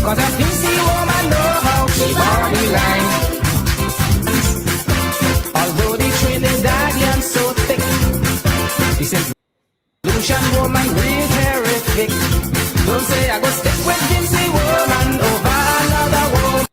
Cause a PC woman know how to body line. Although the Trinidadian so thick, this Lucian woman real terrific. Don't say I go stick with Vincent woman over another woman.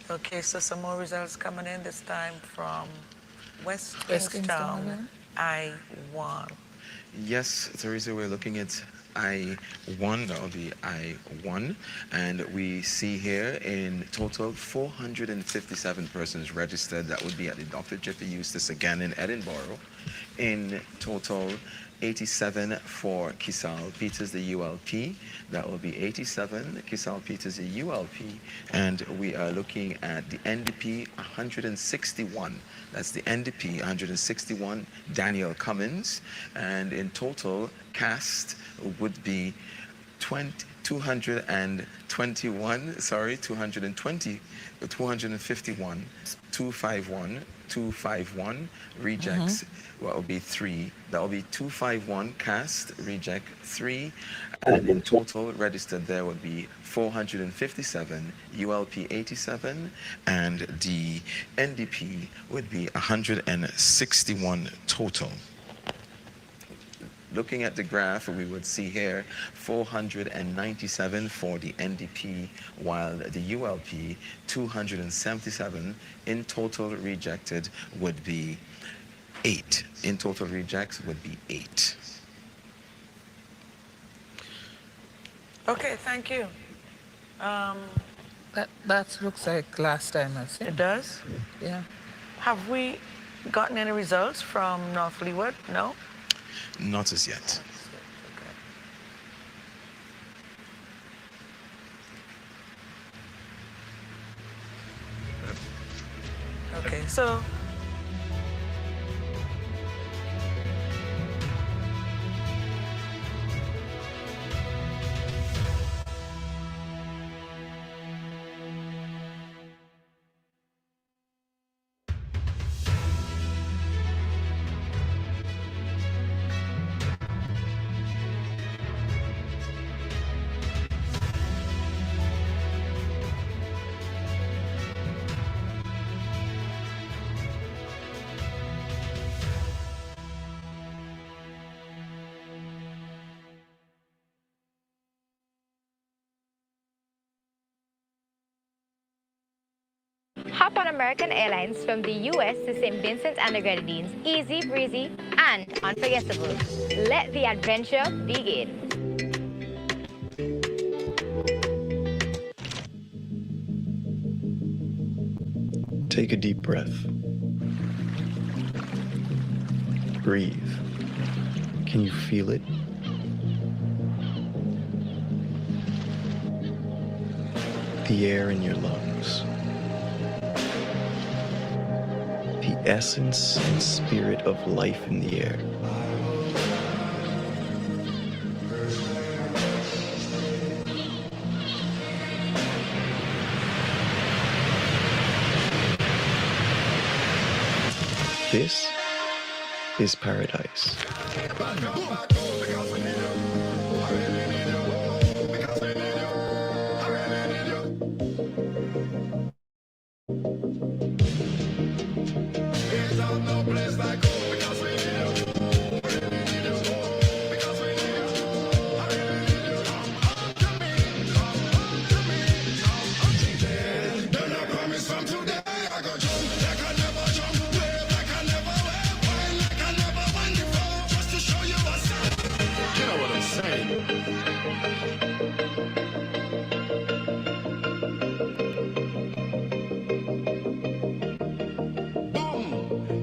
Okay, so some more results coming in, this time from West Kingstown, I1. Yes, Teresa, we're looking at I1, that will be I1, and we see here in total 457 persons registered. That would be at the Dr. Jiffy Eustace again in Edinburgh. In total, 87 for Kisal Peters, the ULP. That will be 87, Kisal Peters, the ULP. And we are looking at the NDP, 161. That's the NDP, 161, Daniel Cummins. And in total, cast would be 251, 251 rejects. Well, will be 3. That will be 251 cast, reject 3, and in total registered there would be 457, ULP 87, and the NDP would be 161 total. Looking at the graph, we would see here 497 for the NDP, while the ULP 277. In total rejected would be 8. In total rejects would be 8. Okay, thank you. That looks like last time, I think. It does? Yeah. Have we gotten any results from North Leeward? No? Not as yet. Okay, so Hop on American Airlines from the US to St. Vincent and the Grenadines, easy breezy and unforgettable. Let the adventure begin. Take a deep breath. Breathe. Can you feel it? The air in your lungs. The essence and spirit of life in the air. This is paradise.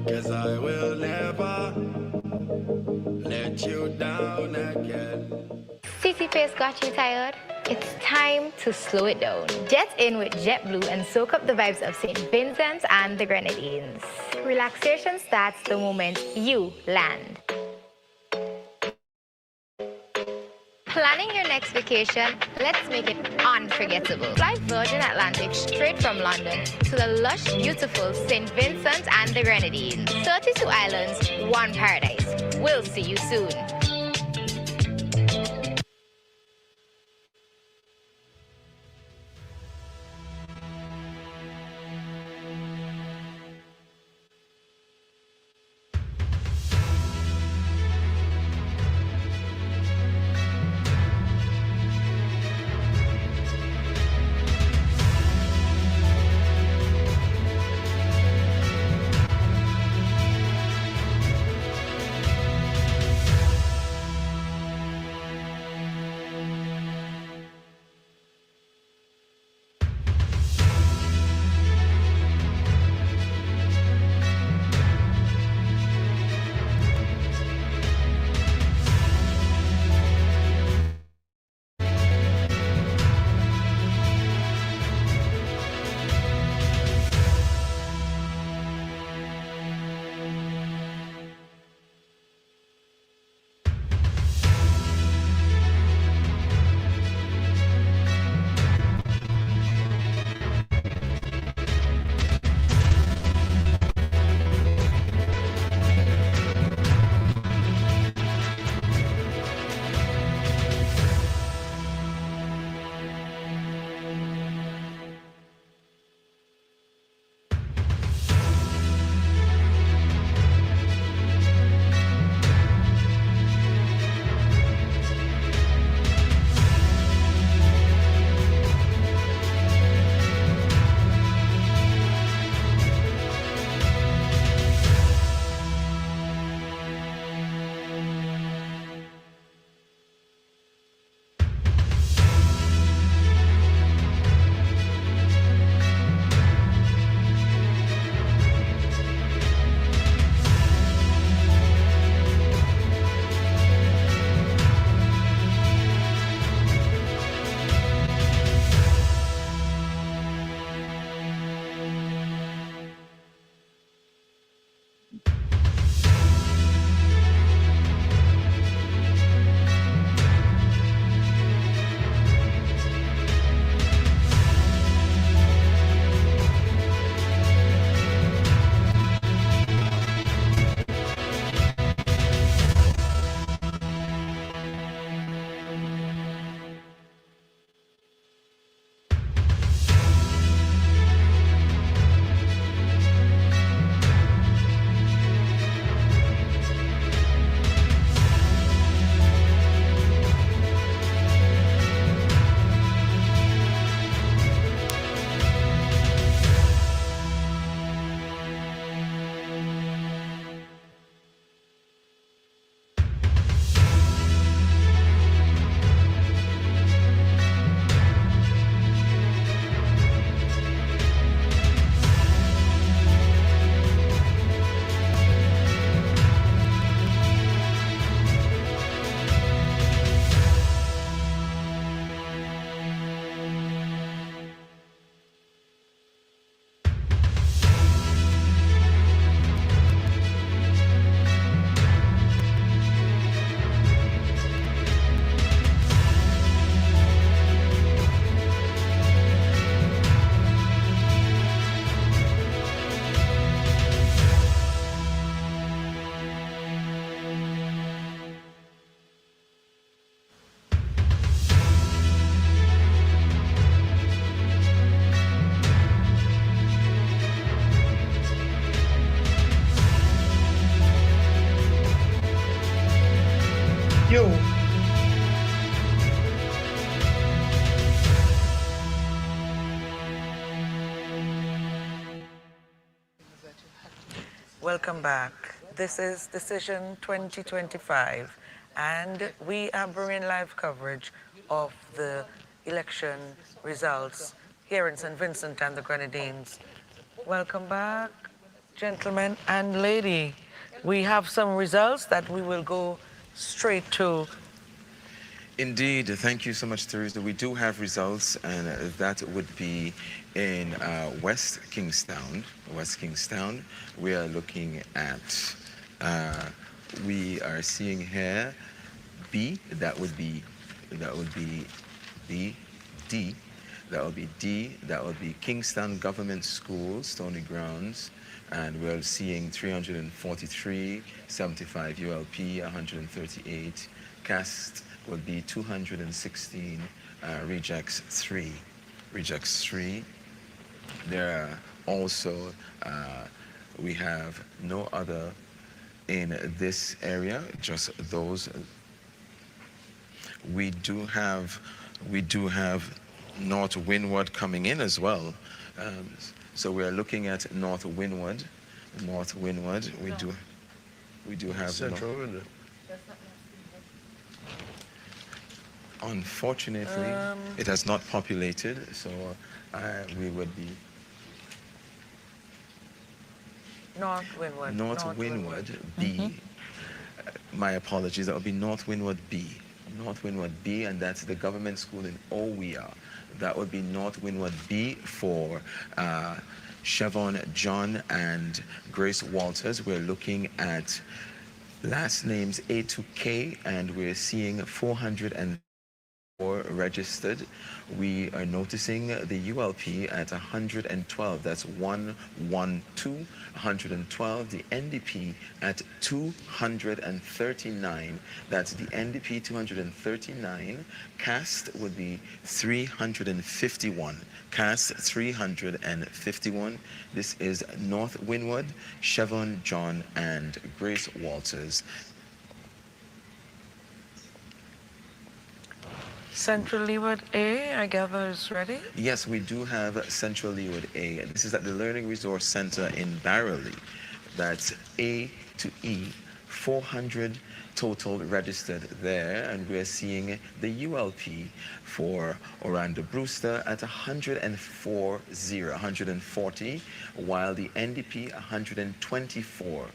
Cause I will never let you down again. City Face got you tired? It's time to slow it down. Jet in with JetBlue and soak up the vibes of St. Vincent and the Grenadines. Relaxation starts the moment you land. Planning your next vacation? Let's make it unforgettable. Fly Virgin Atlantic straight from London to the lush, beautiful St. Vincent and the Grenadines. 32 islands, one paradise. We'll see you soon. Welcome back. This is Decision 2025, and we are bringing live coverage of the election results here in St. Vincent and the Grenadines. Welcome back, gentlemen and lady. We have some results that we will go straight to. Indeed, thank you so much, Teresa. We do have results, and that would be in West Kingstown. West Kingstown, we are looking at, we are seeing here B, that would be B, D, that would be D, that would be Kingstown Government School, Stony Grounds, and we're seeing 343, 75 ULP, 138, cast would be 216, rejects 3. Rejects 3. There are also, we have no other in this area, just those. We do have North Windward coming in as well. So we are looking at North Windward. North Windward, we do have Central Windward. Unfortunately, it has not populated, so we would be North Windward. North Windward B. My apologies, that would be North Windward B. North Windward B, and that's the government school in Owea. That would be North Windward B for Siobhan John and Grace Walters. We're looking at last names A to K, and we're seeing 404 registered. We are noticing the ULP at 112. That's 112, 112. The NDP at 239. That's the NDP 239. Cast would be 351. Cast 351. This is North Windward, Siobhan John, and Grace Walters. Central Leeward A, I gather, is ready? Yes, we do have Central Leeward A. This is at the Learning Resource Center in Barrowley. That's A to E, 400 total registered there, and we're seeing the ULP for Orlando Brewster at 140, while the NDP 124.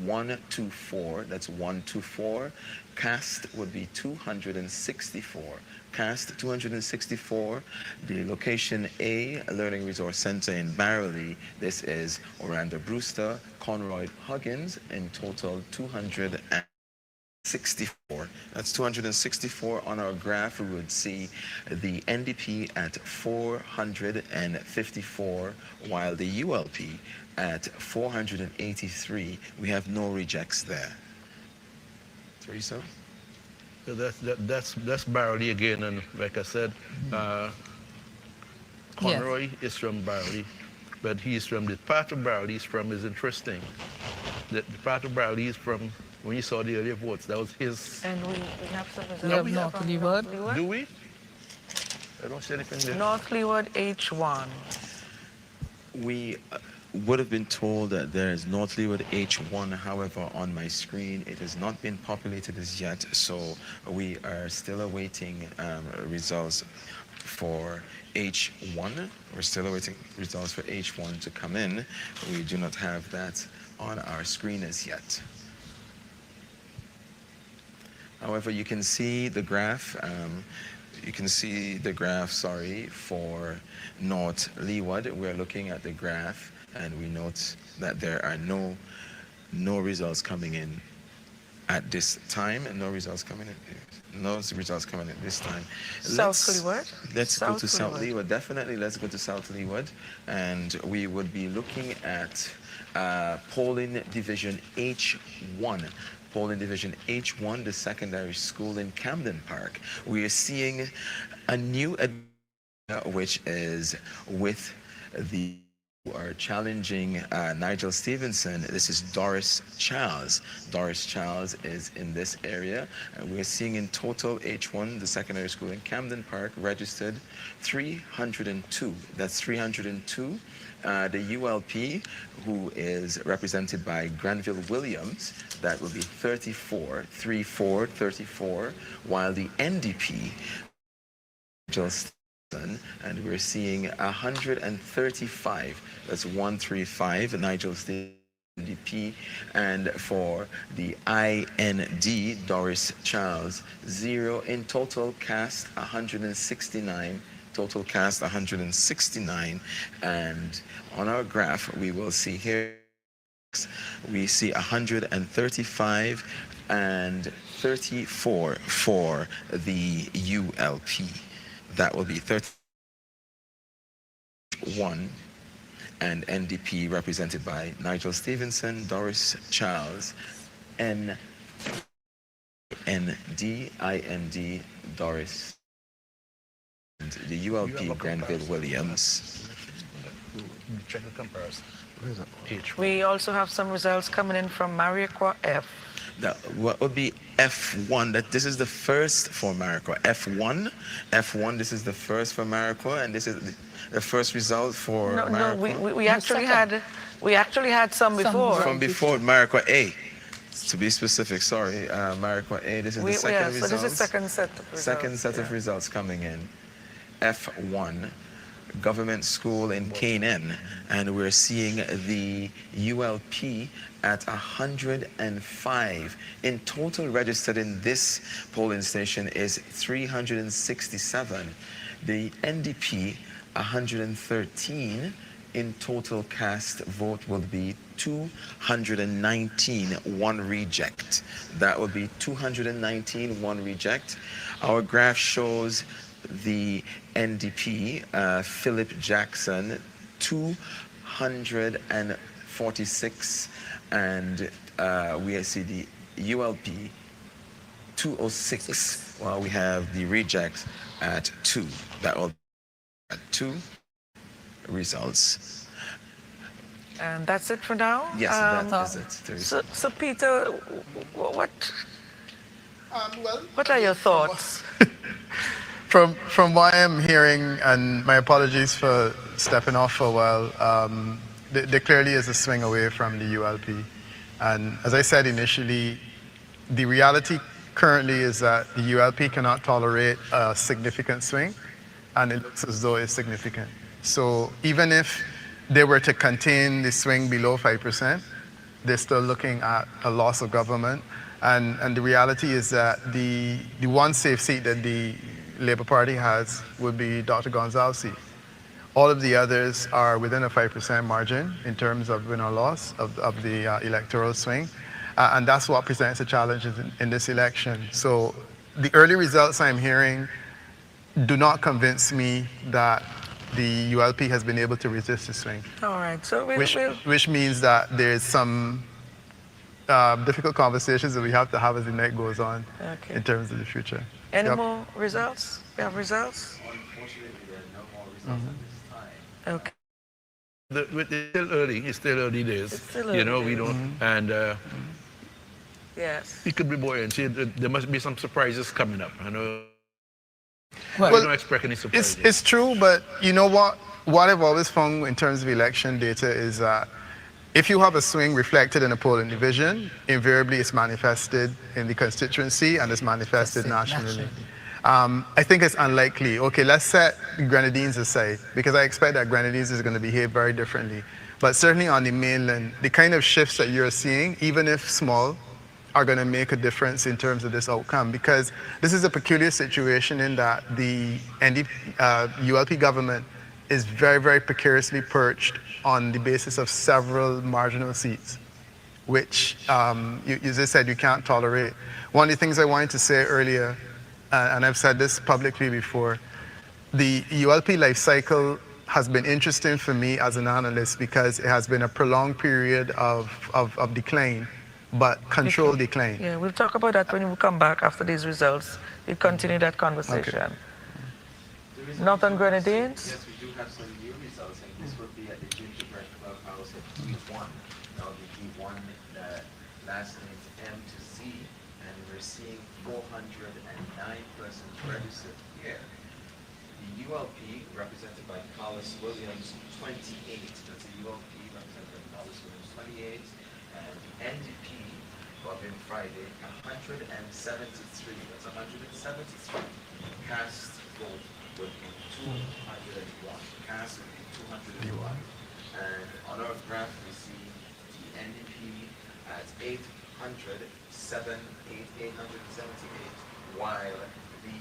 124, that's 124. Cast would be 264. Cast 264. The location A, Learning Resource Center in Barrowley. This is Orlando Brewster, Conroy Huggins, in total 264. That's 264 on our graph. We would see the NDP at 454, while the ULP at 483. We have no rejects there. Teresa? So that's Barley again, and like I said, Conroy is from Barley, but he's from the part of Barley he's from is interesting. The part of Barley is from, when you saw the earlier votes, that was his. And we have some results. We have North Leeward. Do we? I don't see anything there. North Leeward H1. We would have been told that there is North Leeward H1. However, on my screen, it has not been populated as yet, so we are still awaiting results for H1. We're still awaiting results for H1 to come in. We do not have that on our screen as yet. However, you can see the graph. For North Leeward. We're looking at the graph, and we note that there are no results coming in at this time, and no results coming in at this time. South Leeward? Let's go to South Leeward. Definitely, let's go to South Leeward, and we would be looking at polling division H1. Polling division H1, the secondary school in Camden Park. We are seeing a new which is with the are challenging Nigel Stevenson. This is Doris Charles. Doris Charles is in this area. We're seeing in total H1, the secondary school in Camden Park, registered 302. That's 302. The ULP, who is represented by Granville Williams, that will be 34, 34, while the NDP, and we're seeing 135. That's 135, Nigel Stevenson, NDP, and for the IND, Doris Charles, 0 in total cast 169. Total cast 169, and on our graph we will see here we see 135 and 34 for the ULP. That will be 31, and NDP represented by Nigel Stevenson, Doris Charles, IND, Doris, and the ULP, Granville Williams. Check the comparison. We also have some results coming in from Mariaqua F. What would be F1? This is the first for Mariaqua. F1. This is the first for Mariaqua, and this is the first result for Mariaqua. No, we actually had some before. From before Mariaqua A. To be specific, sorry, Mariaqua A. This is the second result. So this is second set of results. Second set of results coming in. F1, government school in Canaan, and we're seeing the ULP at 105. In total registered in this polling station is 367. The NDP 113. In total cast vote will be 219, 1 reject. That will be 219, 1 reject. Our graph shows the NDP, Philip Jackson, 246, and we see the ULP, 206, while we have the rejects at 2. That will be at 2 results. And that's it for now? Yes, that is it. So Peter, what are your thoughts? From what I'm hearing, and my apologies for stepping off for a while, there clearly is a swing away from the ULP. And as I said initially, the reality currently is that the ULP cannot tolerate a significant swing, and it looks as though it's significant. So even if they were to contain the swing below 5%, they're still looking at a loss of government. And the reality is that the one safe seat that the Labour Party has would be Dr. Gonzalez's seat. All of the others are within a 5% margin in terms of win or loss of the electoral swing. And that's what presents a challenge in this election. So the early results I'm hearing do not convince me that the ULP has been able to resist the swing. All right, so which means that there's some difficult conversations that we have to have as the night goes on in terms of the future. Any more results? We have results? Unfortunately, there are no more results at this time. Okay. It's still early. It's still early days. It's still early we don't, and yes, it could be buoyant. There must be some surprises coming up. I know. Well, we don't expect any surprises. It's true, but you know what? What I've always found in terms of election data is that if you have a swing reflected in a polling division, invariably it's manifested in the constituency and it's manifested nationally. I think it's unlikely. Okay, let's set the Grenadines aside, because I expect that Grenadines is going to behave very differently. But certainly on the mainland, the kind of shifts that you're seeing, even if small, are going to make a difference in terms of this outcome, because this is a peculiar situation in that the ULP government is very, very precariously perched on the basis of several marginal seats, which, as I said, you can't tolerate. One of the things I wanted to say earlier, and I've said this publicly before, the ULP life cycle has been interesting for me as an analyst because it has been a prolonged period of decline, but controlled decline. Yeah, we'll talk about that when we come back after these results. We'll continue that conversation. Okay. Northern Grenadines? Yes, we do have some new results, and this will be at the Victor Practical House at P1. That'll be P1, the last name M to Z, and we're seeing 409 persons registered here. The ULP, represented by Carlos Williams, 28. That's the ULP, represented by Carlos Williams, 28. And the NDP, Robin Friday, 173. That's 173. Cast vote would be 201. Cast would be 201. And on our graph, we see the NDP at 878, while the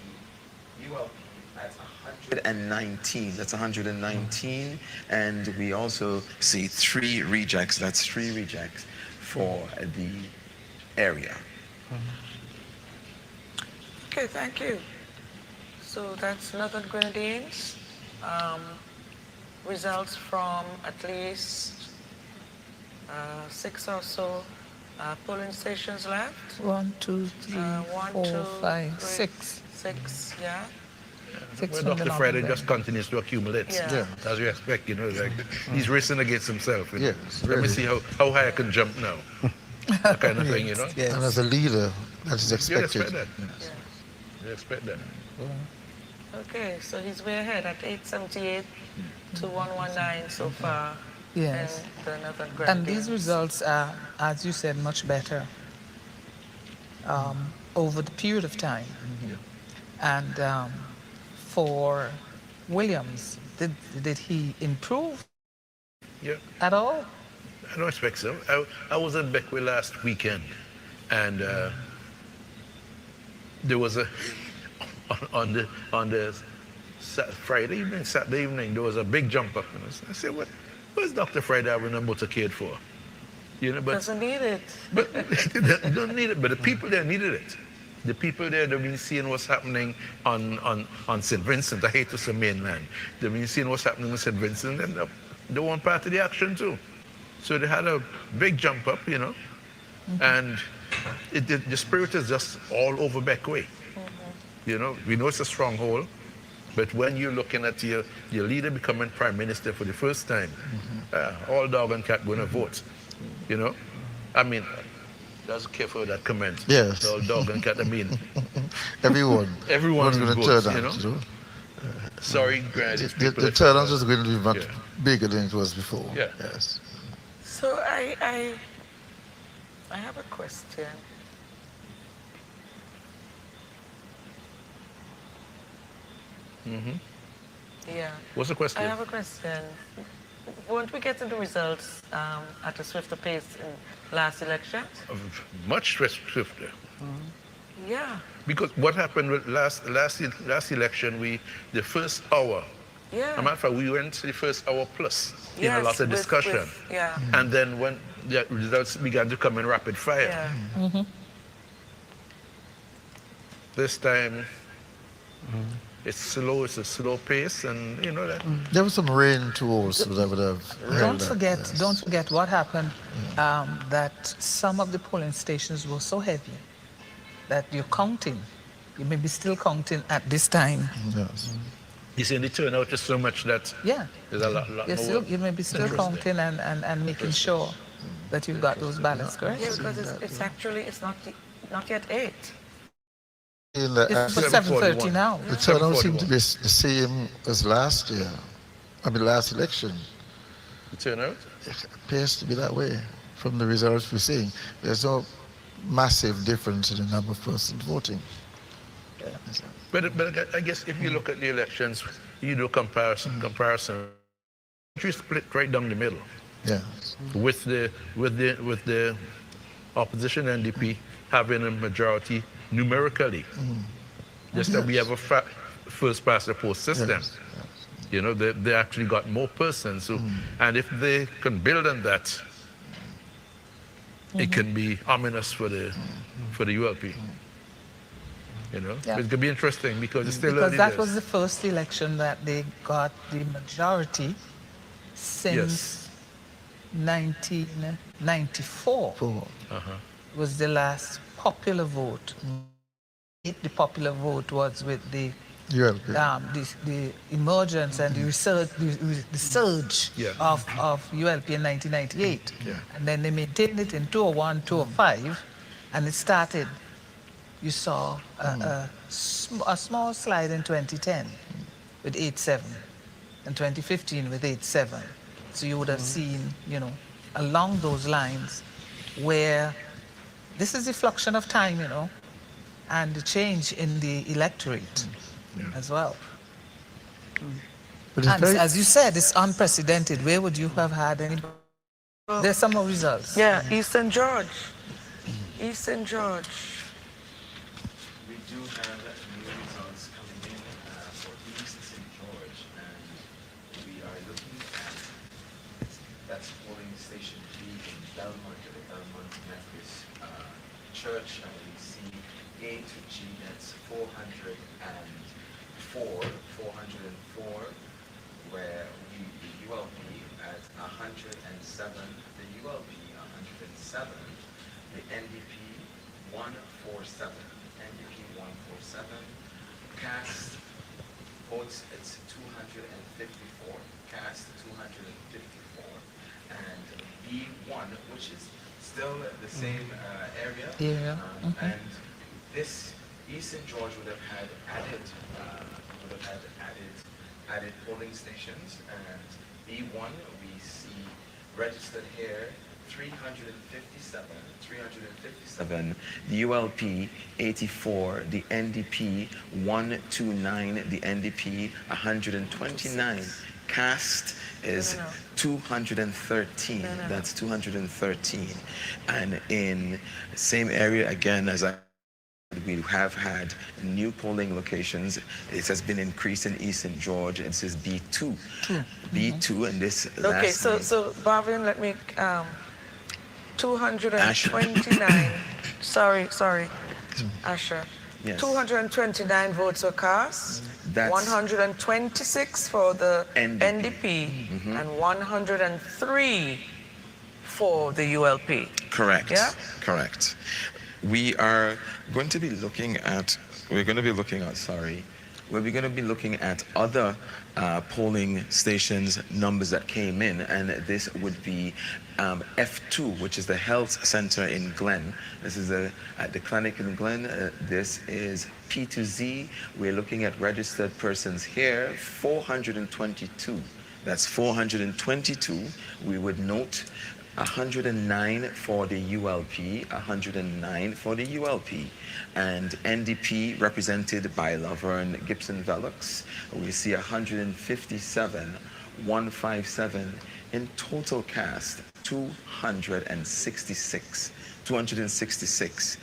ULP at 119. That's 119. And we also see 3 rejects. That's 3 rejects for the area. Okay, thank you. So that's Northern Grenadines. Results from at least 6 or so polling stations left. 1, 2, 3, 1, 4, 2, 5, 3, 6. 6, yeah. Well, Dr. Friday just continues to accumulate. Yeah. As you expect, like he's racing against himself. Yes, Let me see how high I can jump now. That kind of thing, Yes. And as a leader, that is You expected. expect that. Yeah. You expect that. Okay, so he's way ahead at 878 to 119 so far. Yes. In the Northern And Grenadines. these results are, as you said, much better over the period of time. And for Williams, did he improve Yeah. at all? I don't expect so. I was in Beckwith last weekend, and there was a on the Friday evening, Saturday evening, there was a big jump up, and I said, "What's Dr. Friday having a motorcade for?" But Doesn't need it. but they don't need it. But the people there needed it. The people there, they've been seeing what's happening on St. Vincent. I hate to say mainland. They've been seeing what's happening on St. Vincent, and they want part of the action too. So they had a big jump up, and the spirit is just all over Beckwith. We know it's a stronghold, but when you're looking at your leader becoming prime minister for the first time, all dog and cat going to vote. I mean, just careful with that comment. Yes. All dog and cat, I mean. Everyone's Everyone going to votes, turn out. Sorry, Granny. The turnout is going to be much bigger than it was before. Yeah. Yes. So I have a question. Yeah. What's the question? I have a question. Won't we get to the results at a swifter pace in last election? Much swifter. Yeah. Because what happened with last election, the first hour, Yeah. as a matter of fact, we went to the first hour plus in a Yes, lot of discussion. yeah. And then when the results began to come in rapid fire, Yeah. this time it's slow, it's a slow pace, and that. There was some rain too also that would have Don't forget what happened, that some of the polling stations were so heavy that you're counting. You may be still counting at this time. Yes. You see, the turnout is so much that Yeah. there's a lot more. You may be still counting and making sure that you've got those ballots, correct? Yeah, because it's not yet 8. It's for 7:30 now. The turnout seemed to 7:41. be the same as last year. Last election. The turnout? It appears to be that way from the results we're seeing. There's no massive difference in the number of persons voting. But I guess if you look at the elections, you do comparison. Country split right down the middle. Yes. With the opposition NDP having a majority numerically. Just that we have a first past the post system. Yes. They actually got more persons. So, and if they can build on that, it can be ominous for the ULP. Yeah. It could be interesting because it's still Because early that days. was the first election that they got the majority since 1994. Was the last popular vote. The popular vote was with the ULP. The emergence and the research, the surge Yeah. of ULP in 1998. Yeah. And then they maintained it in 2001, 2005, and it started. You saw a small slide in 2010 with 8.7, and 2015 with 8.7. So you would have seen, you know, along those lines where this is a fluxion of time, you know, and the change in the electorate as well. But it's And very, as you said, it's unprecedented. Where would you have had any? There's some more results. Yeah, Eastern George. Eastern George. We do have new results coming in for East St. George, and we are looking at that's polling station B in Belmont, the Belmont Methodist Church, and we see A to G, that's 404, where we the ULP at 107, the ULP 107, the NDP 147, NDP 147, cast votes it's 254, cast 254, and B1, which is still the same area. Yeah. And this Eastern George would have had added polling stations, and B1 we see registered here 357, the ULP 84, the NDP 129, the NDP 129. Cast is 213. That's 213. And in the same area again, as we have had new polling locations. It has been increased in Eastern George. It says B2. B2, and this Okay, last so name. so Marvin, let me 229. Sorry, Asher. Yes. 229 votes were cast. That's 126 for the NDP. NDP and 103 for the ULP. Correct. Yeah? Correct. We're going to be looking at other polling stations numbers that came in, and this would be F2, which is the health center in Glen. This is at the clinic in Glen. This is P to Z. We're looking at registered persons here, 422. That's 422. We would note 109 for the ULP, 109 for the ULP, and NDP represented by Laverne Gibson Velux. We see 157, 157 in total cast, 266.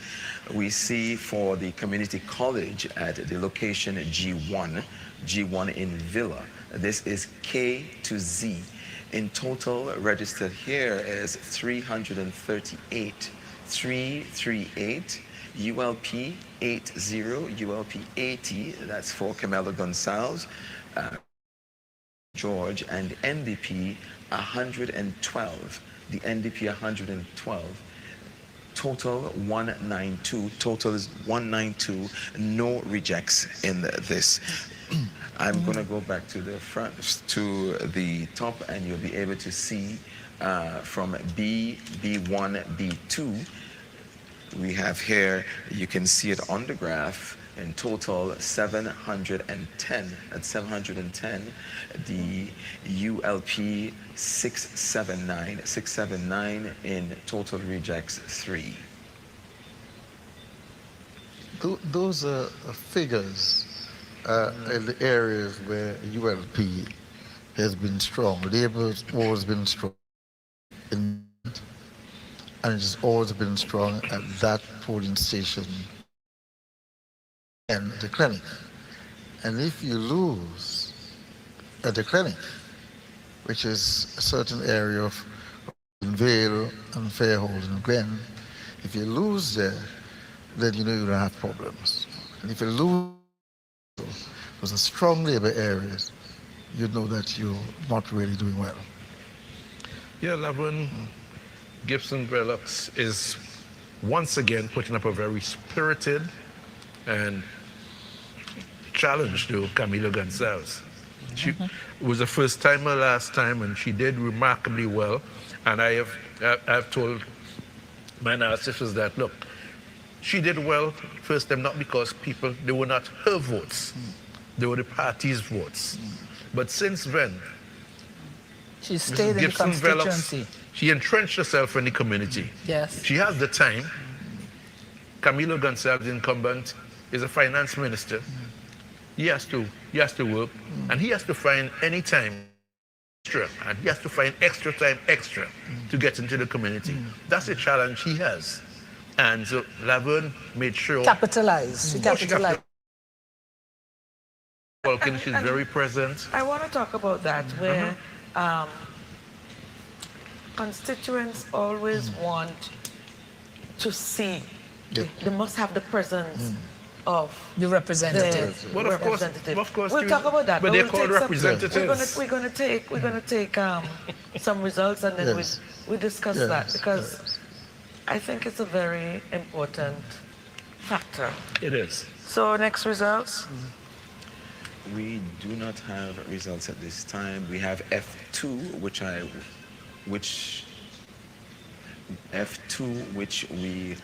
We see for the community college at the location G1 in Villa. This is K to Z. In total, registered here is 338. 338, ULP 80, ULP 80, that's for Camelo Gonzalez, George, and NDP 112. The NDP 112. Total 192. Total is 192. No rejects in this. I'm going to go back to the front, to the top, and you'll be able to see from B, B1, B2. We have here, you can see it on the graph, in total 710. At 710, the ULP 679 in total rejects 3. Those are figures in the areas where ULP has been strong. Labour has always been strong, and it has always been strong at that polling station and the clinic. And if you lose at the clinic, which is a certain area of Vale and Fairhold and Glen, if you lose there, then you know you're going to have problems. And if you lose those are strong labor areas, you know that you're not really doing well. Yeah, Laverne Gibson Velux is once again putting up a very spirited and challenge to Camilo Gonzalez. She was a first-timer last time, and she did remarkably well. And I've told my narcissists that, look, she did well first time not because they were not her votes. They were the party's votes. But since then, she stayed in the constituency. She entrenched herself in the community. Yes. She has the time. Camilo Gonzalez, the incumbent, is a finance minister. He has to work, and he has to find any time extra, and he has to find extra time to get into the community. That's a challenge he has. And so Laverne made sure... Capitalize. She capitalized. Vulcan, she's very present. I want to talk about that, where constituents always want to see, they must have the presence of the representatives. Well, of course, we'll talk about that. But they're called representatives. We're gonna take some results, and then we discuss that, because I think it's a very important factor. It is. So next results. We do not have results at this time. We have F2, which we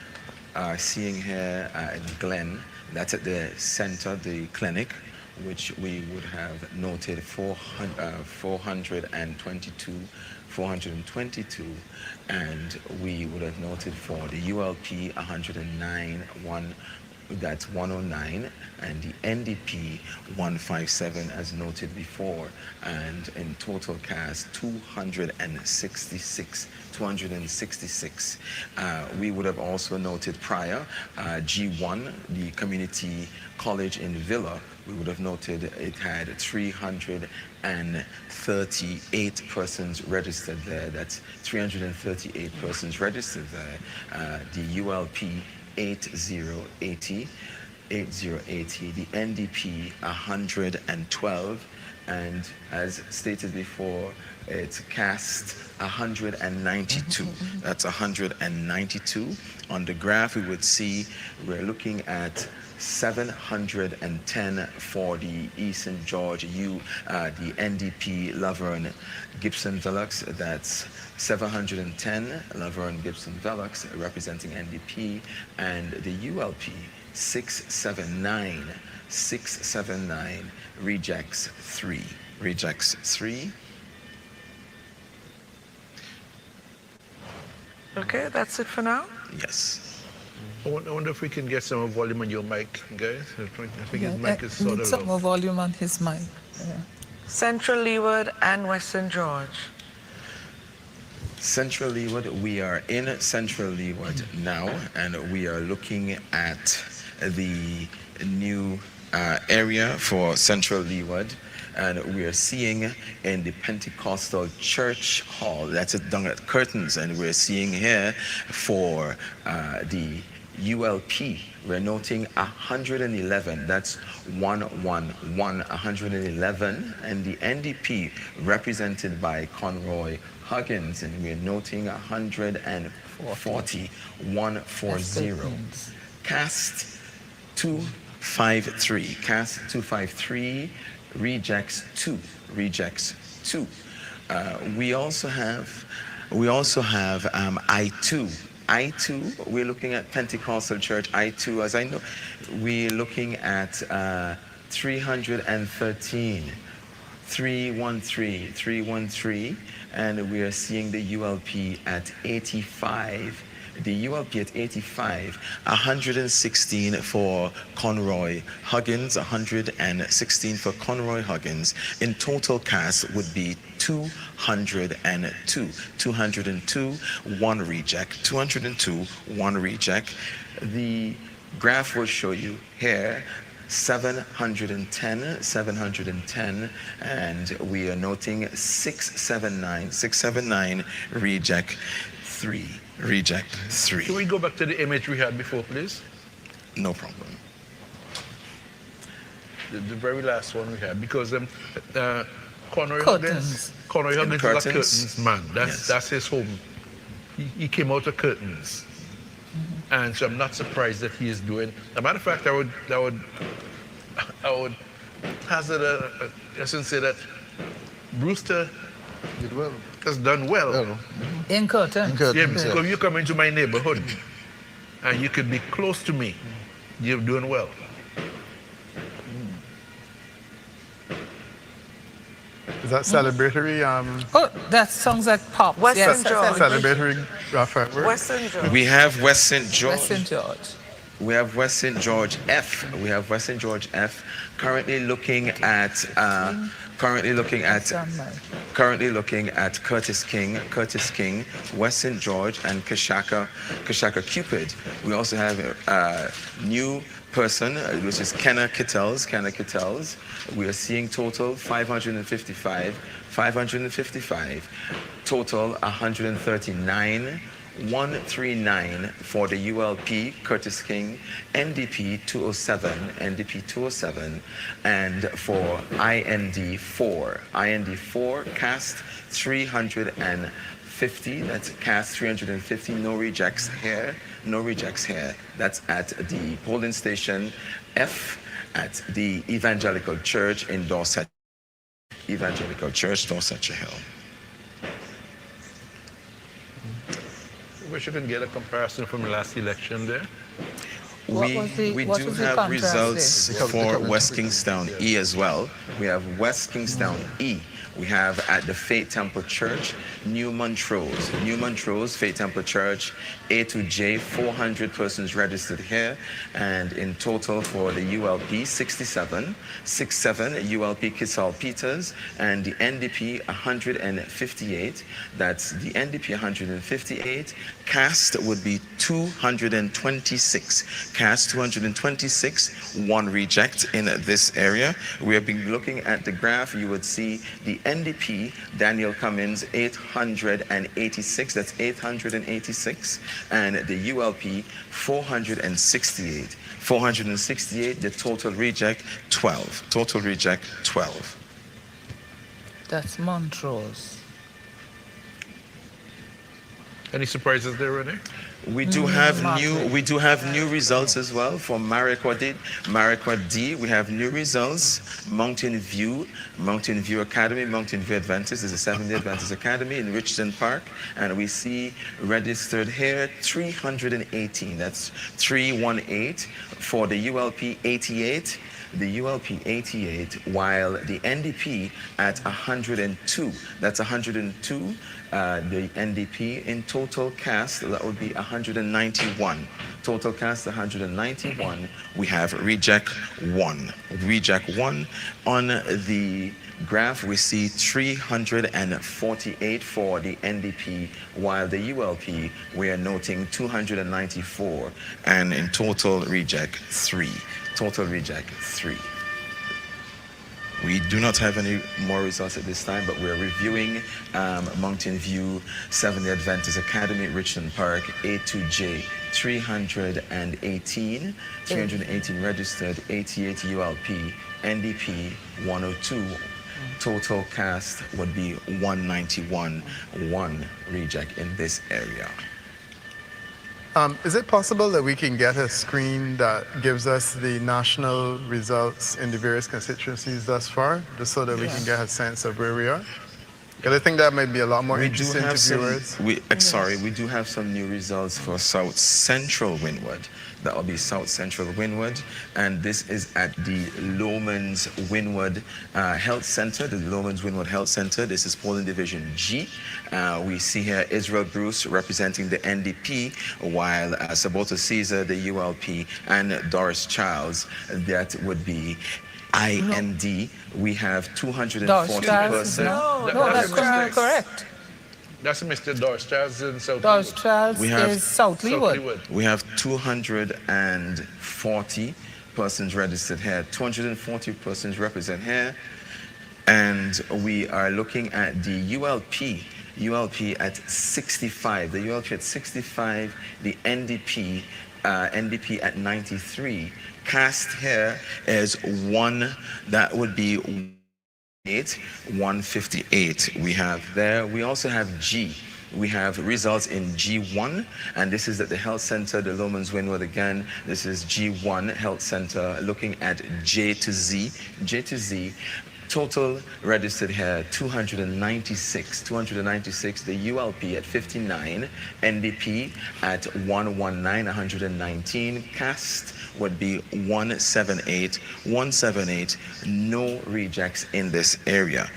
are seeing here in Glen. That's at the center, the clinic, which we would have noted 422, and we would have noted for the ULP 109, that's 109, and the NDP 157 as noted before, and in total cast 266. We would have also noted prior G1, the community college in Villa, we would have noted it had 338 persons registered there. That's 338 persons registered there. The ULP 8080, the NDP 112, and as stated before, it's cast 192. That's 192. On the graph, we would see we're looking at 710 for the Eastern George the NDP Laverne Gibson Velux. That's 710 Laverne Gibson Velux representing NDP, and the ULP 679 rejects 3. Okay, that's it for now. Yes. I wonder if we can get some more volume on your mic, guys. I think his mic is sort of some more volume on his mic. Yeah. Central Leeward and Western George. Central Leeward, we are in Central Leeward now, and we are looking at the new area for Central Leeward, and we are seeing in the Pentecostal Church Hall, that's it down at Curtains, and we're seeing here for the ULP, we're noting 111, that's 111, and the NDP represented by Conroy Huggins, and we're noting 140. Cast 253, rejects 2. We also have I2, we're looking at Pentecostal Church I2, as I know, we're looking at 313, and we are seeing the ULP at 85. The ULP at 85, 116 for Conroy Huggins, 116 for Conroy Huggins. In total cast would be 202, 1 reject, 202, 1 reject. The graph will show you here 710, and we are noting 679, reject 3. Can we go back to the image we had before, please? No problem. The very last one we had, because Conroy Curtains. Huggins is a Curtains man. That's his home. He came out of Curtains. And so I'm not surprised that he is doing. As a matter of fact, I would hazard I shouldn't say that Brewster Did well. has done well. Well, UNCUT, eh? UNCUT, Yeah, yeah. because you come into my neighborhood and you could be close to me, you're doing well. Is that celebratory? Oh, that sounds like pop. Western yes, George. Celebratory fireworks? Western George. We have West St. George. West St. George. We have West St. George F. We have West St. George F. Currently looking at Curtis King, West St. George, and Kashaka Cupid. We also have a new person, which is Kenna Kittels. We are seeing total 555. Total 139. 139 for the ULP, Curtis King, NDP 207, and for IND 4, cast 350, that's cast 350, no rejects here. That's at the polling station F at the Evangelical Church in Dorset, Dorsetshire Hill. Wish you can get a comparison from the last election there. We do have results for West Kingstown E as well. We have West Kingstown E. We have at the Faith Temple Church, New Montrose, Faith Temple Church, A to J, 400 persons registered here, and in total for the ULP, 67 ULP Kissall Peters, and the NDP 158. That's the NDP 158. Cast would be 226. Cast 226, one reject in this area. We have been looking at the graph. You would see the NDP, Daniel Cummins, 886, that's 886, and the ULP, 468, the total reject, 12. That's Montrose. Any surprises there, Renee? We do have new results as well for Mariquah D. We have new results. Mountain View Academy, Mountain View Adventist is a Seventh-day Adventist Academy in Richton Park, and we see registered here 318. That's 318 for the ULP 88. The ULP 88, while the NDP at 102. That's 102. The NDP in total cast, that would be 191. Total cast 191. We have reject 1. On the graph, we see 348 for the NDP, while the ULP, we are noting 294. And in total reject 3. We do not have any more results at this time, but we're reviewing Mountain View Seventh-day Adventist Academy, Richmond Park, A2J, 318 registered, 88 ULP, NDP 102. Total cast would be 191, one reject in this area. Is it possible that we can get a screen that gives us the national results in the various constituencies thus far, just so that we can get a sense of where we are? Because I think that might be a lot more interesting to viewers. We do have some new results for South Central Wynwood. That will be South Central Wynwood, and this is at the Lomans Wynwood Health Center, the Lomans Wynwood Health Center. This is polling division G. We see here Israel Bruce representing the NDP, while Saboto Caesar, the ULP, and Doris Charles, that would be IND. We have 240 persons. No, that's not correct. That's Mr. Doris Charles in South Doris Leeward. Charles is South Leeward. We have 240 persons registered here. 240 persons represent here. And we are looking at the ULP at 65. The ULP at 65, the NDP at 93. Cast here is 1, that would be 158 we have there. We also have G. We have results in G1, and this is at the Health Center, the Lomans Windward again. This is G1 Health Center, looking at J to Z. J to Z, total registered here, 296. 296, the ULP at 59, NDP at 119, 119. Cast would be 178, 178. No rejects in this area.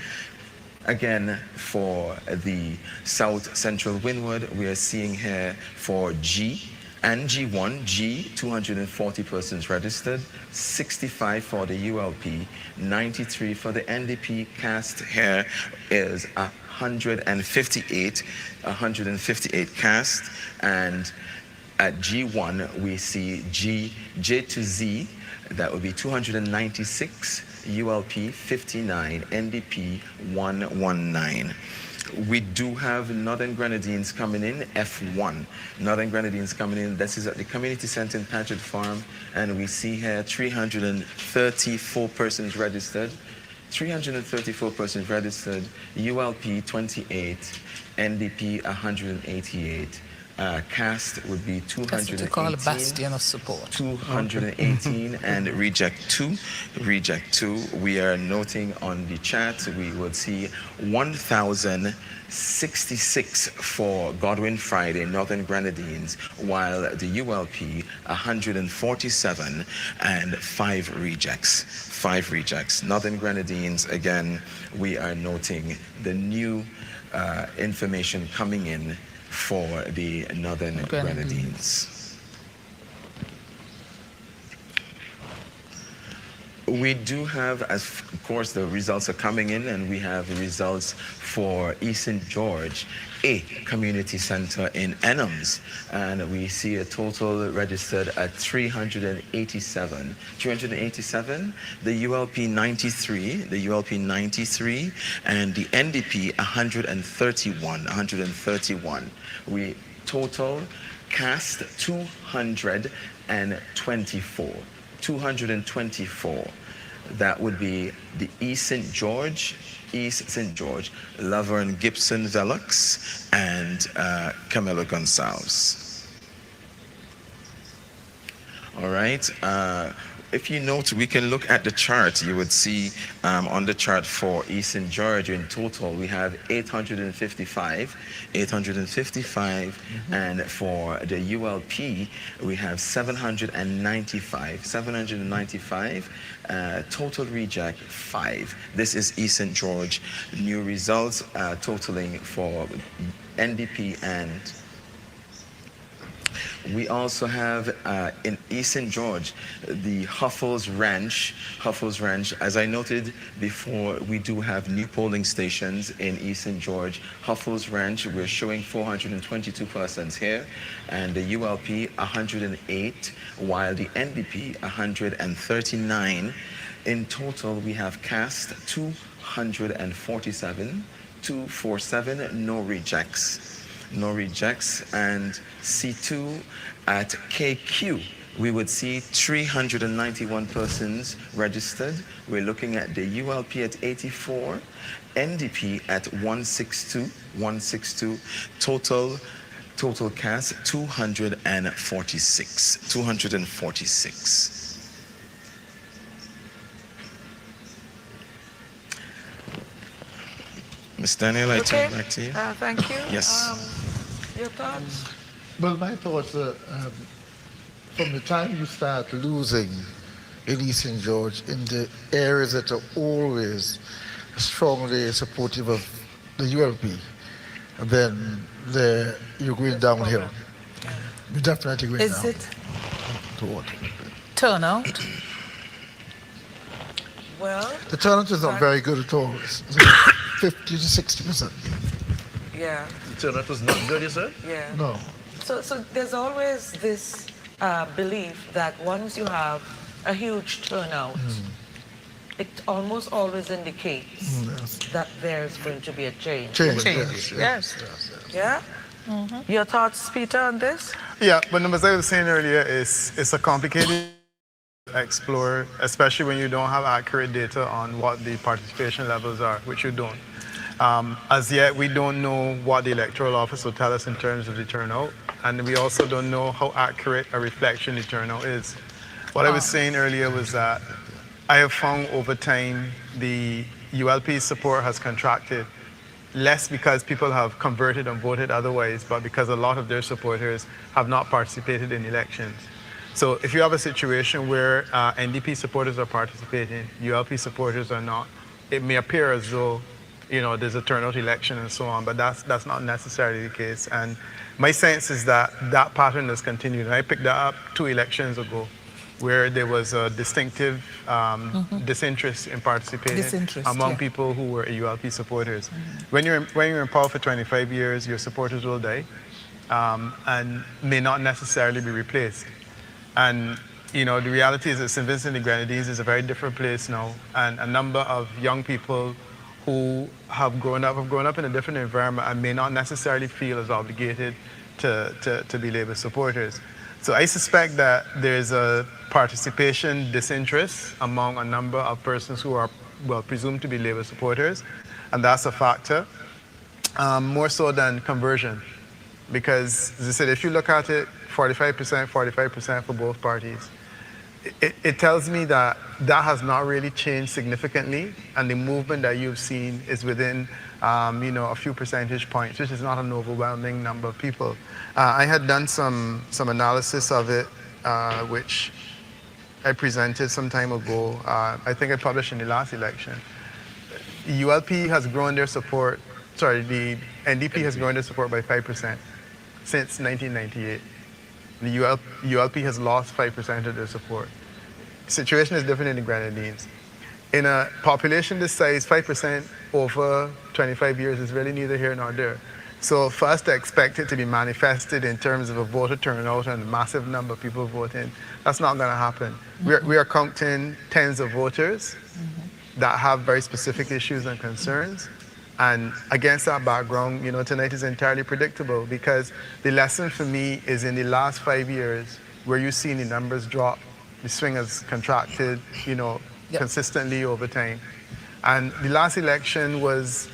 Again, for the South Central Windward, we are seeing here for G and G1, G, 240 persons registered, 65 for the ULP, 93 for the NDP. Cast here is 158, 158 cast. And at G1, we see J to Z, that would be 296, ULP 59, NDP 119. We do have Northern Grenadines coming in, F1. Northern Grenadines coming in, this is at the community center in Paget Farm, and we see here 334 persons registered. 334 persons registered, ULP 28, NDP 188. Cast would be 218. That's what you call a bastion of support. 218 and reject 2. Reject 2. We are noting on the chat, we would see 1,066 for Godwin Friday, Northern Grenadines, while the ULP 147 and 5 rejects. 5 rejects. Northern Grenadines, again, we are noting the new information coming in for the Northern Grenadines. We do have, of course, the results are coming in, and we have the results for East St. George, a community center in Enhams, and we see a total registered at 387. 387, the ULP 93, the ULP 93, and the NDP 131, 131. We total cast 224. 224. That would be the East St. George, Laverne Gibson Velux, and Camilo Gonzalez. All right. If you note, we can look at the chart. You would see on the chart for East St. George, in total, we have 855, and for the ULP, we have 795, total reject 5. This is East St. George. New results totaling for NDP, and we also have in East St. George, the Huffles Ranch. As I noted before, we do have new polling stations in East St. George. Huffles Ranch, we're showing 422 persons here, and the ULP 108, while the NDP 139. In total, we have cast 247, 247, no rejects. No rejects. And C2 at KQ, we would see 391 persons registered. We're looking at the ULP at 84, NDP at 162, total cast 246. Ms. Daniel, I turn back to you. Thank you. Yes. Your thoughts? Well, my thoughts are, from the time you start losing in East St. George, in the areas that are always strongly supportive of the ULP, then you're going downhill. You're definitely going down. Is it toward turnout? Well, the turnout is not very good at all. It's 50 to 60%. yeah, The turnout was not good, you said? yeah. No. So there's always this belief that once you have a huge turnout, it almost always indicates Yes. that there's going to be a change. Change. Yes. Yeah? Your thoughts, Peter, on this? Yeah, but as I was saying earlier, it's a complicated explore, especially when you don't have accurate data on what the participation levels are, which you don't. As yet, we don't know what the electoral office will tell us in terms of the turnout, and we also don't know how accurate a reflection the turnout is. What I was saying earlier was that I have found over time the ULP support has contracted, less because people have converted and voted otherwise, but because a lot of their supporters have not participated in elections. So if you have a situation where NDP supporters are participating, ULP supporters are not, it may appear as though there's a turnout election and so on, but that's not necessarily the case. And my sense is that that pattern has continued. And I picked that up 2 elections ago, where there was a distinctive disinterest in participating among people who were ULP supporters. When you're in power for 25 years, your supporters will die and may not necessarily be replaced. And the reality is that St. Vincent the Grenadines is a very different place now, and a number of young people who have grown up in a different environment and may not necessarily feel as obligated to be Labour supporters. So I suspect that there's a participation disinterest among a number of persons who are, presumed to be Labour supporters, and that's a factor, more so than conversion. Because, as I said, if you look at it, 45% for both parties, it tells me that that has not really changed significantly, and the movement that you've seen is within a few percentage points, which is not an overwhelming number of people. I had done some analysis of it, which I presented some time ago. I think I published in the last election. ULP has grown their support, the NDP has grown their support by 5% since 1998. The ULP has lost 5% of their support. The situation is different in the Grenadines. In a population this size, 5% over 25 years is really neither here nor there. So for us to expect it to be manifested in terms of a voter turnout and a massive number of people voting, that's not going to happen. We are counting tens of voters that have very specific issues and concerns. And against that background, tonight is entirely predictable, because the lesson for me is in the last 5 years, where you've seen the numbers drop, the swing has contracted, consistently over time. And the last election was,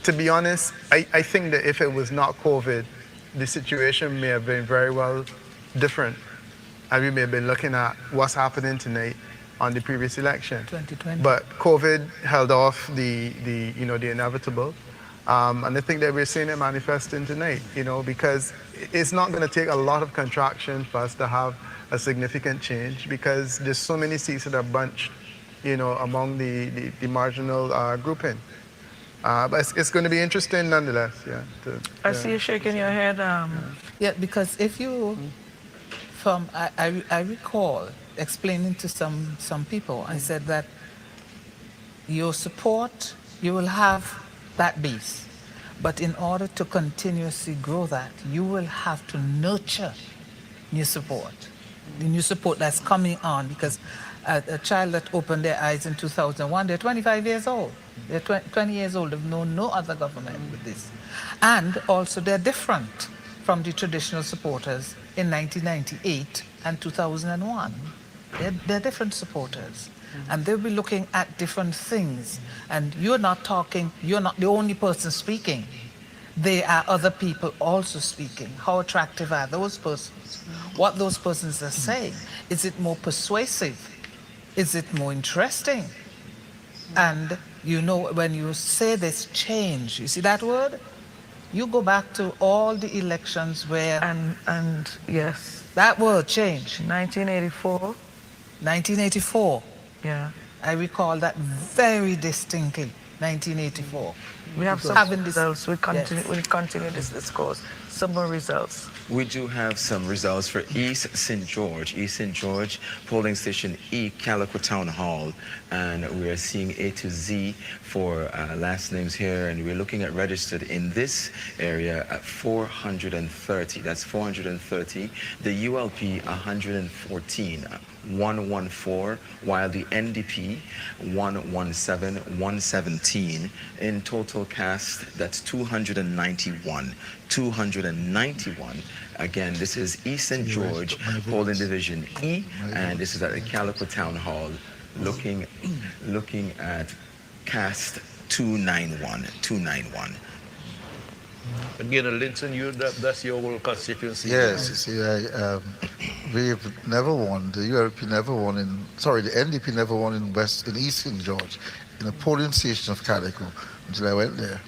to be honest, I think that if it was not COVID, the situation may have been very well different. And we may have been looking at what's happening tonight on the previous election. 2020. But COVID held off the inevitable. And I think that we're seeing it manifesting tonight, because it's not going to take a lot of contraction for us to have a significant change, because there's so many seats that are bunched, among the marginal grouping. But it's going to be interesting nonetheless, I see you shaking your head. Yeah, because if you, I recall explaining to some people, I said that your support, you will have that base, but in order to continuously grow that, you will have to nurture new support, the new support that's coming on, because a child that opened their eyes in 2001, they're 25 years old. They're 20 years old, they've known no other government with this. And also they're different from the traditional supporters in 1998 and 2001. They're different supporters. And they'll be looking at different things. And you're not the only person speaking. There are other people also speaking. How attractive are those persons? What those persons are saying. Is it more persuasive? Is it more interesting? And when you say this change, you see that word? You go back to all the elections where... And yes. That word, change. 1984. 1984. Yeah. I recall that very distinctly, 1984. We have some results. We'll continue this discourse. Some more results. We do have some results for East St. George. East St. George, polling station E, Calico Town Hall. And we are seeing A to Z for last names here. And we're looking at registered in this area at 430. That's 430. The ULP, 114. 114, while the NDP 117, 117. In total cast, that's 291. 291. Again, this is East St. George, polling division E, and this is at the Calico Town Hall, looking at cast 291. Again, Linton, that's your whole constituency. Yes, you see, we've never won. The ULP never won the NDP never won in East King George, in a polling station of Calico, until I went there.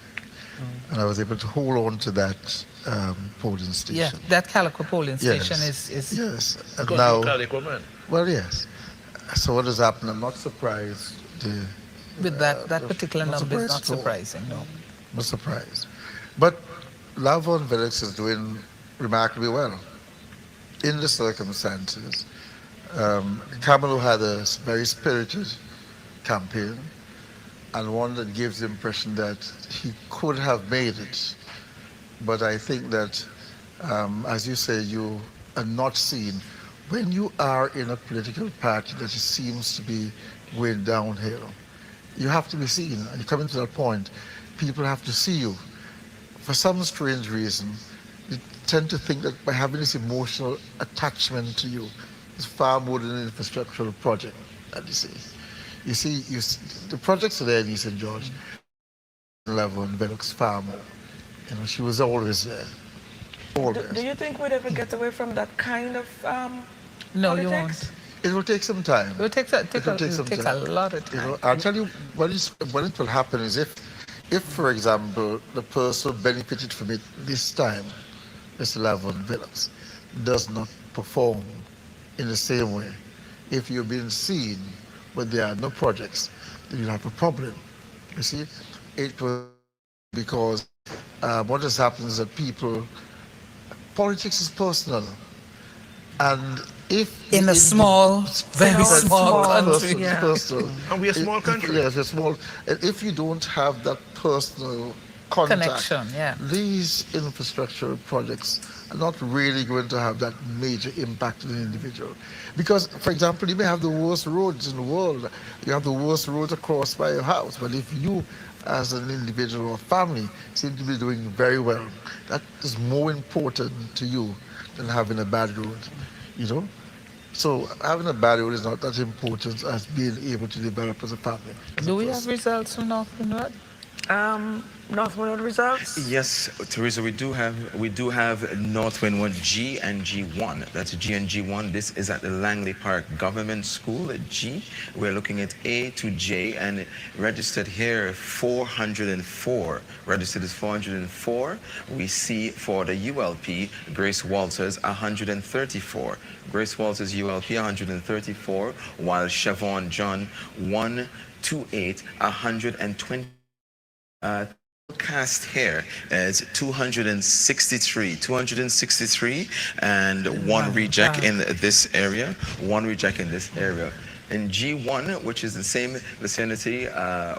And I was able to hold on to that polling station. Yeah, that Calico polling station is Yes. And Because now, Calico, man. well, yes. So what has happened? I'm not surprised. with that particular not number is surprised not at all. surprising, no. Not surprised. But Lavon Velix is doing remarkably well in the circumstances. Kamalo had a very spirited campaign, and one that gives the impression that he could have made it. But I think that, as you say, you are not seen. When you are in a political party that seems to be going downhill, you have to be seen. And you're coming to that point, people have to see you. For some strange reason, you tend to think that by having this emotional attachment to you, it's far more than an infrastructural project that you see. You see, the projects are there in East St. George, level and Velux far more. You know, she was always there. Always. Do you think we'd ever get away from that kind of No, you politics? won't. It will take some time. It will take a lot of You time. know, I'll tell you when it will happen is if, for example, the person benefited from it this time, Mr. Lavon Velux, does not perform in the same way. If you've been seen, but there are no projects, then you'll have a problem. You see, it was because what has happened is that politics is personal. And if In a small, very small country. Personal, And we're a small country. Yes, we're small. And if you don't have that personal contact, Connection, yeah. these infrastructure projects are not really going to have that major impact on the individual. Because, for example, you may have the worst roads in the world. You have the worst roads across by your house. But if you, as an individual or family, seem to be doing very well, that is more important to you than having a bad road, you know? So having a bad road is not that important as being able to develop as a family. Do we have results from North Windward? North Windward results? Yes, Teresa, we do have North Windward G and G1. That's G and G1. This is at the Langley Park Government School at G. We're looking at A to J, and registered here 404. Registered is 404. We see for the ULP, Grace Walters 134. Grace Walters ULP 134, while Siobhan John 128, 120. Cast here is 263, and one reject in this area. In G1, which is the same vicinity,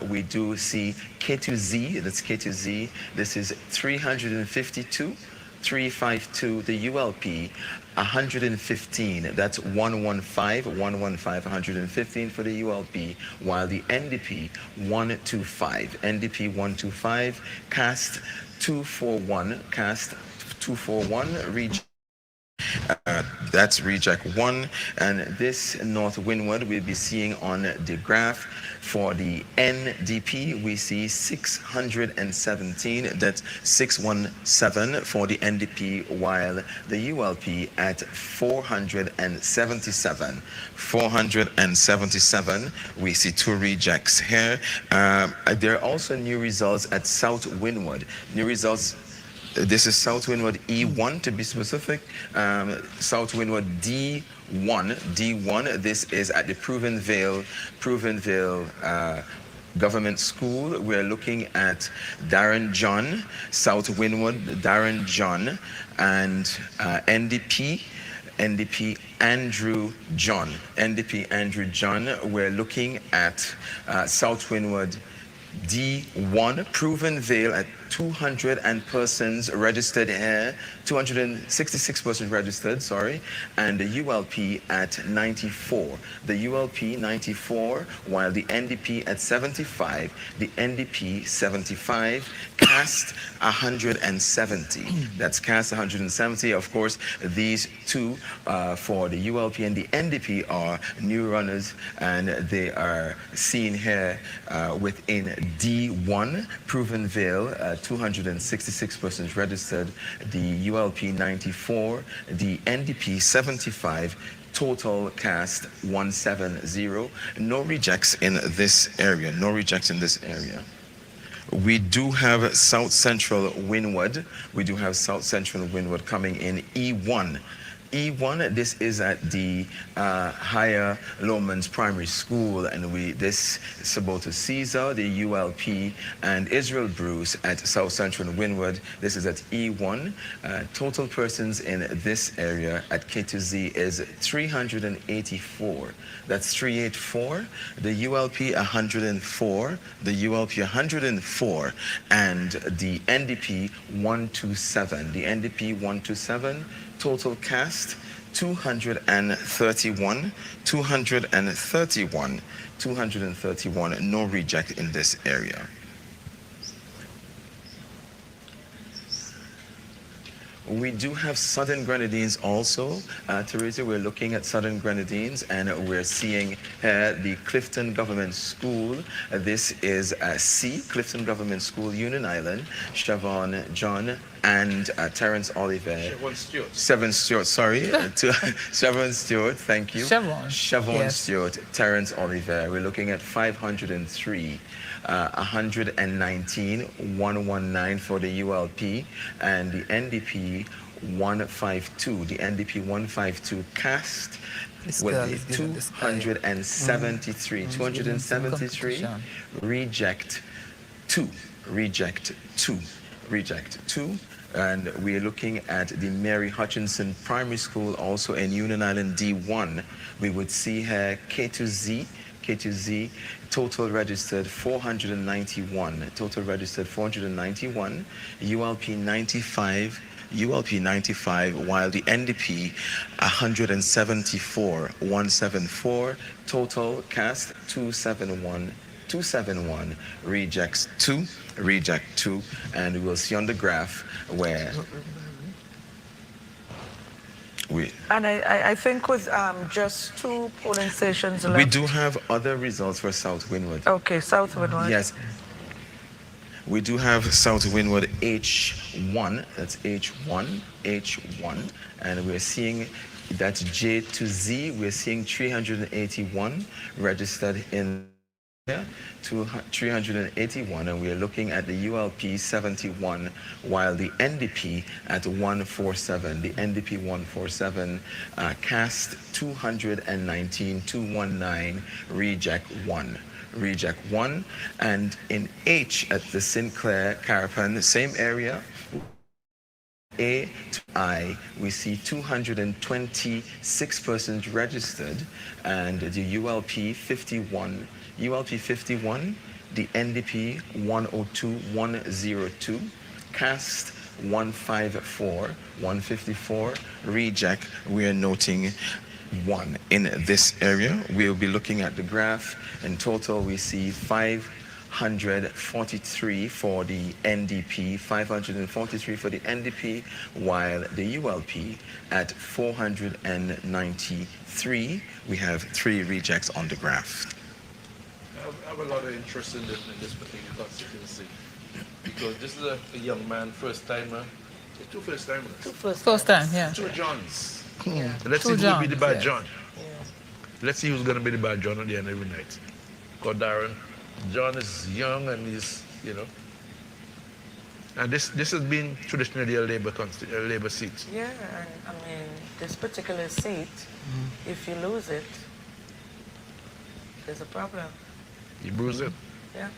we do see K2Z. That's K2Z. This is 352. 352, the ULP, 115, that's 115, 115 for the ULP, while the NDP, 125, cast 241, reject. That's reject 1, and this North Windward we'll be seeing on the graph. For the NDP, we see 617, that's 617 for the NDP, while the ULP at 477. We see 2 rejects here. There are also new results at South Windward. New results. This is South Windward E1 to be specific. South Windward D1. This is at the Provenvale Government School. We're looking at Darren John, South Windward, Darren John, and NDP Andrew John. We're looking at South Windward D1, Provenvale at 200 and persons registered here, 266 persons registered, sorry, and the ULP at 94. The ULP 94, while the NDP at 75, the NDP 75, cast 170. That's cast 170. Of course, these two for the ULP and the NDP are new runners, and they are seen here within D1, Proven Vale, 266 persons registered, the ULP 94, the NDP 75, total cast 170. No rejects in this area. No rejects in this area. We do have South Central Wynwood. We do have South Central Wynwood coming in E1. E1, this is at the Higher Lowman's Primary School, and this is Sabota Caesar, the ULP, and Israel Bruce at South Central Wynwood. This is at E1. Total persons in this area at K2Z is 384. That's 384. The ULP 104. The ULP 104, and the NDP 127. The NDP 127. Total cast 231, 231, 231. No reject in this area. We do have Southern Grenadines also. Teresa, we're looking at Southern Grenadines, and we're seeing the Clifton Government School. This is C, Clifton Government School, Union Island. Siobhan John and Terence Oliver. Siobhan Stewart, sorry. Siobhan Stewart, thank you. Siobhan yes. Stewart, Terence Oliver. We're looking at 503. 119, 119 for the ULP, and the NDP 152. The NDP 152 cast with the 273. 273, reject 2. Reject 2. Reject 2. And we're looking at the Mary Hutchinson Primary School, also in Union Island D1. We would see here K2Z. K2Z, total registered 491. Total registered 491. ULP 95. ULP 95, while the NDP 174. 174. Total cast 271. 271. Rejects 2. Reject 2. And we'll see on the graph where I think with just 2 polling stations left. We do have other results for South Wynwood. Okay, South Wynwood. Yes. We do have South Wynwood H1. That's H1. H1. And we're seeing that's J to Z. We're seeing 381 registered in to 381, and we are looking at the ULP 71, while the NDP at 147. The NDP 147 cast 219, 219, reject 1. Reject 1. And in H at the Sinclair Carapan, same area, A to I, we see 226 persons registered, and the ULP 51. ULP 51, the NDP 102, 102, cast 154, 154, reject, we are noting 1 in this area. We'll be looking at the graph. In total, we see 543 for the NDP, 543 for the NDP, while the ULP at 493. We have 3 rejects on the graph. I have a lot of interest in this particular constituency because this is a young man, first timer. 2 first timers. 2 first time, yeah. 2 Johns. Yeah. Let's see who will be the bad yeah. John. Yeah. Let's see who's going to be the bad John at the end of every night. God, Darren, John is young and he's, you know. And this has been traditionally a Labour seat. Yeah, and I mean, this particular seat, if you lose it, there's a problem. You bruise it. Yeah.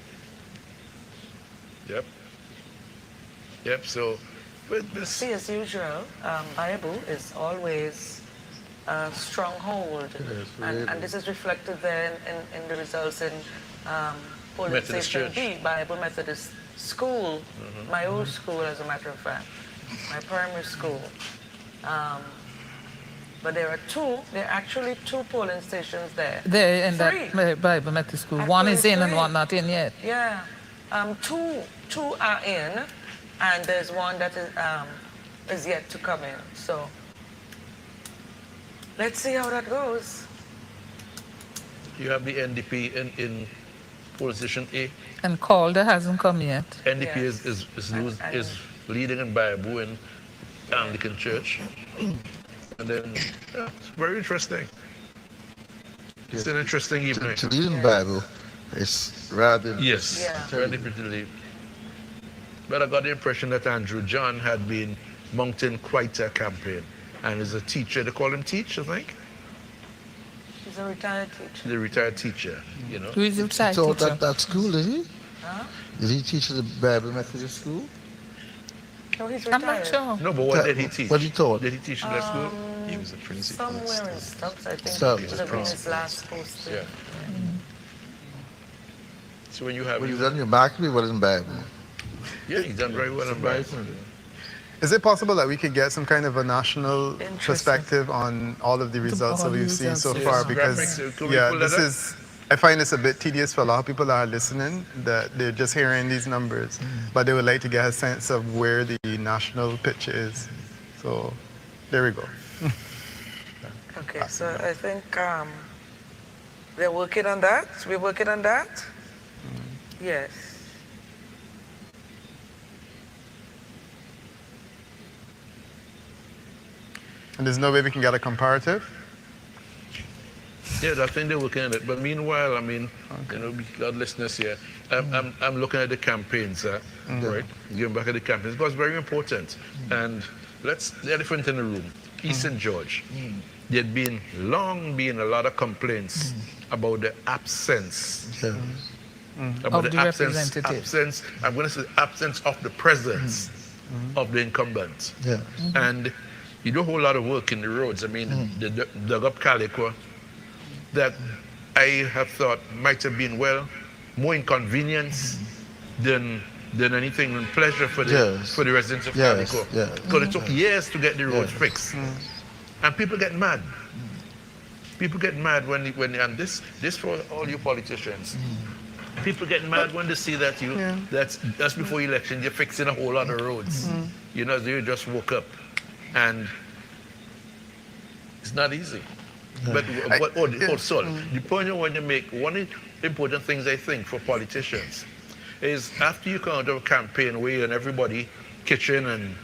Yep. Yep. So, but this. See, as usual, Bible is always a stronghold, and this is reflected then in the results in polling Methodist station Church. B, Bible Methodist school, my old school, as a matter of fact, my primary school. But there are actually two polling stations there. There in that Bible Methodist school. One is in and one not in yet. Yeah. Two are in, and there's one that is yet to come in. So let's see how that goes. You have the NDP in polling station A. And Calder hasn't come yet. NDP Yes. is leading in Bible in Anglican Church. And then, it's very interesting. It's an interesting evening. To lead in Bible is rather... Yes, Yeah. very pretty lead. But I got the impression that Andrew John had been mounting quite a campaign. And as a teacher, they call him Teach, I think? He's a retired teacher. The retired teacher, you know. Who is the He child taught teacher? at that school, did he? Huh? Did he teach at the Bible Methodist school? No, he's I'm retired. not sure. No, but what did he teach? What he taught? Did he teach in that school? He was a principal. Somewhere in Stubbs, I think. Stubbs. It would have been his last post. Yeah. So when you have... Well, he's done remarkably well in Bible. Yeah, he's done very well in Bible. Is it possible that we could get some kind of a national Interesting. perspective on all of the results that all the we've seen so results, far? yes. Because, Graphics, can we yeah, pull that this up? is, I find this a bit tedious for a lot of people that are listening, that they're just hearing these numbers, but they would like to get a sense of where the national picture is. So, there we go. Okay, so I think they're working on that. We're working on that? Yes. And there's no way we can get a comparative? Yeah, I think they're working on it. But meanwhile, I mean, you know, we got listeners here. I'm looking at the campaigns, right? Going back at the campaigns, because it's very important. And the elephant in the room, Eastern George. There'd long been a lot of complaints about the absence. About Of the representative. I'm going to say absence of the presence of the incumbent. Yeah. And you do a whole lot of work in the roads. I mean, they dug up Calico that I have thought might have been, more inconvenience than anything, and pleasure for the residents of Calico. Yes. Because it took years to get the roads fixed. And people get mad. People get mad when and this for all you politicians. People get mad when they see that that's before election, you're fixing a whole lot of roads. You know, you just woke up. And it's not easy. But Sol, the point I want to make, one of the important things I think for politicians is after you come out of a campaign where and everybody kitchen and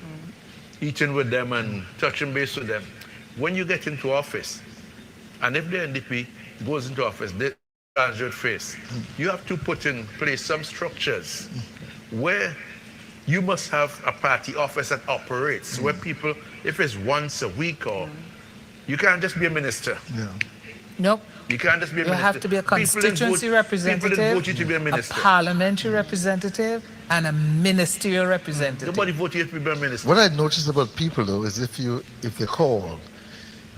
eating with them and touching base with them, when you get into office, and if the NDP goes into office, they transient face, you have to put in place some structures where you must have a party office that operates, where people, if it's once a week or, you can't just be a minister. Nope. You can't just be a You minister. have to be a constituency representative, People didn't vote you to be a minister. parliamentary representative, and a ministerial representative. Nobody voted you to be a minister. What I noticed about people though is if they call,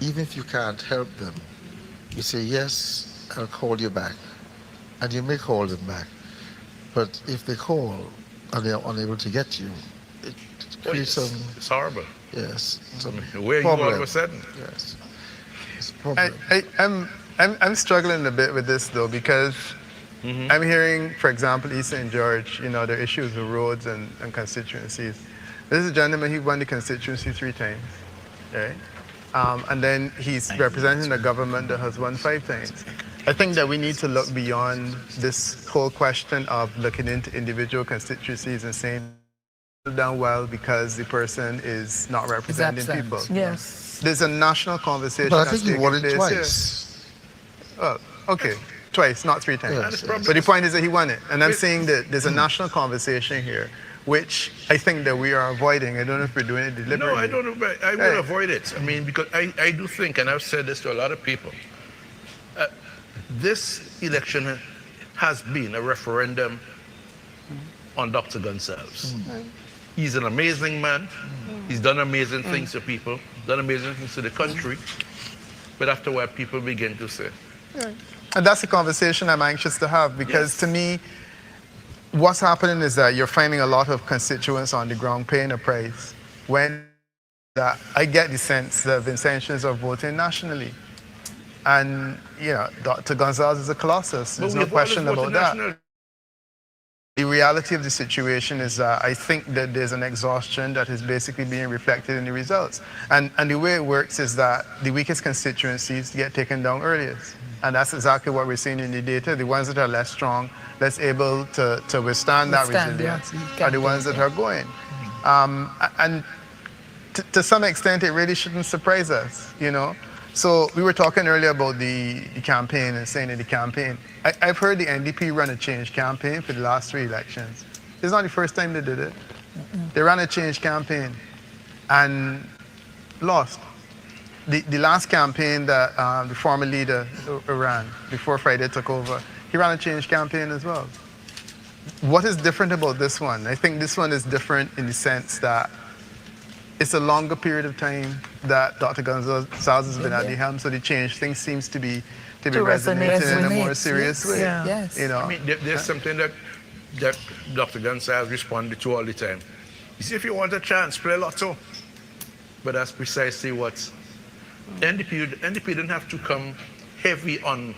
even if you can't help them, you say, yes, I'll call you back. And you may call them back. But if they call and they are unable to get you, it creates some... It's horrible. Yes. Some Where you all of a sudden? Yes. It's a problem. I'm struggling a bit with this though, because I'm hearing, for example, East St. George, you know, there are issues with roads and constituencies. This is a gentleman, he won the constituency 3 times, right? And then he's representing a government that has won 5 times. I think that we need to look beyond this whole question of looking into individual constituencies and saying done well because the person is not representing people. Yes. There's a national conversation. But I think that's you won it taking place twice. here. Oh, okay. Twice, not 3 times. Yes, yes. But the point is that he won it. And I'm saying that there's a national conversation here, which I think that we are avoiding. I don't know if we're doing it deliberately. No, I don't know, but I will avoid it. I mean, because I do think, and I've said this to a lot of people, this election has been a referendum on Dr. Gonsalves. He's an amazing man. He's done amazing things to people, done amazing things to the country. But after a while, people begin to say. And that's a conversation I'm anxious to have, because to me, what's happening is that you're finding a lot of constituents on the ground paying a price when I get the sense that Vincentians are voting nationally. And, you know, Dr. Gonzalez is a colossus. There's no question about that. The reality of the situation is that I think that there's an exhaustion that is basically being reflected in the results. And the way it works is that the weakest constituencies get taken down earliest. And that's exactly what we're seeing in the data. The ones that are less strong, less able to withstand that resilience, are the ones that are going. And to some extent, it really shouldn't surprise us, you know. So we were talking earlier about the campaign and saying in the campaign, I've heard the NDP run a change campaign for the last 3 elections. It's not the first time they did it. They ran a change campaign and lost. The last campaign that the former leader ran before Friday took over, he ran a change campaign as well. What is different about this one? I think this one is different in the sense that it's a longer period of time that Dr. Gonzalez has been at the helm, so the change thing seems to be resonating in a more serious way. Yes. You know? I mean, there's something that Dr. Gonzalez responded to all the time. You see, if you want a chance, play lotto. But that's precisely what NDP didn't have to come heavy on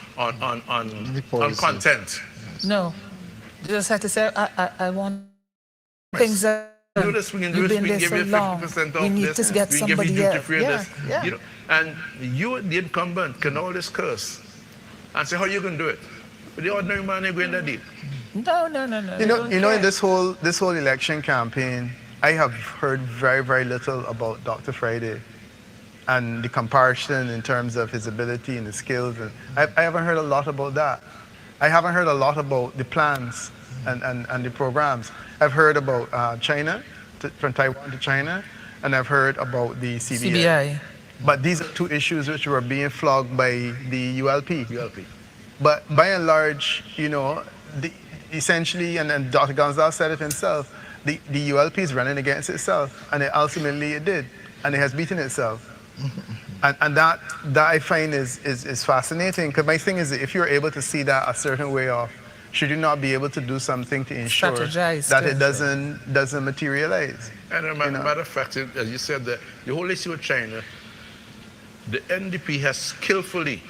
content. No, they just had to say, I want things that do this, we can do this, we can give you 50% off we need this, to get we can give somebody you duty else. free Yeah, this. yeah. You know, and you, the incumbent, can always curse and say how you can do it. But the ordinary man ain't going that deep. No. You know, in this whole election campaign, I have heard very, very little about Dr. Friday and the comparison in terms of his ability and his skills. And I haven't heard a lot about that. I haven't heard a lot about the plans and the programs. I've heard about China, from Taiwan to China, and I've heard about the CBI. But these are 2 issues which were being flogged by the ULP. But by and large, you know, essentially, and Dr. Gonzalez said it himself, the ULP is running against itself, and ultimately it did, and it has beaten itself. And that I find is fascinating, because my thing is, if you're able to see that a certain way off, should you not be able to do something to ensure that it doesn't materialize? And as a matter of fact, as you said, the whole issue with China, the NDP has skillfully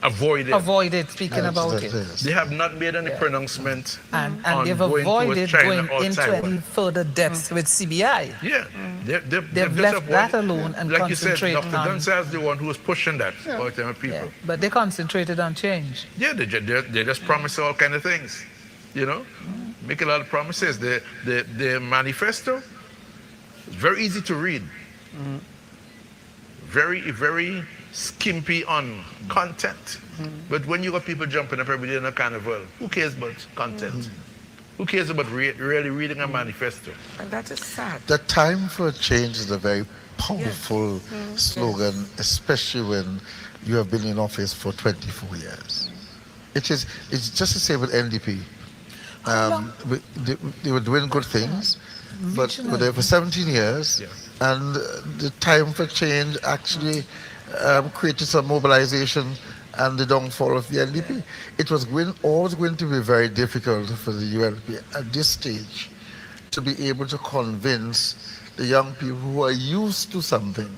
avoided speaking about it. They have not made any pronouncement and on they've going avoided China going into Taiwan. any further depths with CBI. Yeah, they've left that alone and like you said, concentrated Dr. on... Gonzalez is the one who was pushing that all the time with people. Yeah, but they concentrated on change. Yeah, they just promise all kind of things, you know, make a lot of promises. The manifesto is very easy to read, very, very skimpy on content. But when you got people jumping up every day in a carnival, who cares about content? Who cares about really reading a manifesto? And that is sad. The time for change is a very powerful slogan, especially when you have been in office for 24 years. It's just the same with NDP. They were doing good things, but were there for 17 years, and the time for change actually created some mobilization and the downfall of the NDP. It was always going to be very difficult for the UNP at this stage to be able to convince the young people who are used to something.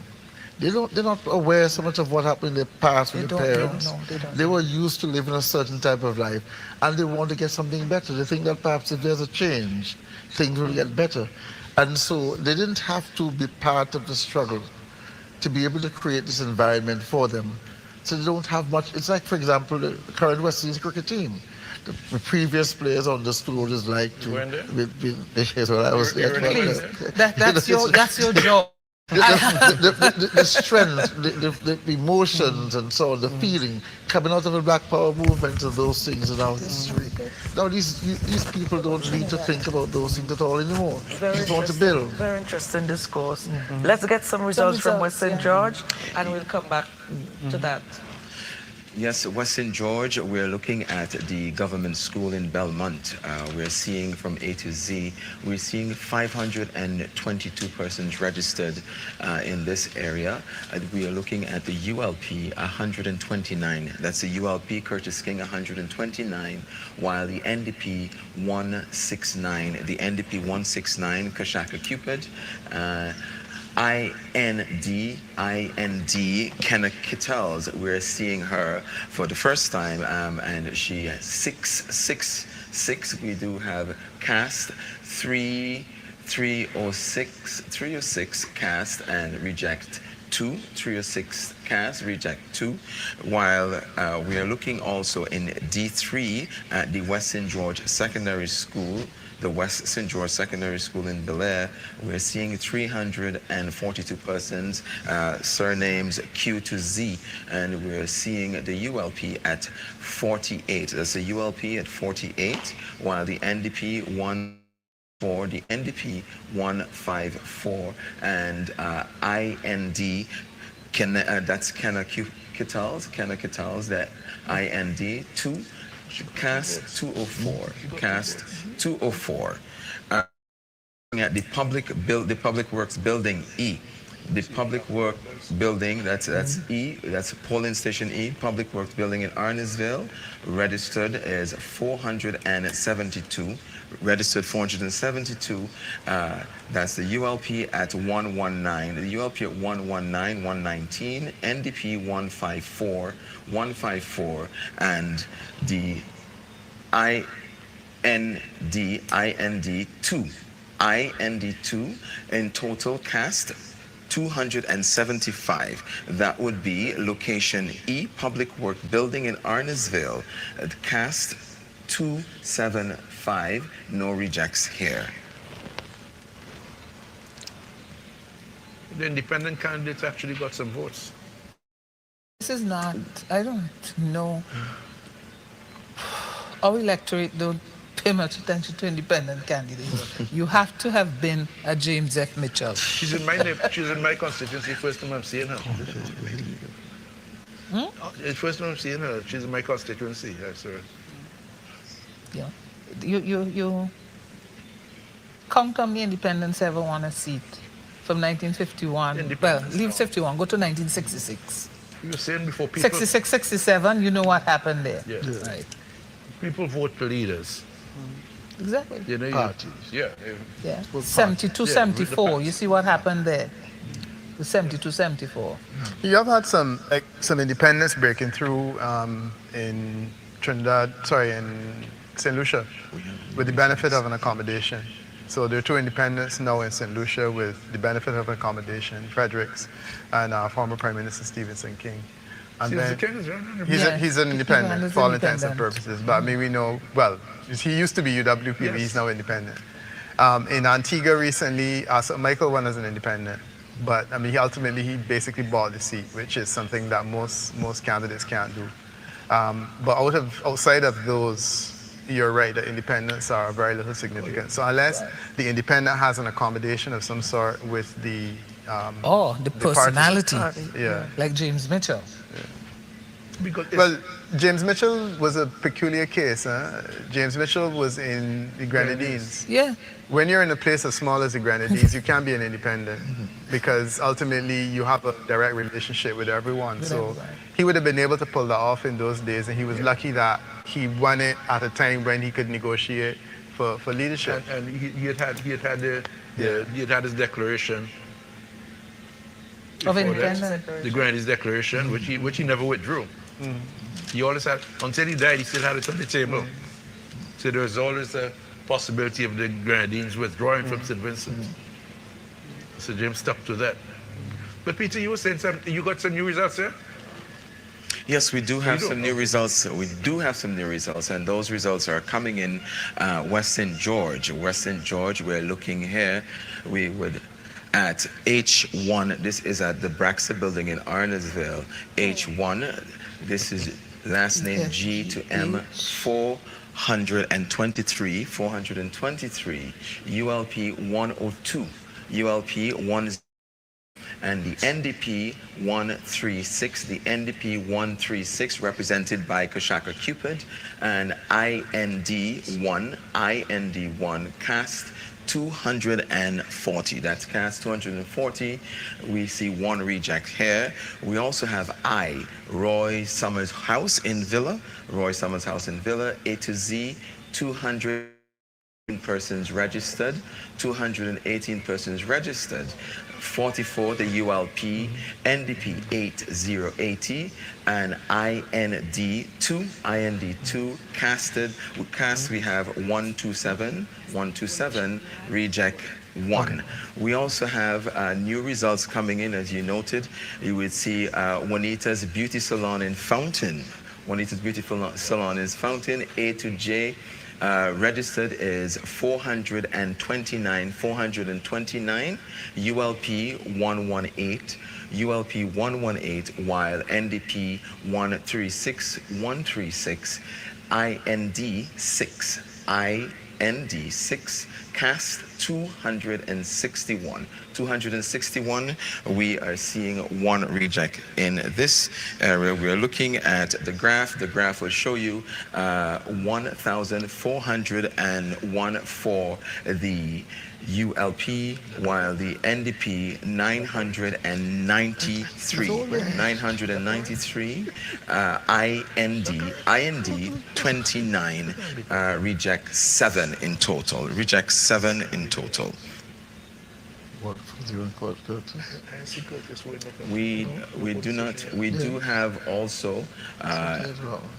They're not aware so much of what happened in their past with their parents. They were used to living a certain type of life, and they want to get something better. They think that perhaps if there's a change, things will get better. And so they didn't have to be part of the struggle to be able to create this environment for them. So they don't have much. It's like, for example, the current West Indies cricket team. The previous players understood what it's like to... Here's what I was there. Please, that's your job. The strength, the emotions and so on, the feeling coming out of the Black Power movement and those things in our history. Now these people don't need to think about those things at all anymore. They just want to build. Very interesting discourse. Let's get some results from West St. George, and we'll come back to that. Yes, West St. George, we're looking at the government school in Belmont. We're seeing from A to Z, we're seeing 522 persons registered in this area. We are looking at the ULP, 129. That's the ULP, Curtis King, 129, while the NDP, 169. The NDP, 169, Kashaka Cupid. IND, Kenna Kittels. We're seeing her for the first time, and she has 666. We do have cast 306 cast and reject 2, 306 cast, reject 2, while we are looking also in D3 at the West St. George Secondary School, the West St. George Secondary School in Bel Air. We're seeing 342 persons, surnames Q to Z, and we're seeing the ULP at 48. That's the ULP at 48, while the NDP 1 for the NDP 154, and IND, that's Kenna Kittels, that IND 2, cast 204, cast 204. At the public works building E, the public work building, that's E, that's polling station E, public works building in Arnesville, registered is 472, registered 472. That's the ULP at 119, the ULP at 119, 119, NDP 154, 154, and the IND 2. IND 2 in total cast 275. That would be location E, public work building in Arnesville, cast 275. No rejects here. The independent candidates actually got some votes. This is not, I don't know. Our electorate don't pay much attention to independent candidates. You have to have been a James F. Mitchell. She's in my constituency. First time I'm seeing her. It's first time I'm seeing her. She's in my constituency. I saw her. Yeah. You count how many independents ever won a seat from 1951. Well, leave 51, go to 1966. You were saying before people... 66, 67, you know what happened there. Yeah. Right. People vote for leaders. Exactly. You know, Parties. Yeah. Yeah. 72, 74, you see what happened there. 72, 74. You have had some independents breaking through in Trinidad, in St. Lucia, with the benefit of an accommodation. So there are 2 independents now in St. Lucia with the benefit of accommodation, Fredericks and former Prime Minister Stevenson King. And then he's an independent for all intents and purposes. But I mean, we know, well, he used to be UWP, but he's now independent. In Antigua recently, Michael won as an independent. But I mean, he basically bought the seat, which is something that most candidates can't do. But outside of those, you're right, the independents are very little significant. So unless the independent has an accommodation of some sort with the the personality, yeah, like James Mitchell. Well, James Mitchell was a peculiar case. James Mitchell was in the Grenadines. Yeah. When you're in a place as small as the Grenadines, you can't be an independent because ultimately you have a direct relationship with everyone. So he would have been able to pull that off in those days, and he was lucky that he won it at a time when he could negotiate for leadership. And he had his declaration of independence. The Grenadines Declaration, which he never withdrew. He always had, until he died, he still had it on the table. So there was always a possibility of the Grenadines withdrawing from St. Vincent. So James stuck to that. But Peter, you were saying something, you got some new results here? Yes, we do have some new results. We do have some new results, and those results are coming in West St. George. West St. George, we're looking here. We would at H1, this is at the Braxa building in Arnesville. H1, this is last name G to M, 423, ULP 102, ULP 10. and the NDP 136, the NDP 136 represented by Kashaka Cupid, and IND1 cast 240. That's cast 240. We see one reject here. We also have Roy Summers House in Villa, A to Z, 200 persons registered, 218 persons registered, 44 the ULP, NDP 8080, and IND2 casted. We have 127, reject 1. We also have new results coming in, as you noted. You would see Juanita's Beauty Salon in Fountain. Juanita's Beauty Salon is Fountain, A to J. Registered is 429, ULP 118, while NDP 136, IND 6 cast 261. We are seeing one reject in this area. We are looking at the graph. The graph will show you 1,401 for the ULP, while the NDP 993, IND 29, reject 7 in total. What for the UNCUT?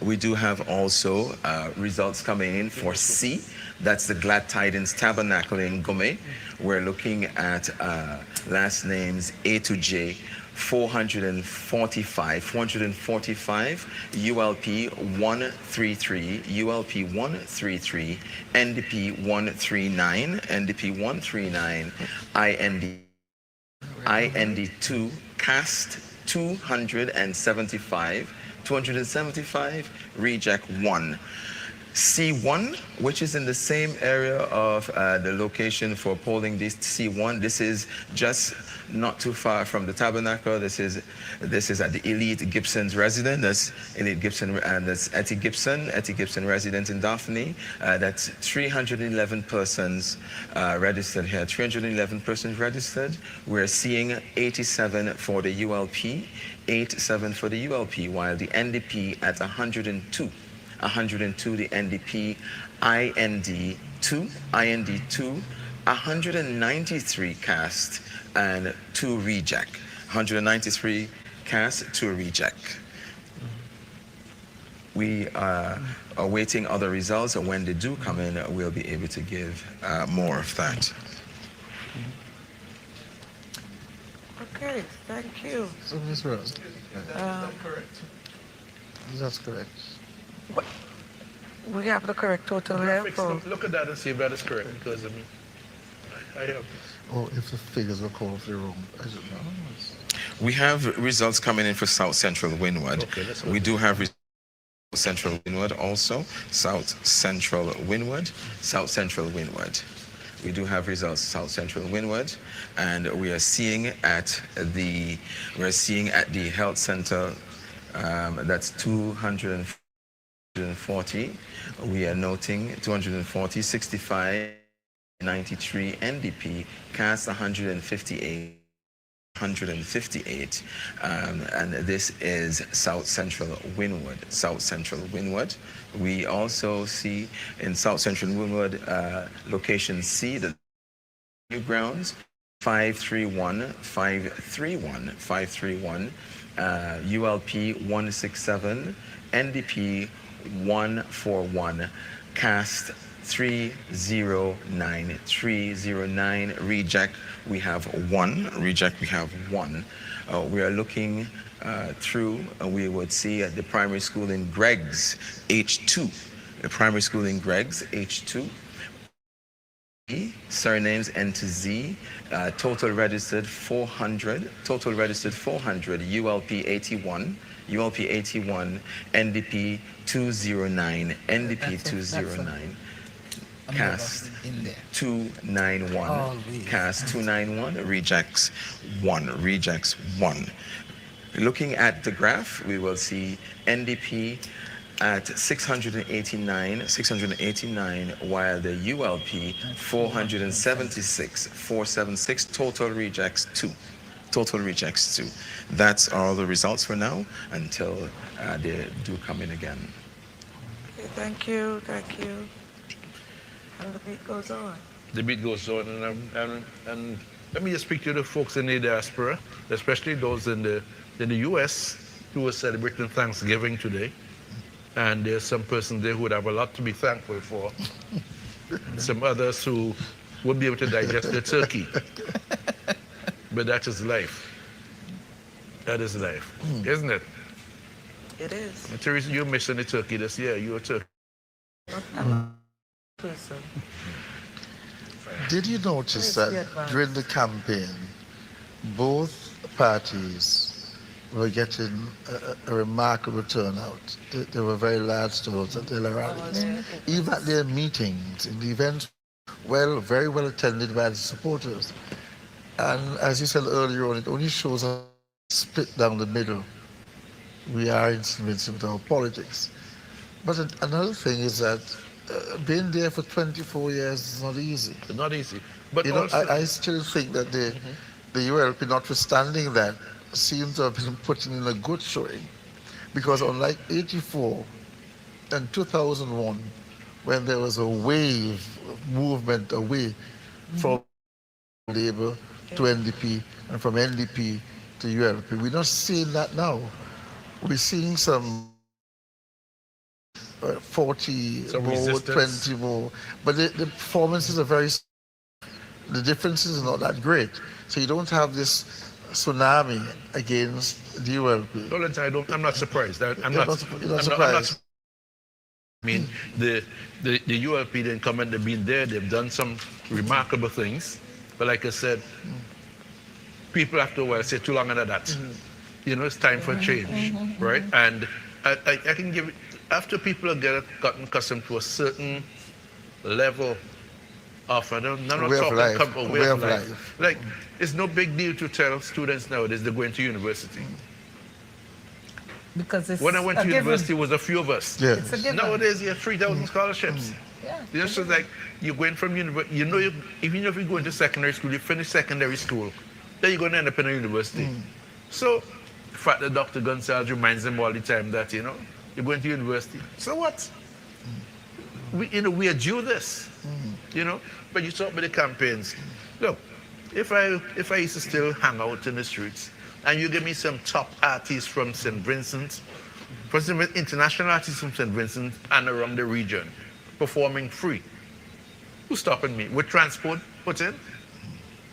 We do have also results coming in for C. That's the Glad Tidings Tabernacle in Gome. We're looking at last names A to J, 445, ULP 133, NDP 139, IND2 cast 275, reject 1. C1, which is in the same area of the location for polling this C1. This is just not too far from the tabernacle. This is at the Elite Gibson's residence. That's Elite Gibson, and that's Etty Gibson resident in Daphne. That's 311 persons registered here. 311 persons registered. We're seeing 87 for the ULP, 87 for the ULP, while the NDP at 102, the NDP, IND2, 193 cast and 2 reject. 193 cast, 2 reject. We are awaiting other results, and when they do come in, we'll be able to give more of that. Okay, thank you. So, Ms. Rose, that's correct. We have the correct total here. Look at that and see if that is correct, because I have. Oh, if the figures were called for wrong, I don't know. We have results coming in for South Central Windward. Okay, we do have Central Windward also. South Central Windward. We do have results South Central Windward, and we are seeing at the health center. That's 240. We are noting 240, 65, 93 NDP, cast 158, and this is South Central Windward. We also see in South Central Windward, location C, the new grounds, 531, ULP 167, NDP 141, cast 309, reject. We have one. We are looking through, and we would see at the primary school in Greggs, H2. Surnames N to Z, total registered 400, ULP 81, NDP 209, Cast in there. 291. Always. Cast 291. Rejects 1. Rejects 1. Looking at the graph, we will see NDP at 689, while the ULP 476, total rejects 2. Total rejects 2. That's all the results for now until they do come in again. Okay, thank you. And the beat goes on. The beat goes on, and let me just speak to the folks in the diaspora, especially those in the U.S. who are celebrating Thanksgiving today. And there's some person there who would have a lot to be thankful for. Some others who wouldn't be able to digest the turkey. But that is life. That is life, isn't it? It is. And Teresa, you're missing the turkey this year. You're a turkey. Person. Did you notice that during the campaign, both parties were getting a remarkable turnout? There were very large turnouts at their rallies. Even at their meetings, in the events, very well attended by the supporters. And as you said earlier on, it only shows a split down the middle. We are in St. Vincent with our politics. But another thing is that being there for 24 years is not easy. It's not easy. But you know, I still think that the ULP, notwithstanding that, seems to have been putting in a good showing. Because unlike 84 and 2001, when there was a wave of movement away from Labour to NDP and from NDP to ULP, we're not seeing that now. We're seeing some 40 more, 20 more, but the performances are the differences are not that great. So you don't have this tsunami against the ULP. I'm not surprised. I'm not surprised. I mean, the ULP didn't come and they've been there. They've done some remarkable things. But like I said, people after a while say too long under that. You know, it's time for change, right? And I can give it, after people have gotten accustomed to a certain level of, way of life. Like, it's no big deal to tell students nowadays they're going to university. Because it's when I went to university, it was a few of us. Yeah. It's a given. Nowadays, you have 3,000 scholarships. Yeah. You know, so like, you're going from university, even if you go into secondary school, you finish secondary school, then you're going to end up in a university. So, in fact, the Dr. Gonzalez reminds them all the time that, you know, you're going to university. So what? We are due this, you know. But you talk about the campaigns. Look, if I used to still hang out in the streets, and you give me some top artists from St. Vincent, for example, international artists from St. Vincent and around the region, performing free, who's stopping me? With transport put in?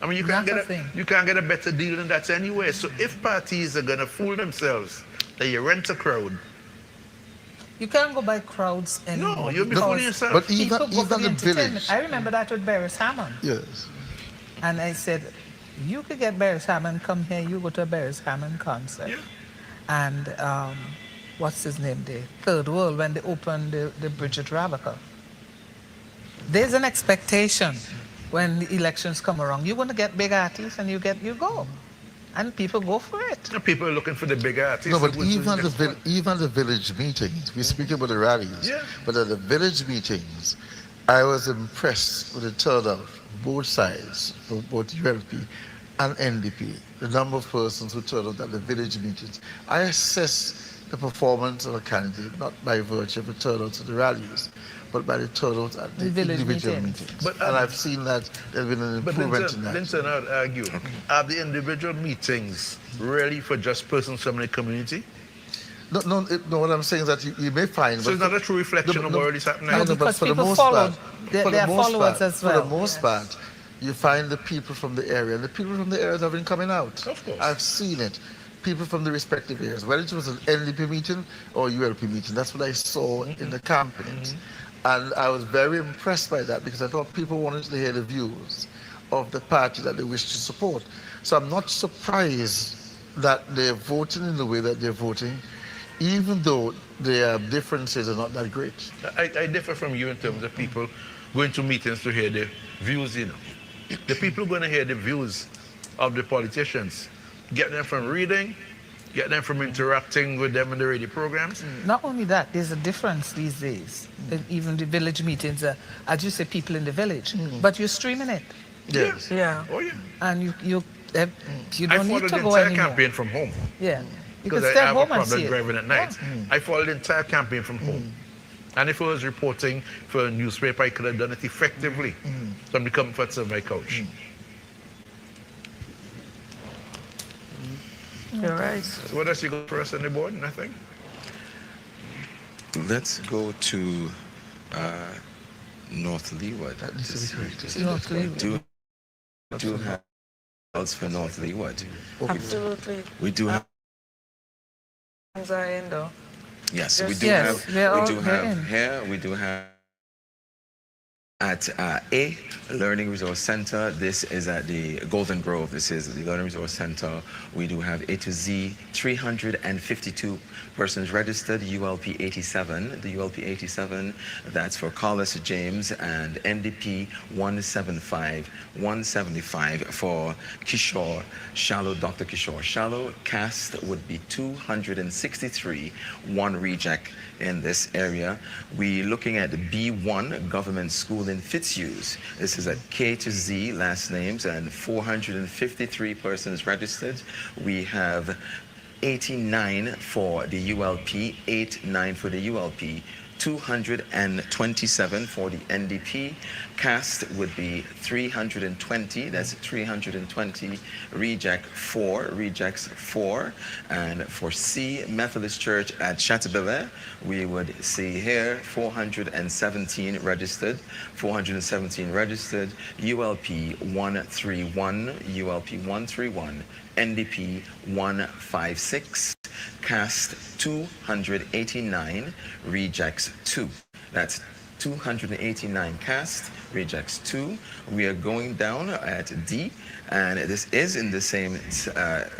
I mean, you can't get a better deal than that anyway. So if parties are gonna fool themselves that you rent a crowd, you can't go by crowds anymore. No, you'll be fooling yourself. But even the village. I remember that with Barris Hammond. Yes. And I said, you could get Barris Hammond, come here, you go to a Barris Hammond concert. Yeah. And what's his name there? Third World, when they opened the Bridget Ravaker. There's an expectation when the elections come around. You're going to get big artists and you go. And people go for it. People are looking for the big artists. No, but even the village meetings, we speak about the rallies, but at the village meetings, I was impressed with the turnout, both sides, both ULP and NDP, the number of persons who turned out at the village meetings. I assess the performance of a candidate not by virtue of the turnout at the rallies, but by the turnout at the individual meetings. But, and I've seen that there's been an improvement in that. Vincent, I'd argue, are the individual meetings really for just persons from the community? No, what I'm saying is that you may find... So it's not a true reflection of what is happening? No, because people follow, they're followers as well. For the most part, you find the people from the area, and the people from the areas have been coming out. Of course. I've seen it. People from the respective areas, whether it was an NDP meeting or ULP meeting, that's what I saw in the campaigns. And I was very impressed by that because I thought people wanted to hear the views of the party that they wish to support. So I'm not surprised that they're voting in the way that they're voting, even though their differences are not that great. I differ from you in terms of people going to meetings to hear the views, you know. The people are going to hear the views of the politicians. Get them from reading, get them from interacting with them in the radio programs. Not only that, there's a difference these days. Even the village meetings, as you say, people in the village, but you're streaming it. Yes. Yeah. Oh, yeah. And you I don't need followed to the go entire anywhere. campaign from home. Yeah. You can Because stay I at have a home and see problem it. driving at night. I followed the entire campaign from home. And if I was reporting for a newspaper, I could have done it effectively from the comforts of my couch. You're right. So what else you got for us on the board? Nothing? Let's go to North Leeward. North Leeward. Do have results for North Leeward. Absolutely. We do have. Things are in though. Yes, we Yes. do Yes, have. they're We all- do they're have in. here. We do have at A Learning Resource Center. This is at the Golden Grove. This is the Learning Resource Center. We do have A to Z 352 persons registered. ULP 87. The ULP 87. That's for Carlos James, and NDP 175. 175 for Kishore Shallow. Dr. Kishore Shallow. Cast would be 263. One reject in this area. We're looking at the B1 Government School in Fitzhughes. This is at K to Z last names, and 453 persons registered. We have 89 for the ULP, 89 for the ULP, 227 for the NDP. Cast would be 320, that's 320. Rejects 4. And for C, Methodist Church at Chateaubriand, we would see here 417 registered, 417 registered. ULP 131, ULP 131. NDP 156, cast 289, rejects 2. That's 289 cast, rejects 2. We are going down at D, and this is in the same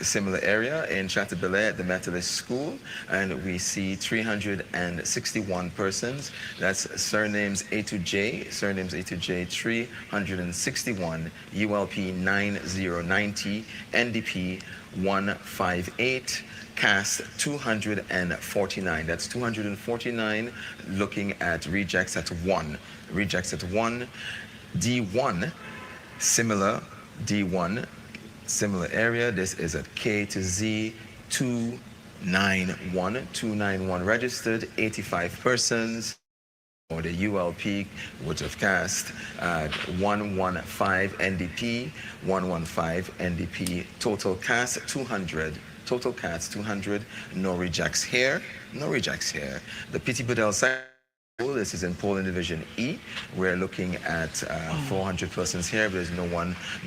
similar area in Chateaubriand at the Methodist School, and we see 361 persons. That's surnames A to J, 361, ULP 9090, NDP 158, cast 249. That's 249, looking at rejects at 1. Rejects at 1. D1, similar. D1, similar area. This is at K to Z 291 registered, 85 persons. Or the ULP would have cast 115 NDP, 115 NDP. Total cast 200. Total cast 200. No rejects here. No rejects here. The Petit Bedell side. This is in polling division E. We're looking at 400 persons here, but there's no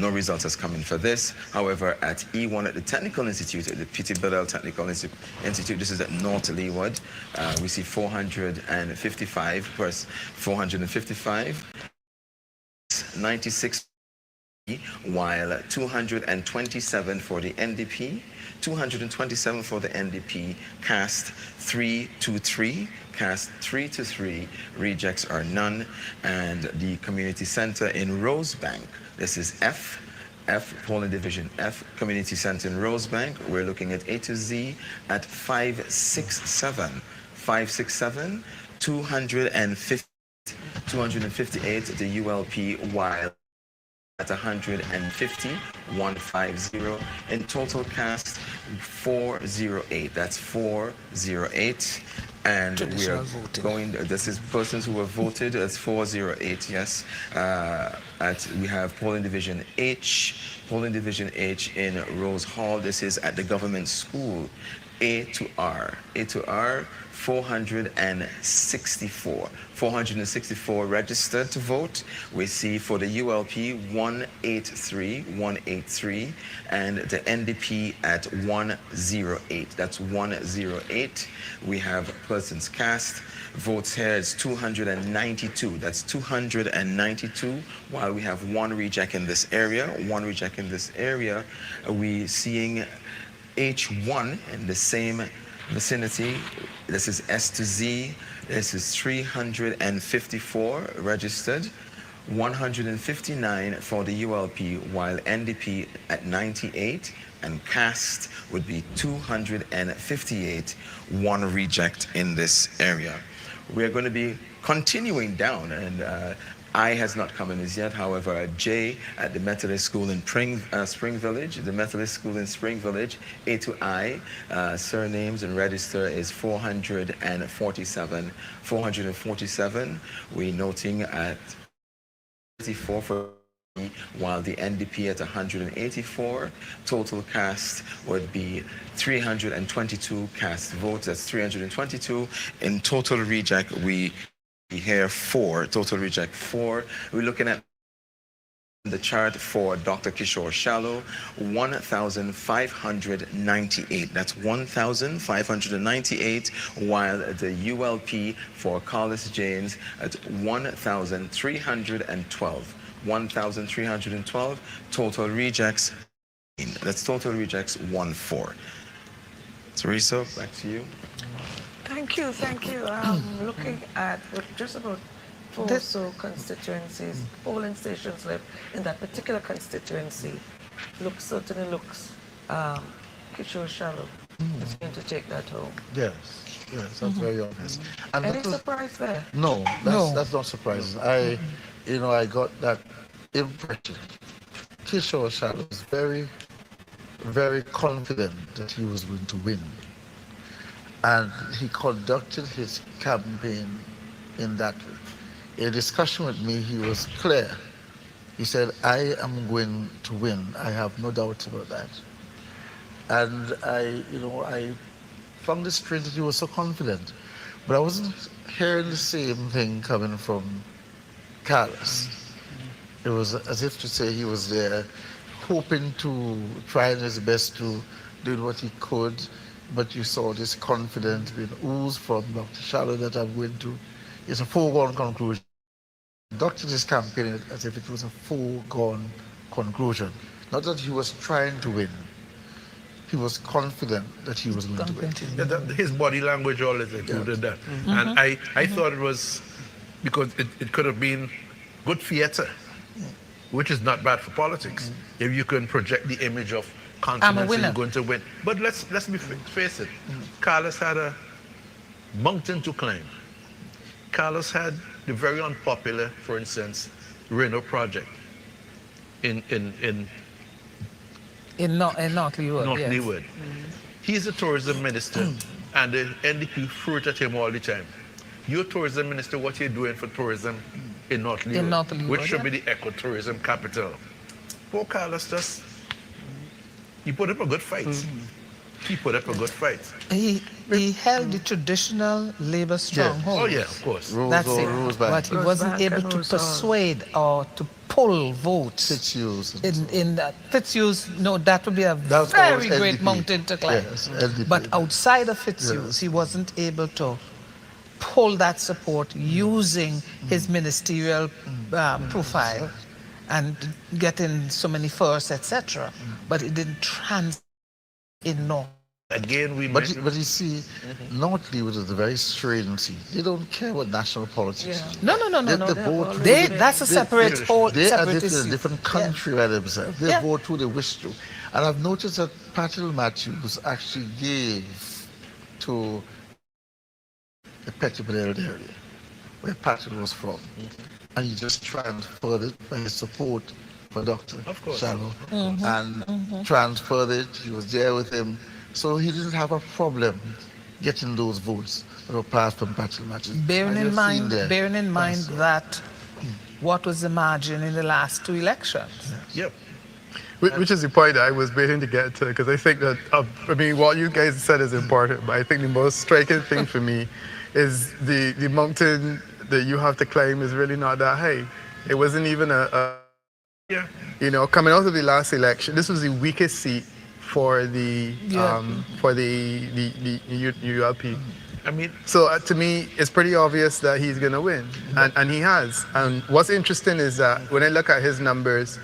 results has come in for this. However, at E1 at the Technical Institute, at the Petit Bedell Technical Institute, this is at North Leeward, we see 455, 96, while 227 for the NDP, 227 for the NDP, cast 3 to 3. Cast 3 to 3, rejects are none. And the community center in Rosebank, this is F, polling division F, community center in Rosebank. We're looking at A to Z at 567, 258 the ULP, while at 150, 150. In total cast 408. That's 408. And we are going, this is persons who have voted, that's 408, yes. We have polling division H in Rose Hall. This is at the government school. A to R, 464 registered to vote. We see for the ULP 183, and the NDP at 108. That's 108. We have persons cast. Votes here is 292. That's 292. While we have one reject in this area, we seeing H1 in the same vicinity. This is S to Z. This is 354 registered. 159 for the ULP, while NDP at 98, and cast would be 258, one reject in this area. We're going to be continuing down, and I has not come in as yet. However, J at the Methodist School in Spring Village, the Methodist School in Spring Village, A to I, surnames and register is 447. 447, we're noting at 34 for while the NDP at 184. Total cast would be 322 cast votes. That's 322. In total reject, we hear 4. Total reject 4. We're looking at the chart for Dr. Kishore Shallow, 1,598. That's 1,598, while the ULP for Carlos James at 1,312. 1,312. Total rejects, that's total rejects 14. Teresa, back to you. Thank you, thank you. Looking at just about 4 or so constituencies, polling stations left in that particular constituency. Certainly looks Kishore Shallow is going to take that home. Yes, that's very obvious. And Any surprise there? No, that's not surprising. I got that impression. Kishore Shallow was very, very confident that he was going to win. And he conducted his campaign in that way. In a discussion with me, he was clear. He said, I am going to win. I have no doubt about that. And I found it strange that he was so confident. But I wasn't hearing the same thing coming from Carlos. It was as if to say he was there hoping to, trying his best to do what he could, but you saw this confidence being oozed from Dr. Shallow that I'm going to. It's a foregone conclusion. Doctor this campaign as if it was a foregone conclusion. Not that he was trying to win. He was confident that he was going to win. Yeah, his body language always included that. And I thought it was, because it could have been good theater, which is not bad for politics. If you can project the image of confidence that you're going to win. But let's face it, Carlos had a mountain to climb. Carlos had the very unpopular, for instance, Reno project in North Leeward. He's a tourism minister, and the NDP threw it at him all the time. You're tourism minister, what are you doing for tourism in North Leeward, which should be the ecotourism capital? Poor Carlos he put up a good fight. He put up a good fight. He held the traditional labor stronghold. Oh yeah, of course. That's it. But he wasn't able to persuade or to pull votes. Fitzhughes. In that Fitzhughes, no, that would be a very great mountain to climb. Yes, but outside of Fitzhughes, he wasn't able to pull that support using his ministerial profile and getting so many firsts, etc. But it didn't translate in North. Again, but you see, North Leeward is a very strange scene. They don't care about national politics. No. That's a separate whole. They are in a different country by themselves. They vote who they wish to. And I've noticed that Patrick Matthews actually gave to the Pettibone area, where Patrick was from. And he just transferred it by his support for Dr. Shallow. And transferred it. He was there with him. So he didn't have a problem getting those votes that were passed from Patrick Matthews. Bearing in mind that what was the margin in the last 2 elections? Yep. Which is the point that I was waiting to get to, because I think that, what you guys said is important, but I think the most striking thing for me is the mountain that you have to climb is really not that high. It wasn't even coming out of the last election, this was the weakest seat for the ULP. So to me, it's pretty obvious that he's going to win, and he has. And what's interesting is that when I look at his numbers,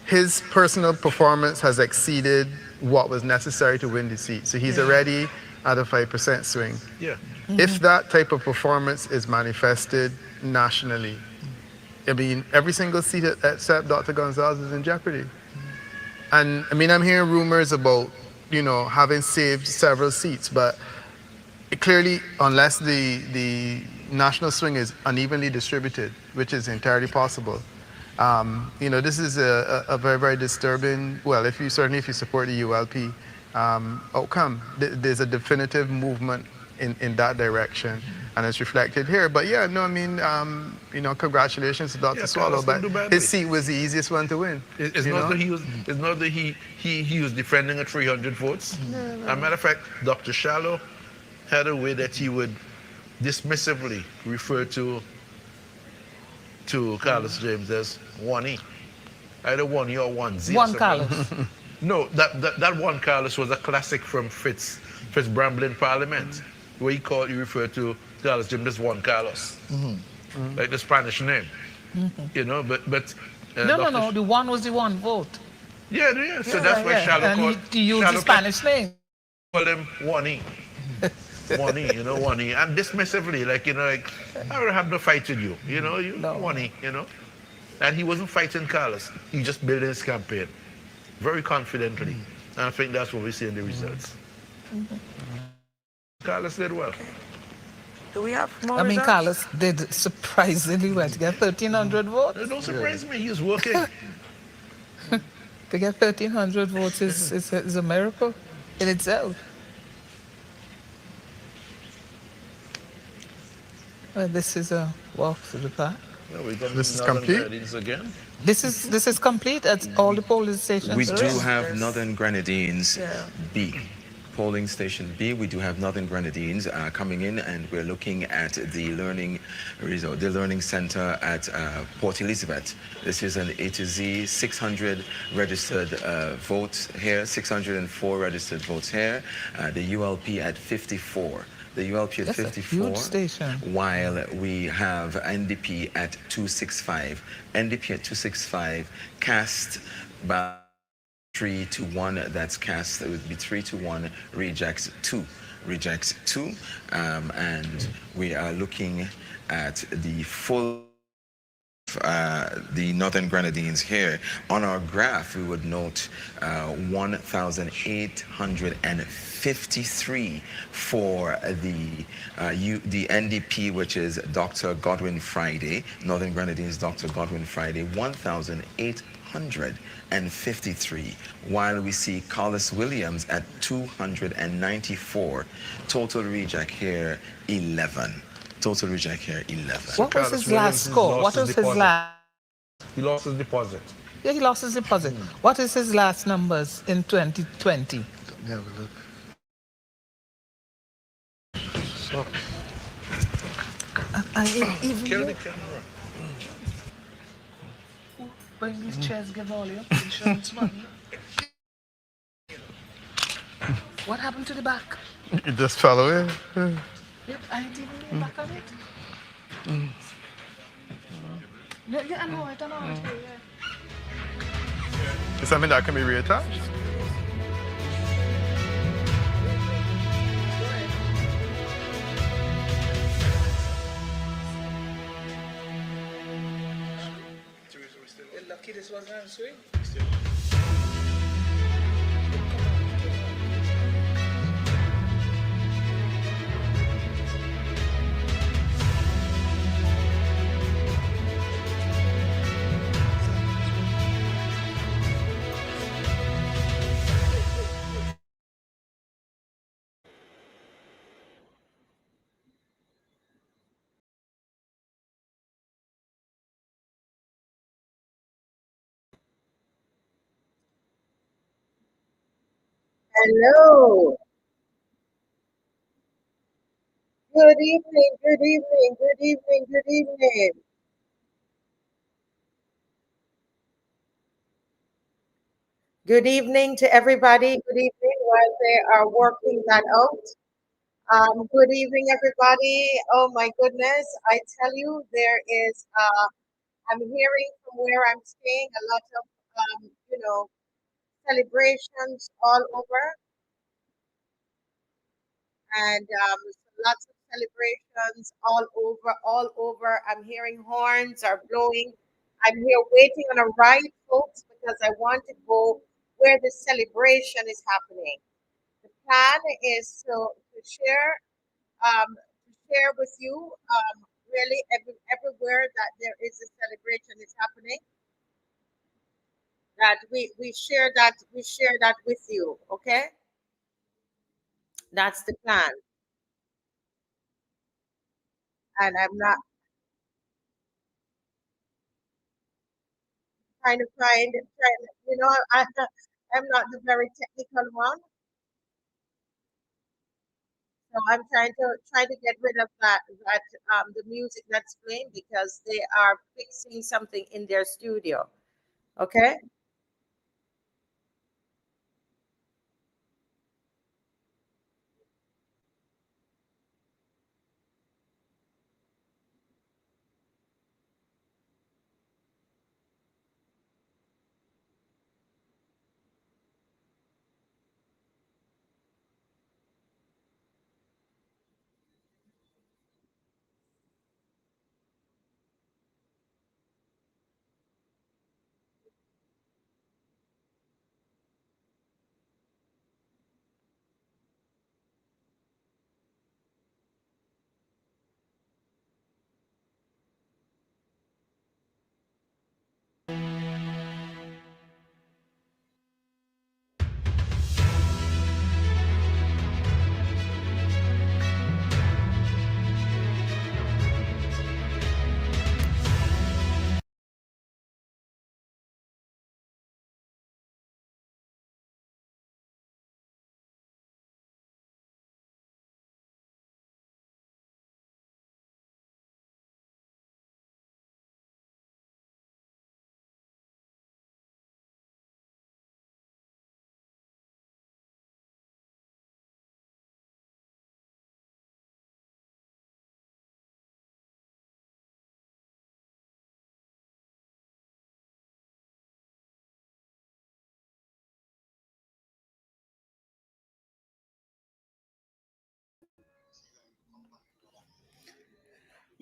his personal performance has exceeded what was necessary to win the seat. So he's already at a 5% swing. Yeah. If that type of performance is manifested nationally, I mean, every single seat except Dr. Gonzalez is in jeopardy. And I mean, I'm hearing rumors about, having saved several seats, but clearly, unless the national swing is unevenly distributed, which is entirely possible, this is a very, very disturbing, well, certainly if you support the ULP outcome, there's a definitive movement in that direction, and it's reflected here. But yeah, no, I mean, congratulations to Dr. Swallow, but his seat was the easiest one to win. It's not that he was defending a 300 votes. No. As a matter of fact, Dr. Shallow had a way that he would dismissively refer to Carlos James as 1E. Either 1E or 1Z. One Carlos. No, that one Carlos was a classic from Fitz Bramblin Parliament, where he referred to Carlos James as Juan Carlos, like the Spanish name. But no, the one was the one vote. Yeah. So that's why Shallow and called. he used the Spanish name. Call him 1E. 1E, 1E, and dismissively, I would have no fight with you, you 1E, and he wasn't fighting Carlos. He just built his campaign very confidently, and I think that's what we see in the results. Carlos did well. Do we have more I mean, results? Carlos did surprisingly well to get 1,300 votes. It don't surprise me. He was working. To get 1,300 votes is a miracle in itself. Well, this is a walk through the park. Well, we got This is Northern complete? Grenadines again. This is complete at all the polling stations. We do Yes. have Northern Grenadines Yeah. B. Polling station B, we do have Northern Grenadines coming in, and we're looking at the learning center at Port Elizabeth. This is an A to Z, 600 registered votes here, 604 registered votes here. The ULP at 54. The ULP at That's a 54, huge station. while we have NDP at 265. NDP at 265, cast by 3-1. That's cast. It would be 3-1. Rejects 2. Rejects 2. And we are looking at the full. The Northern Grenadines here. On our graph, we would note 1,853 for the NDP, which is Dr. Godwin Friday. Northern Grenadines, Dr. Godwin Friday, 1,853, while we see Carlos Williams at 294. Total reject here, 11. Total reject here, 11. What was his last score? What was his last? He lost his deposit. Yeah, he lost his deposit. What is his last numbers in 2020? Let me have a look. So, Even Kill you, the camera. when these chairs give all your insurance money. What happened to the back? It just fell away. Yep, I didn't even get back on it. Yeah, I know it. Yeah. Is something that can be reattached? You're lucky this wasn't on swing. Hello. Good evening, good evening, good evening, good evening. Good evening to everybody. Good evening while they are working that out. Good evening, everybody. Oh my goodness. I tell you, I'm hearing from where I'm staying a lot of, celebrations all over. And lots of celebrations all over, all over. I'm hearing horns are blowing. I'm here waiting on a ride, folks, because I want to go where the celebration is happening. The plan is to share with you really everywhere that there is a celebration is happening, that we share that with you. Okay, that's the plan. And I'm not you know, I'm not the very technical one, so I'm trying to get rid of the music that's playing because they are fixing something in their studio. Okay.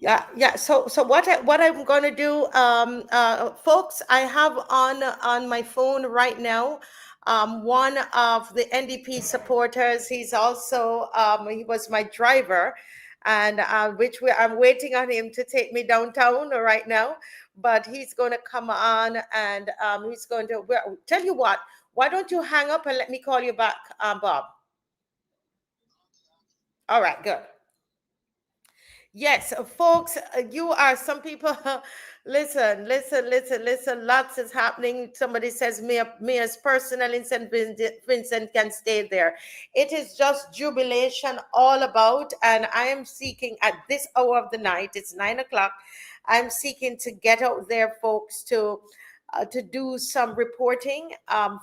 Yeah. So what I'm going to do, folks, I have on my phone right now, one of the NDP supporters. He's also he was my driver, and I'm waiting on him to take me downtown right now. But he's going to come on, and he's going to tell you what. Why don't you hang up and let me call you back, Bob? All right, good. Yes, folks, you are some people. Listen. Lots is happening. Somebody says Mia's personal in St. Vincent can stay there. It is just jubilation all about, and I am seeking at this hour of the night. It's 9 o'clock. I'm seeking to get out there, folks, to do some reporting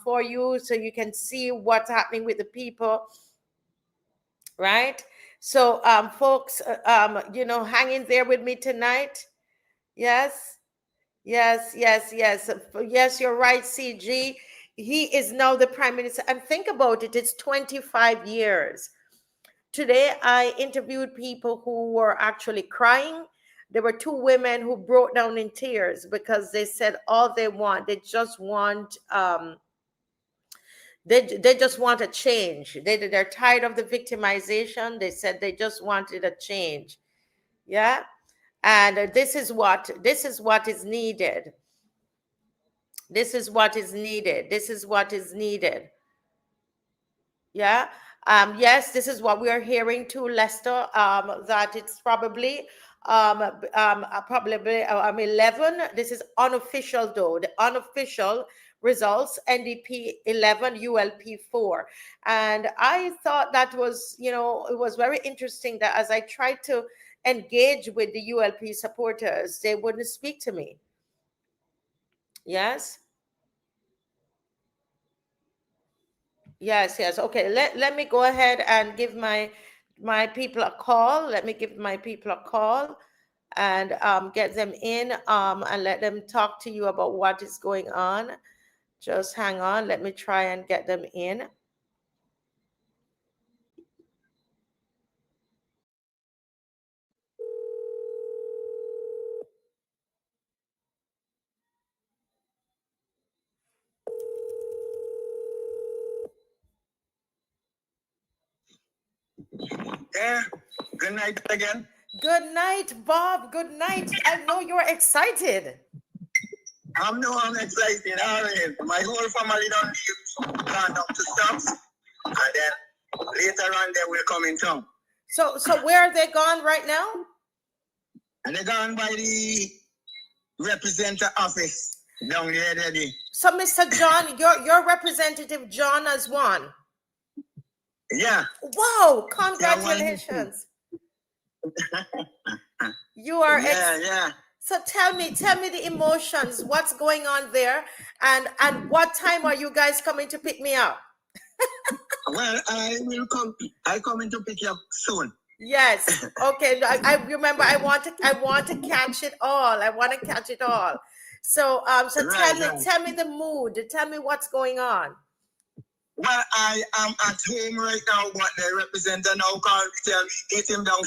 for you, so you can see what's happening with the people, right? So, folks, hang in there with me tonight. Yes, yes. You're right, CG. He is now the prime minister. And think about it, it's 25 years. Today, I interviewed people who were actually crying. There were two women who broke down in tears because they said all they just want, they just want a change. They're tired of the victimization. They said they just wanted a change. Yeah. And this is what is needed. This is what is needed. This is what is needed. Yeah. Yes, this is what we are hearing too, Lester. That it's probably 11. This is unofficial though. The unofficial results: NDP 11, ULP 4. And I thought that was, it was very interesting that as I tried to engage with the ULP supporters, they wouldn't speak to me. Yes. Yes. Okay. Let me go ahead and give my people a call. Let me give my people a call and get them in and let them talk to you about what is going on. Just hang on. Let me try and get them in. Yeah. Good night again. Good night, Bob. Good night. I know you're excited. I'm excited. All right. My whole family don't leave. Gone down to Stops. And then later on they will come in town. So where are they gone right now? And they're gone by the representative office down there already. So Mr. John, your representative John has won. Yeah. Wow, congratulations. You are yeah. So tell me the emotions, what's going on there, and what time are you guys coming to pick me up? Well, I will come. I'll come in to pick you up soon. Yes. Okay. I remember. I want to catch it all. I want to catch it all. So tell me the mood. Tell me what's going on. Well, I am at home right now, but the representative now called me, tell me, get him down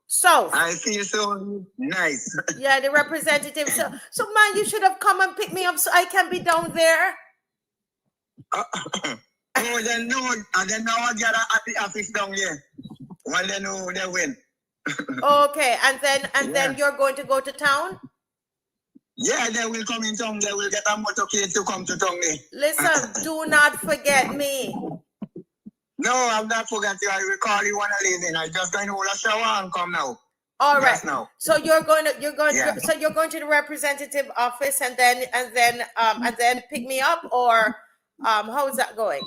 So I feel so nice. Yeah, the representative. So man, you should have come and picked me up so I can be down there. Oh, then no, and then now I get at the office down here. When they know they win. Okay, and then you're going to go to town? Yeah, they will come in town. They will get a motorcade to come to town. Listen, do not forget me. No, I'm not forgetting you. I will call you when I leave in. I just going to hold a shower and come now. All right. Just now. So you're going to the representative office and then pick me up, or how is that going?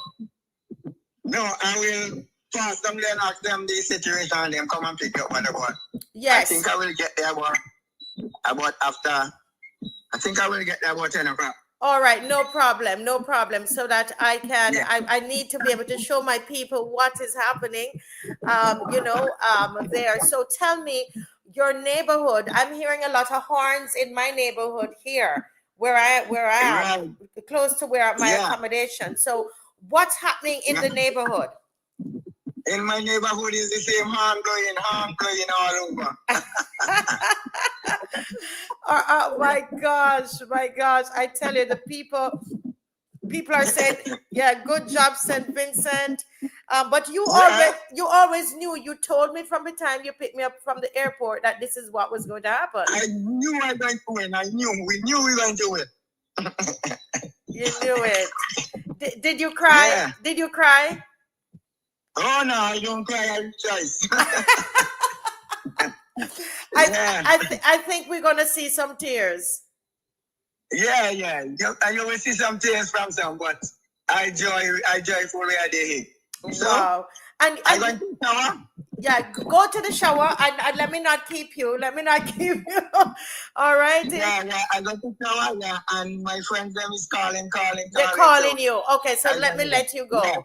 No, I will pass them there and ask them the situation and them come and pick up when they want. Yes. I think I will get there about after. I think I will get there about 10 o'clock. All right, no problem. So that I can, I need to be able to show my people what is happening, there. So tell me, your neighborhood. I'm hearing a lot of horns in my neighborhood here, where I am, close to where my accommodation. So what's happening in the neighborhood? In my neighborhood is the same horn going all over. My gosh, I tell you, the people are saying, yeah, good job, St. Vincent. But you always knew, you told me from the time you picked me up from the airport that this is what was going to happen. I knew I was going to win. We knew we were going to win. You knew it. Did you cry? Yeah. Did you cry? Oh no, I don't cry. I rejoice. I think we're gonna see some tears. Yeah. You will see some tears from some, but I joyful where they hit. Wow. And I going to shower? Yeah, go to the shower and let me not keep you. All right. Yeah. I go to shower, and my friend them is calling. They're calling you. Okay, so let me let you go. Yeah.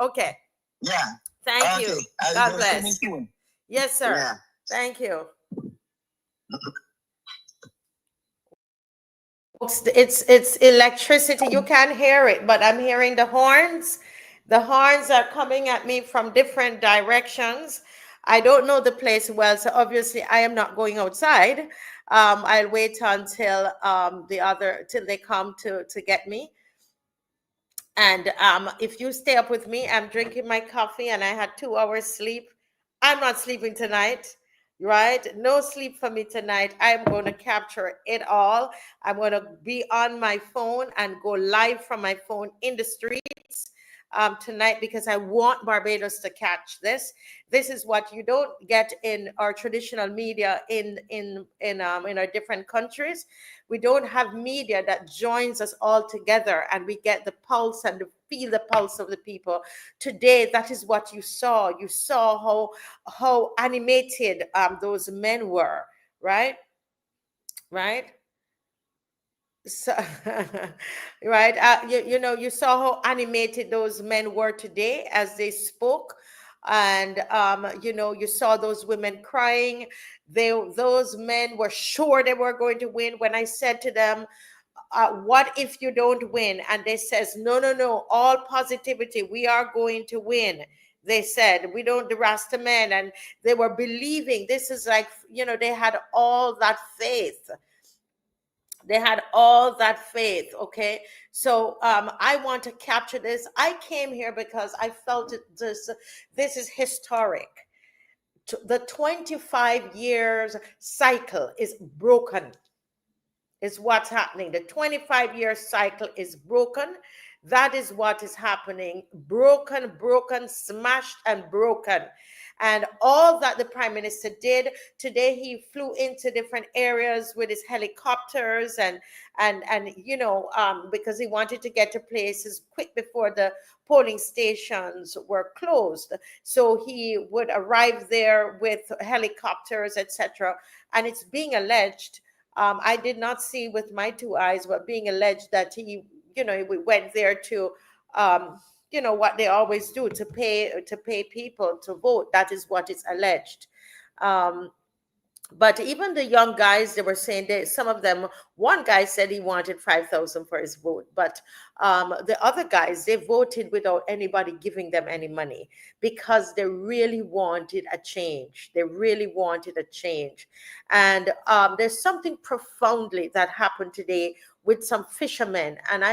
Okay. Yeah. Thank you. God bless. Yes, sir. Yeah. Thank you. It's electricity. You can't hear it, but I'm hearing the horns. The horns are coming at me from different directions. I don't know the place well, so obviously I am not going outside. I'll wait until till they come to get me. And if you stay up with me, I'm drinking my coffee and I had 2 hours sleep. I'm not sleeping tonight, right? No sleep for me tonight. I'm going to capture it all. I'm going to be on my phone and go live from my phone in the streets tonight, because I want Barbados to catch this. This is what you don't get in our traditional media in our different countries. We don't have media that joins us all together and we get the pulse and feel the pulse of the people. Today, that is what you saw. You saw how animated those men were, right? So, right, you saw how animated those men were today as they spoke, and you saw those women crying. Those men were sure they were going to win. When I said to them, what if you don't win? And they says, no, all positivity, we are going to win. They said, we don't, the Rasta men, and they were believing. This is like, they had all that faith. They had all that faith. Okay, so I want to capture this. I came here because I felt this is historic. The 25 years cycle is broken, is what's happening. The 25-year cycle is broken. That is what is happening. Broken, broken, smashed and broken. And all that the prime minister did today, he flew into different areas with his helicopters and you know, because he wanted to get to places quick before the polling stations were closed. So he would arrive there with helicopters, etc. And it's being alleged, I did not see with my two eyes, but being alleged that he, you know, we went there to, you know, what they always do, to pay people to vote. That is what is alleged. But even the young guys, they were saying that some of them, one guy said he wanted 5,000 for his vote, but the other guys, they voted without anybody giving them any money because they really wanted a change. They really wanted a change. And there's something profoundly that happened today with some fishermen. And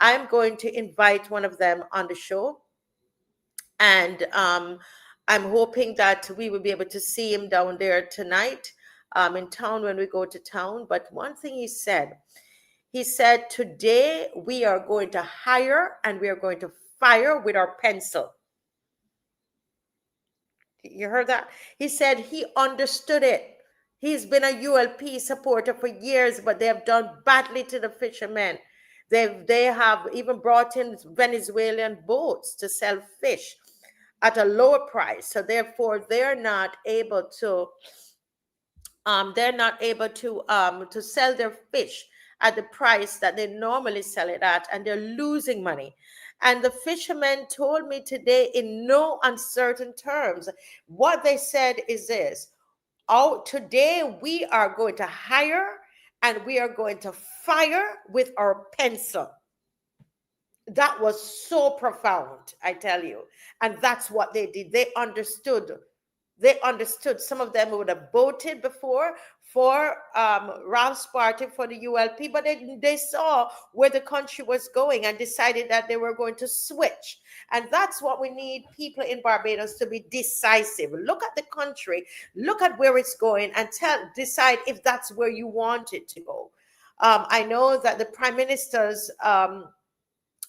I'm going to invite one of them on the show. And I'm hoping that we will be able to see him down there tonight in town when we go to town. But one thing he said, today we are going to hire and we are going to fire with our pencil. You heard that? He said he understood it. He's been a ULP supporter for years, but they have done badly to the fishermen. They have even brought in Venezuelan boats to sell fish at a lower price. So therefore, they're not able to sell their fish at the price that they normally sell it at, and they're losing money. And the fishermen told me today in no uncertain terms, what they said is this: oh, today we are going to hire and we are going to fire with our pencil. That was so profound, I tell you. And that's what they did. They understood. Some of them would have voted before for Ralph's party, for the ULP, but they saw where the country was going and decided that they were going to switch. And that's what we need people in Barbados to be decisive. Look at the country, look at where it's going, and decide if that's where you want it to go. I know that the prime minister's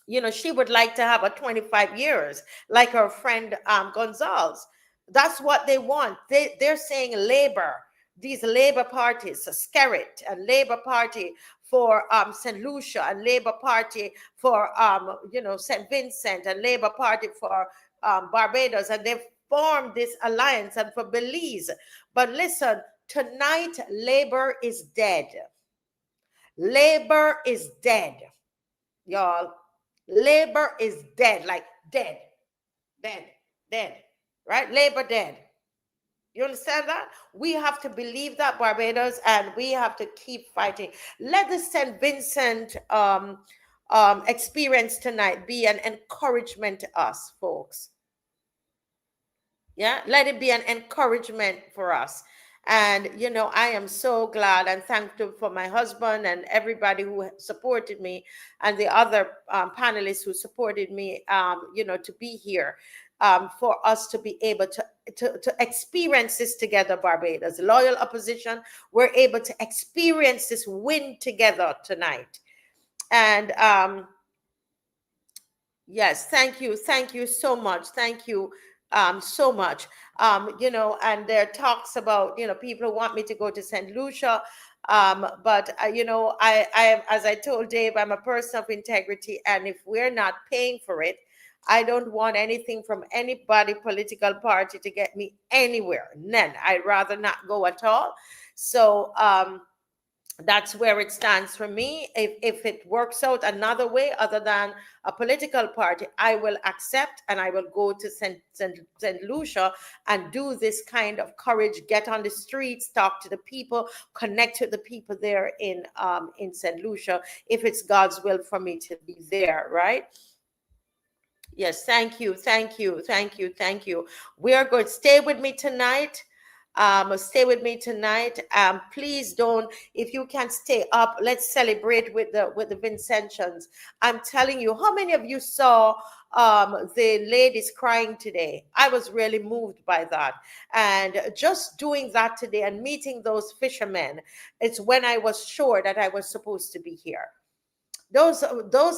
you know, she would like to have a 25 years like her friend Gonzalez. That's what they want. They're saying Labor, these Labor parties, Skerrit, and Labor Party for St. Lucia, and Labor Party for, you know, St. Vincent, and Labor Party for Barbados, and they've formed this alliance, and for Belize. But listen, tonight, Labor is dead. Labor is dead, y'all. Labor is dead, like dead, right? Labor dead. You understand that? We have to believe that, Barbados, and we have to keep fighting. Let the St. Vincent experience tonight be an encouragement to us, folks. Yeah, let it be an encouragement for us. And, you know, I am so glad and thankful for my husband and everybody who supported me, and the other panelists who supported me, you know, to be here, for us to be able to experience this together, Barbados. Loyal opposition, we're able to experience this win together tonight. And yes, thank you so much. Thank you so much. You know, and there are talks about, you know, people want me to go to St. Lucia, but you know, I as I told Dave, I'm a person of integrity, and if we're not paying for it, I don't want anything from anybody, political party, to get me anywhere. None. I'd rather not go at all. So that's where it stands for me. If it works out another way other than a political party, I will accept, and I will go to St. Lucia and do this kind of courage, get on the streets, talk to the people, connect with the people there in St. Lucia, if it's God's will for me to be there, right? Yes, thank you. We are going to stay with me tonight. Stay with me tonight. Please don't, if you can stay up, let's celebrate with the Vincentians. I'm telling you, how many of you saw the ladies crying today? I was really moved by that. And just doing that today and meeting those fishermen, it's when I was sure that I was supposed to be here. Those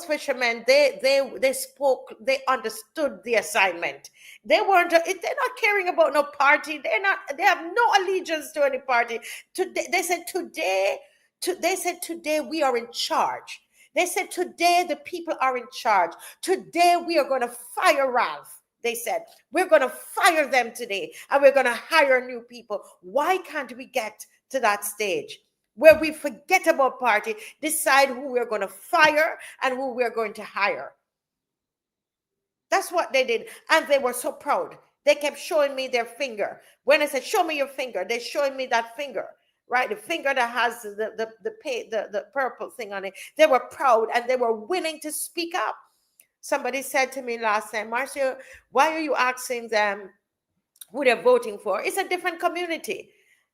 fishermen, they spoke, they understood the assignment. They're not caring about no party. They have no allegiance to any party. Today they said today we are in charge. They said today the people are in charge. Today we are going to fire Ralph. They said we're going to fire them today and we're going to hire new people. Why can't we get to that stage where we forget about party, decide who we're going to fire and who we're going to hire? That's what they did. And they were so proud. They kept showing me their finger. When I said, show me your finger, they're showing me that finger, right? The finger that has the purple thing on it. They were proud and they were willing to speak up. Somebody said to me last time, Marcia, why are you asking them who they're voting for? It's a different community.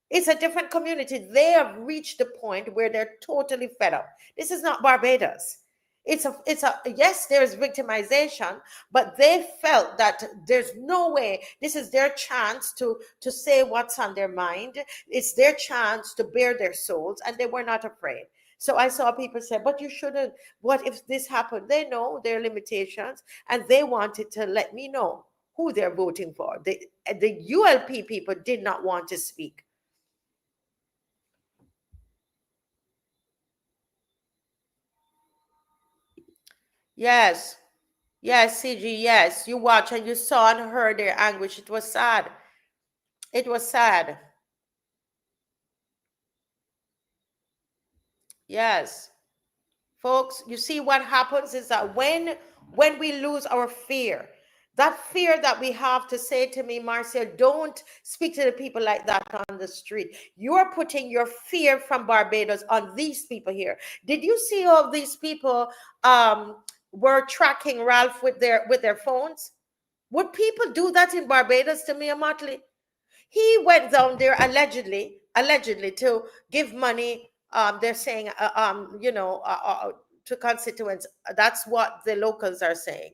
It's a different community. They have reached the point where they're totally fed up. This is not Barbados. Yes, there's victimization, but they felt that there's no way. This is their chance to say what's on their mind. It's their chance to bare their souls, and they were not afraid. So I saw people say, but you shouldn't. What if this happened? They know their limitations, and they wanted to let me know who they're voting for. The ULP people did not want to speak. Yes, CG, yes. You watch and you saw and heard their anguish. It was sad. It was sad. Yes. Folks, you see what happens is that when we lose our fear, that fear that we have to say to me, Marcia, don't speak to the people like that on the street. You're putting your fear from Barbados on these people here. Did you see all these people were tracking Ralph with their phones? Would people do that in Barbados to Mia Motley? He went down there allegedly to give money. They're saying, to constituents. That's what the locals are saying.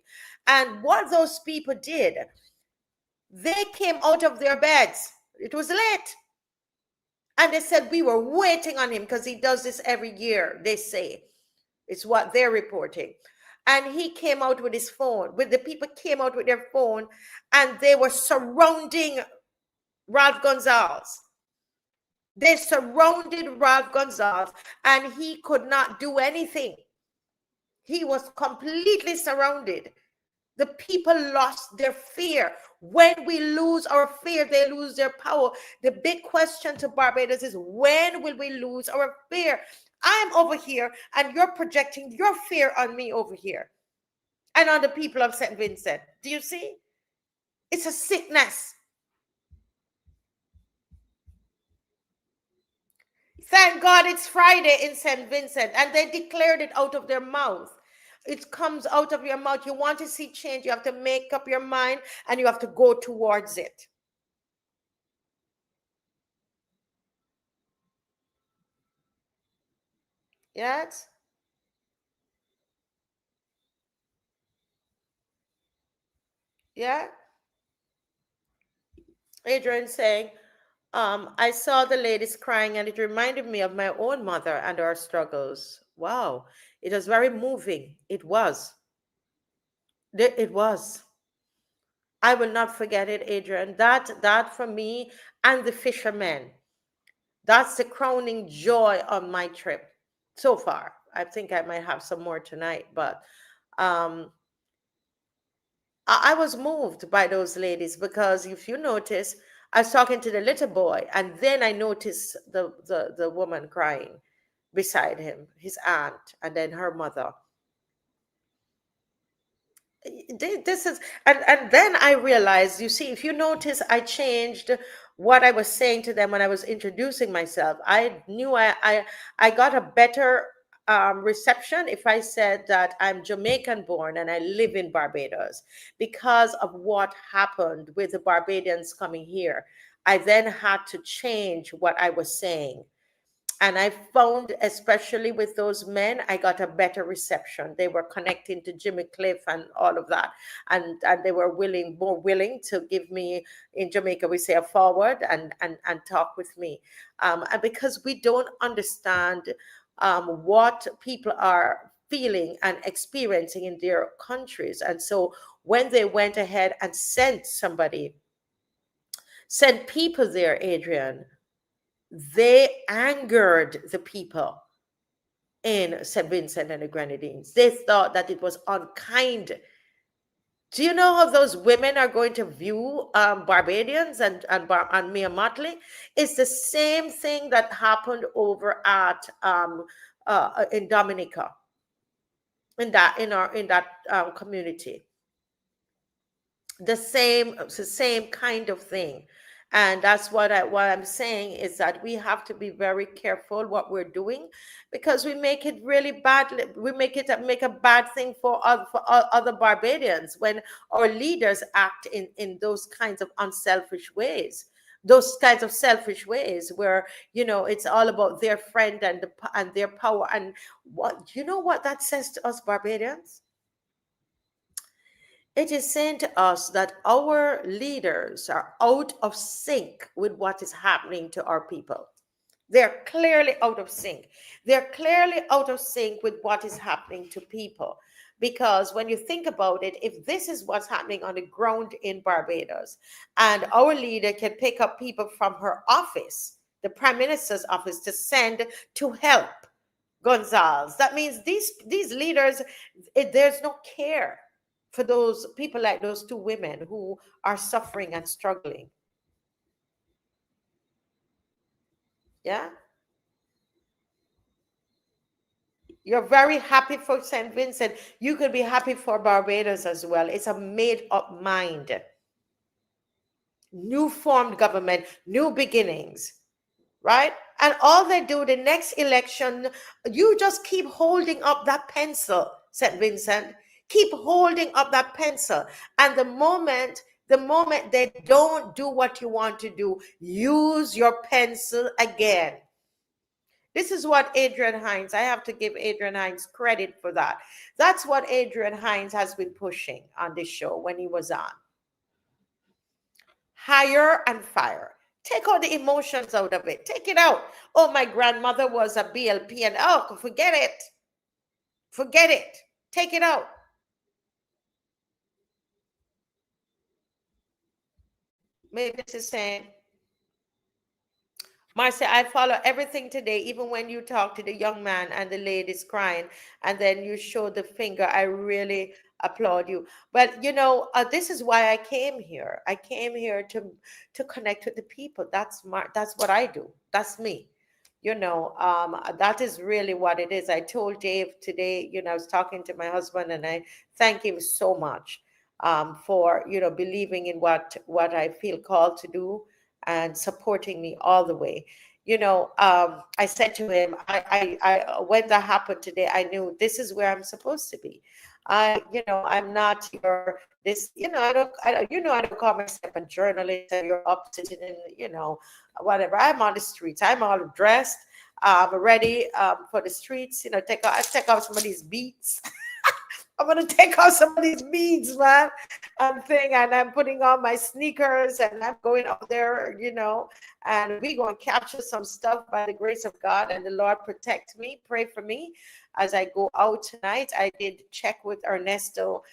And what those people did, they came out of their beds. It was late. And they said, we were waiting on him because he does this every year, they say. It's what they're reporting. And he came out with his phone. The people came out with their phone and they were surrounding Ralph Gonzalez. They surrounded Ralph Gonzalez and he could not do anything. He was completely surrounded. The people lost their fear. When we lose our fear, they lose their power. The big question to Barbados is, when will we lose our fear? I'm over here and you're projecting your fear on me over here and on the people of St. Vincent. Do you see? It's a sickness. Thank God it's Friday in St. Vincent and they declared it out of their mouth. It comes out of your mouth. You want to see change, you have to make up your mind and you have to go towards it. Yes? Yeah? Adrian saying, I saw the ladies crying and it reminded me of my own mother and our struggles. Wow. It was very moving. It was. It was. I will not forget it, Adrian. That for me and the fishermen, that's the crowning joy of my trip so far. I think I might have some more tonight, but I was moved by those ladies because if you notice, I was talking to the little boy and then I noticed the woman crying beside him, his aunt, and then her mother. This is, and then I realized, you see, if you notice, I changed what I was saying to them when I was introducing myself. I knew I got a better reception if I said that I'm Jamaican born and I live in Barbados because of what happened with the Barbadians coming here. I then had to change what I was saying. And I found, especially with those men, I got a better reception. They were connecting to Jimmy Cliff and all of that. And they were more willing to give me, in Jamaica, we say a forward and talk with me. And because we don't understand what people are feeling and experiencing in their countries. And so when they went ahead and sent people there, Adrian, they angered the people in St. Vincent and the Grenadines. They thought that it was unkind. Do you know how those women are going to view Barbadians and Mia Motley? It's the same thing that happened over at in Dominica, in that community. The same kind of thing. And that's what I'm saying is that we have to be very careful what we're doing, because we make it really bad. We make a bad thing for other Barbadians when our leaders act in those kinds of unselfish ways, those kinds of selfish ways where, you know, it's all about their friend and their power. And what, you know what that says to us Barbadians? It is saying to us that our leaders are out of sync with what is happening to our people. They're clearly out of sync. They're clearly out of sync with what is happening to people. Because when you think about it, if this is what's happening on the ground in Barbados, and our leader can pick up people from her office, the Prime Minister's office, to send to help Gonzales, that means these leaders, there's no care for those people, like those two women who are suffering and struggling. Yeah. You're very happy for St. Vincent. You could be happy for Barbados as well. It's a made up mind. New formed government, new beginnings, right? And all they do the next election, you just keep holding up that pencil, St. Vincent. Keep holding up that pencil. And the moment they don't do what you want to do, use your pencil again. This is what Adrian Hines, I have to give Adrian Hines credit for that. That's what Adrian Hines has been pushing on this show when he was on. Hire and fire. Take all the emotions out of it. Take it out. Oh, my grandmother was a BLP and oh, forget it. Forget it. Take it out. Maybe this is saying, Marcia, I follow everything today, even when you talk to the young man and the ladies crying, and then you show the finger. I really applaud you. But, you know, this is why I came here. I came here to connect with the people. That's what I do. That's me. You know, that is really what it is. I told Dave today, you know, I was talking to my husband, and I thank him so much for, you know, believing in what I feel called to do and supporting me all the way. You know, I said to him, I when that happened today, I knew this is where I'm supposed to be. You know, I'm not this, you know, I don't call myself a journalist, and you're up sitting in, you know, whatever. I'm on the streets. I'm all dressed, ready for the streets. You know, I take out some of these beats. I'm gonna take off some of these beads, man. And I'm putting on my sneakers, and I'm going out there, you know, and we're gonna capture some stuff by the grace of God, and the Lord protect me. Pray for me as I go out tonight. I did check with Ernesto.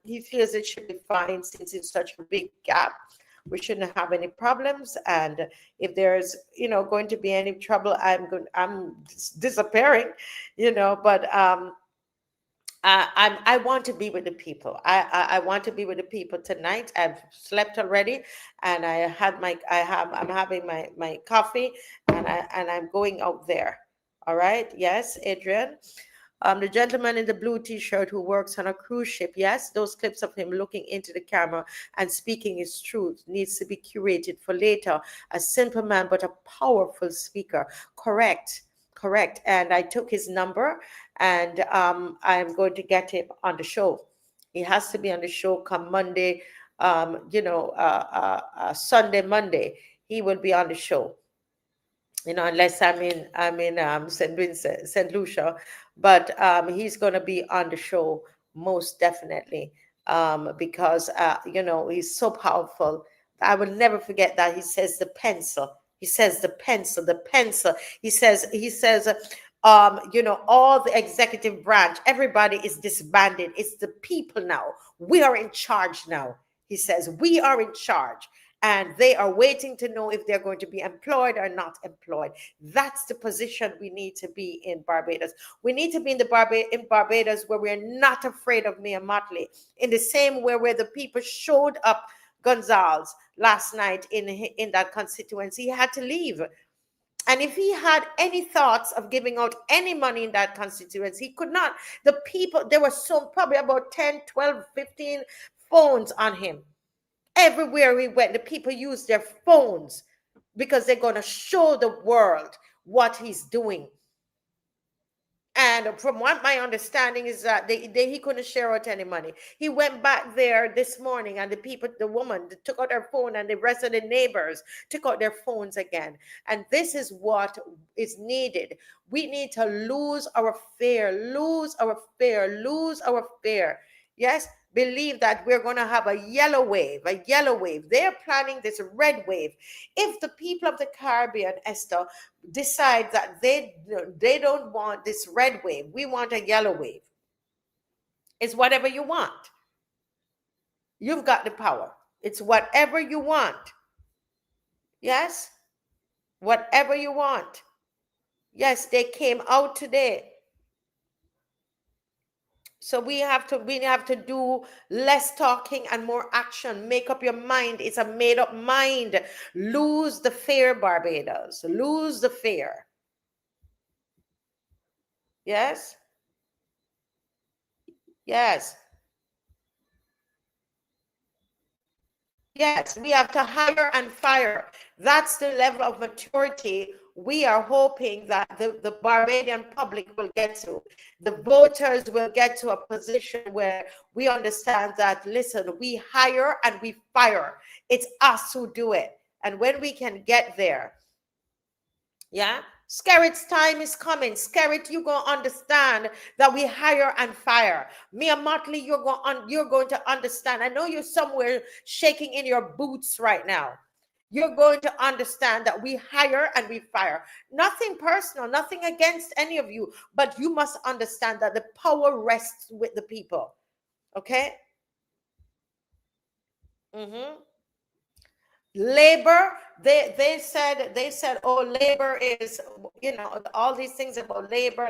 He feels it should be fine since it's such a big gap. We shouldn't have any problems, and if there's, you know, going to be any trouble, I'm disappearing, you know. But I want to be with the people. I want to be with the people tonight. I've slept already, and I'm having my coffee, and I'm going out there. All right. Yes, Adrian. The gentleman in the blue t-shirt who works on a cruise ship. Yes, those clips of him looking into the camera and speaking his truth needs to be curated for later. A simple man, but a powerful speaker. Correct. Correct. And I took his number, and I'm going to get him on the show. He has to be on the show come Monday, Sunday, Monday. He will be on the show. Unless I'm in St. Vincent, St. Lucia, but he's going to be on the show most definitely, because he's so powerful. I will never forget that he says the pencil. He says the pencil, the pencil. He says, all the executive branch, everybody is disbanded. It's the people now. We are in charge now. He says, we are in charge. And they are waiting to know if they're going to be employed or not employed. That's the position we need to be in Barbados. We need to be in Barbados where we're not afraid of Mia Motley, in the same way where the people showed up Gonzalez last night in that constituency. He had to leave. And if he had any thoughts of giving out any money in that constituency, he could not. The people, there were probably about 10, 12, 15 phones on him. Everywhere he went, the people used their phones because they're going to show the world what he's doing. And from what my understanding is that he couldn't share out any money. He went back there this morning, and the woman took out her phone, and the rest of the neighbors took out their phones again. And this is what is needed. We need to lose our fear, lose our fear, lose our fear. Yes, believe that we're going to have a yellow wave, a yellow wave. They're planning this red wave. If the people of the Caribbean, Esther, decide that they don't want this red wave, we want a yellow wave. It's whatever you want. You've got the power. It's whatever you want. Yes? Whatever you want. Yes, they came out today. So we have to do less talking and more action. Make up your mind. It's a made up mind. Lose the fear, Barbados. Lose the fear. Yes? Yes. Yes, we have to hire and fire. That's the level of maturity we are hoping that the Barbadian public will get to. The voters will get to a position where we understand that, listen, we hire and we fire. It's us who do it. And when we can get there, yeah, Skerritt's time is coming. Skerritt, you're going to understand that we hire and fire. Mia Motley, you're going to understand. I know you're somewhere shaking in your boots right now. You're going to understand that we hire and we fire. Nothing personal, nothing against any of you, but you must understand that the power rests with the people. Okay? Labor, they said, oh, labor is, all these things about labor,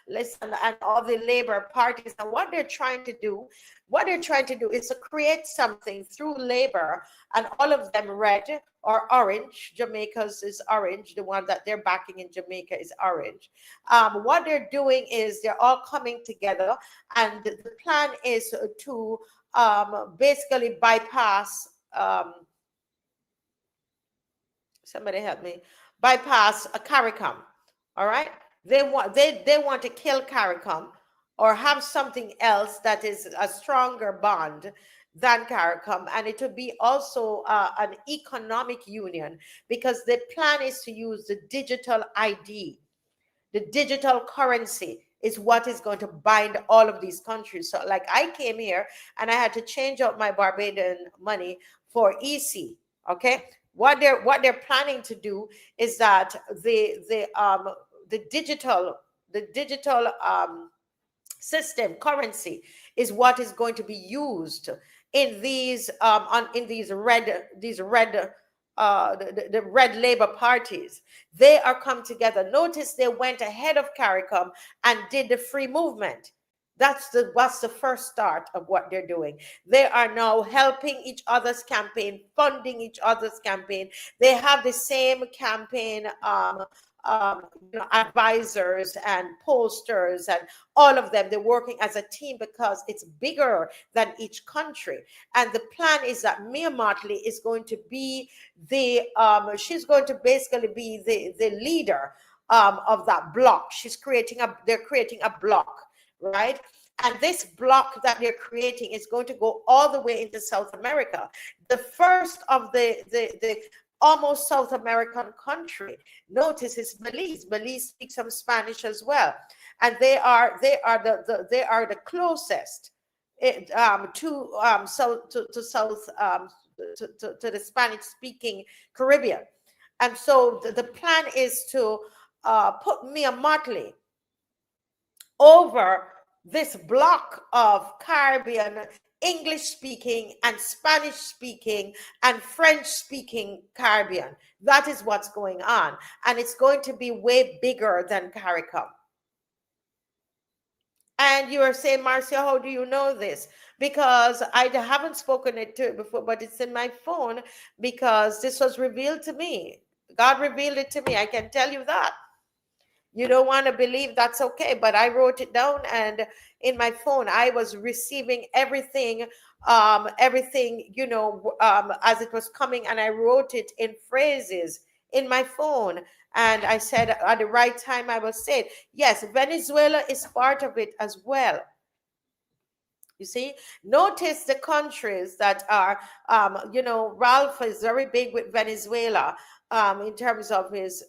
listen, and all the labor parties. And what they're trying to do is to create something through labor, and all of them red or orange. Jamaica's is orange. The one that they're backing in Jamaica is orange. What they're doing is they're all coming together, and the plan is to basically bypass, somebody help me, bypass a CARICOM. All right, they want to kill CARICOM, or have something else that is a stronger bond than CARICOM, and it will be also an economic union, because the plan is to use the digital ID. The digital currency is what is going to bind all of these countries. So like I came here and I had to change out my Barbadian money for EC. Okay, what they're planning to do is that the digital system currency is what is going to be used in these the red labor parties. They are come together. Notice they went ahead of CARICOM and did the free movement. That's the first start of what they're doing. They are now helping each other's campaign, funding each other's campaign. They have the same campaign advisors and posters and all of them. They're working as a team because it's bigger than each country. And the plan is that Mia Motley is going to be she's going to basically be the leader of that block. They're creating a block, right? And this block that they're creating is going to go all the way into South America. The first of the almost South American country, notice, is Belize. Belize speaks some Spanish as well, and they are the closest to the Spanish speaking Caribbean. And so the plan is to put Mia Mottley over this block of Caribbean, English speaking and Spanish speaking and French speaking Caribbean. That is what's going on. And it's going to be way bigger than CARICOM. And you are saying, Marcia, how do you know this? Because I haven't spoken it to it before, but it's in my phone because this was revealed to me. God revealed it to me. I can tell you that. You don't want to believe, that's okay. But I wrote it down, and in my phone, I was receiving everything, as it was coming, and I wrote it in phrases in my phone. And I said at the right time, I will say it. Yes, Venezuela is part of it as well. You see, notice the countries that are, Ralph is very big with Venezuela in terms of his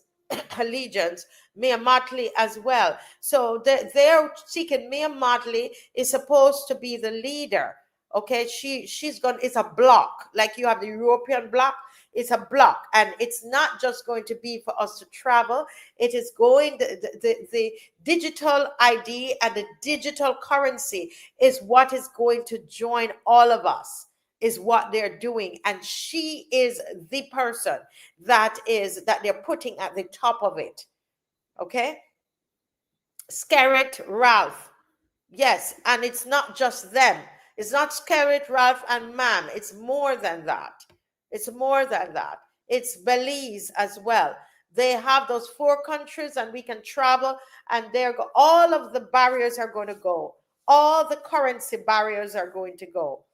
allegiance, Mia Mottley as well. So they're seeking, Mia Mottley is supposed to be the leader. Okay, it's a block, like you have the European block. It's a block, and it's not just going to be for us to travel. It is going, the digital ID and the digital currency is what is going to join all of us, is what they're doing. And she is the person that they're putting at the top of it. Okay? Skerritt, Ralph. Yes, and it's not just them. It's not Skerritt, Ralph, and Mam. It's more than that. It's more than that. It's Belize as well. They have those 4 countries, and we can travel, and all of the barriers are going to go. All the currency barriers are going to go.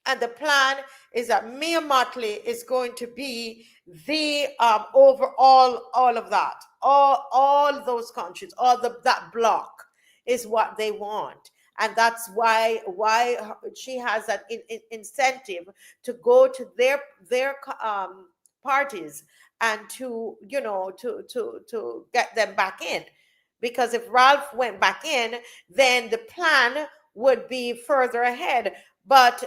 And the plan is that Mia Mottley is going to be the overall, all of that, all those countries, that block is what they want. And that's why she has that incentive to go to their parties and to get them back in. Because if Ralph went back in, then the plan would be further ahead. But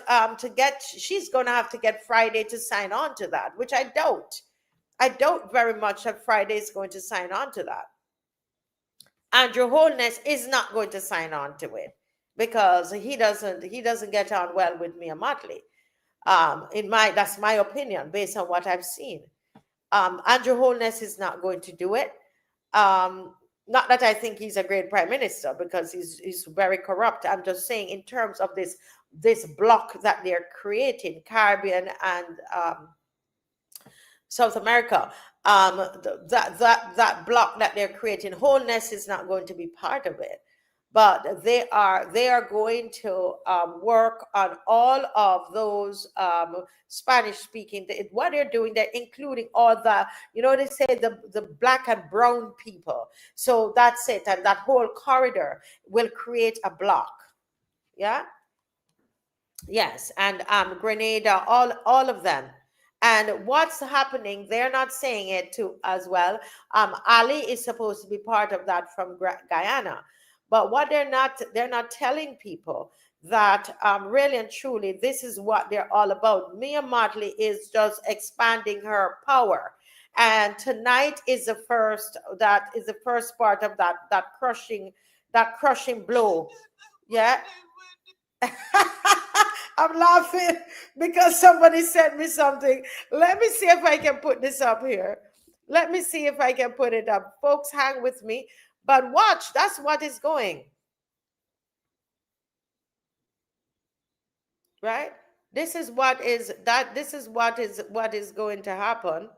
she's going to have to get Friday to sign on to that, which I doubt. I doubt very much that Friday is going to sign on to that. Andrew Holness is not going to sign on to it because he doesn't get on well with Mia Mottley. That's my opinion based on what I've seen. Andrew Holness is not going to do it. Not that I think he's a great prime minister, because he's very corrupt. I'm just saying in terms of this block that they're creating, Caribbean and South America, that block that they're creating, Holness is not going to be part of it. But they are going to work on all of those Spanish speaking. What they're doing, they're including all the, they say the black and brown people. So that's it. And that whole corridor will create a block. Yeah. Yes. And Grenada, all of them. And what's happening, they're not saying it too as well. Ali is supposed to be part of that from Guyana. But what they're not telling people that really and truly, this is what they're all about. Mia Mottley is just expanding her power. And tonight is the first part of that crushing blow. Yeah. I'm laughing because somebody sent me something. Let me see if I can put this up here. Let me see if I can put it up. Folks, hang with me. But watch, that's what is going. Right? This is what is going to happen.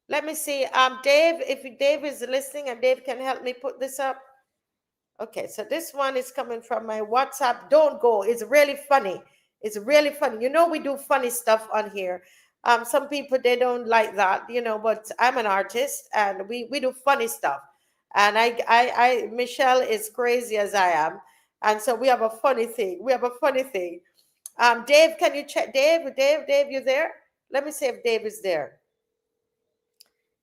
Let me see. Dave, if Dave is listening and Dave can help me put this up. Okay, so this one is coming from my WhatsApp. Don't go. It's really funny. It's really funny. We do funny stuff on here. Some people, they don't like that, you know, but I'm an artist and we do funny stuff. And Michelle is crazy as I am. And so we have a funny thing. We have a funny thing. Dave, can you check? Dave, you there? Let me see if Dave is there.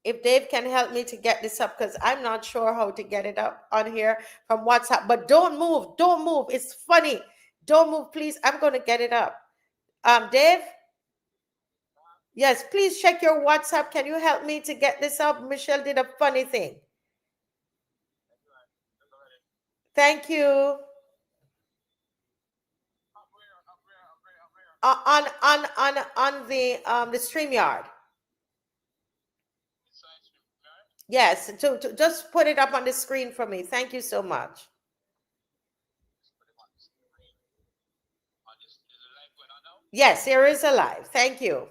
If Dave can help me to get this up, because I'm not sure how to get it up on here from WhatsApp. But don't move. Don't move. It's funny. Don't move, please. I'm going to get it up. Dave? Yes, please check your WhatsApp. Can you help me to get this up? Michelle did a funny thing. Thank you. On the StreamYard. Yes, to just put it up on the screen for me. Thank you so much. Yes, there is a live. Thank you.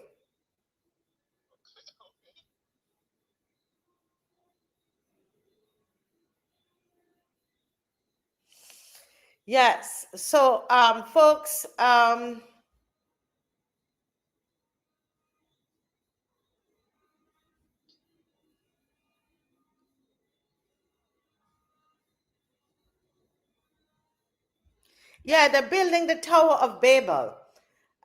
Yes. So, folks, yeah, they're building the Tower of Babel.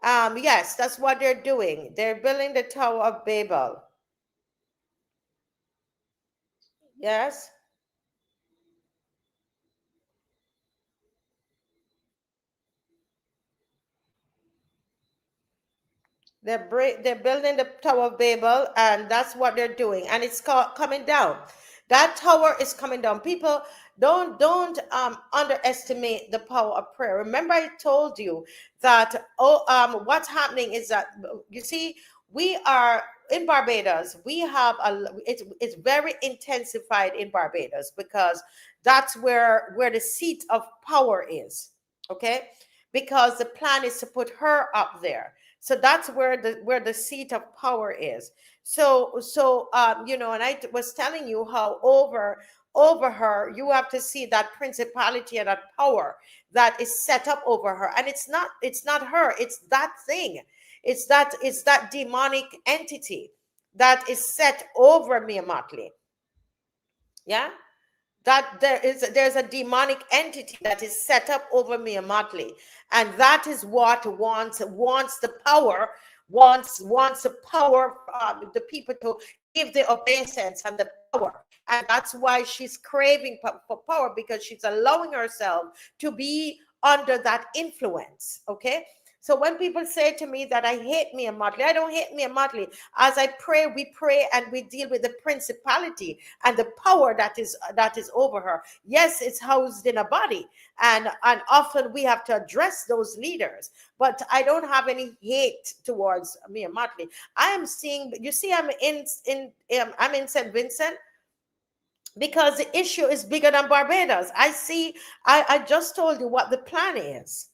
Yes, that's what they're doing. They're building the Tower of Babel. Yes. They're building the Tower of Babel, and that's what they're doing, and it's coming down. That tower is coming down. People, don't underestimate the power of prayer. Remember, I told you that what's happening is that, you see, we are in Barbados. We have it's very intensified in Barbados because that's where the seat of power is. Okay, because the plan is to put her up there. So that's where the seat of power is. So you know, and I was telling you how over her, you have to see that principality and that power that is set up over her. And it's not her, it's that thing. It's that demonic entity that is set over Mia Motley. Yeah? That there's a demonic entity that is set up over Mia Motley, and that is what wants the power, wants the power, the people to give the obeisance and the power, and that's why she's craving for power, because she's allowing herself to be under that influence. Okay. So when people say to me that I hate Mia Motley, I don't hate Mia Motley. As I pray, we pray and we deal with the principality and the power that is over her. Yes, it's housed in a body, and often we have to address those leaders. But I don't have any hate towards Mia Motley. I am seeing, you see, I'm in St. Vincent, because the issue is bigger than Barbados. I just told you what the plan is.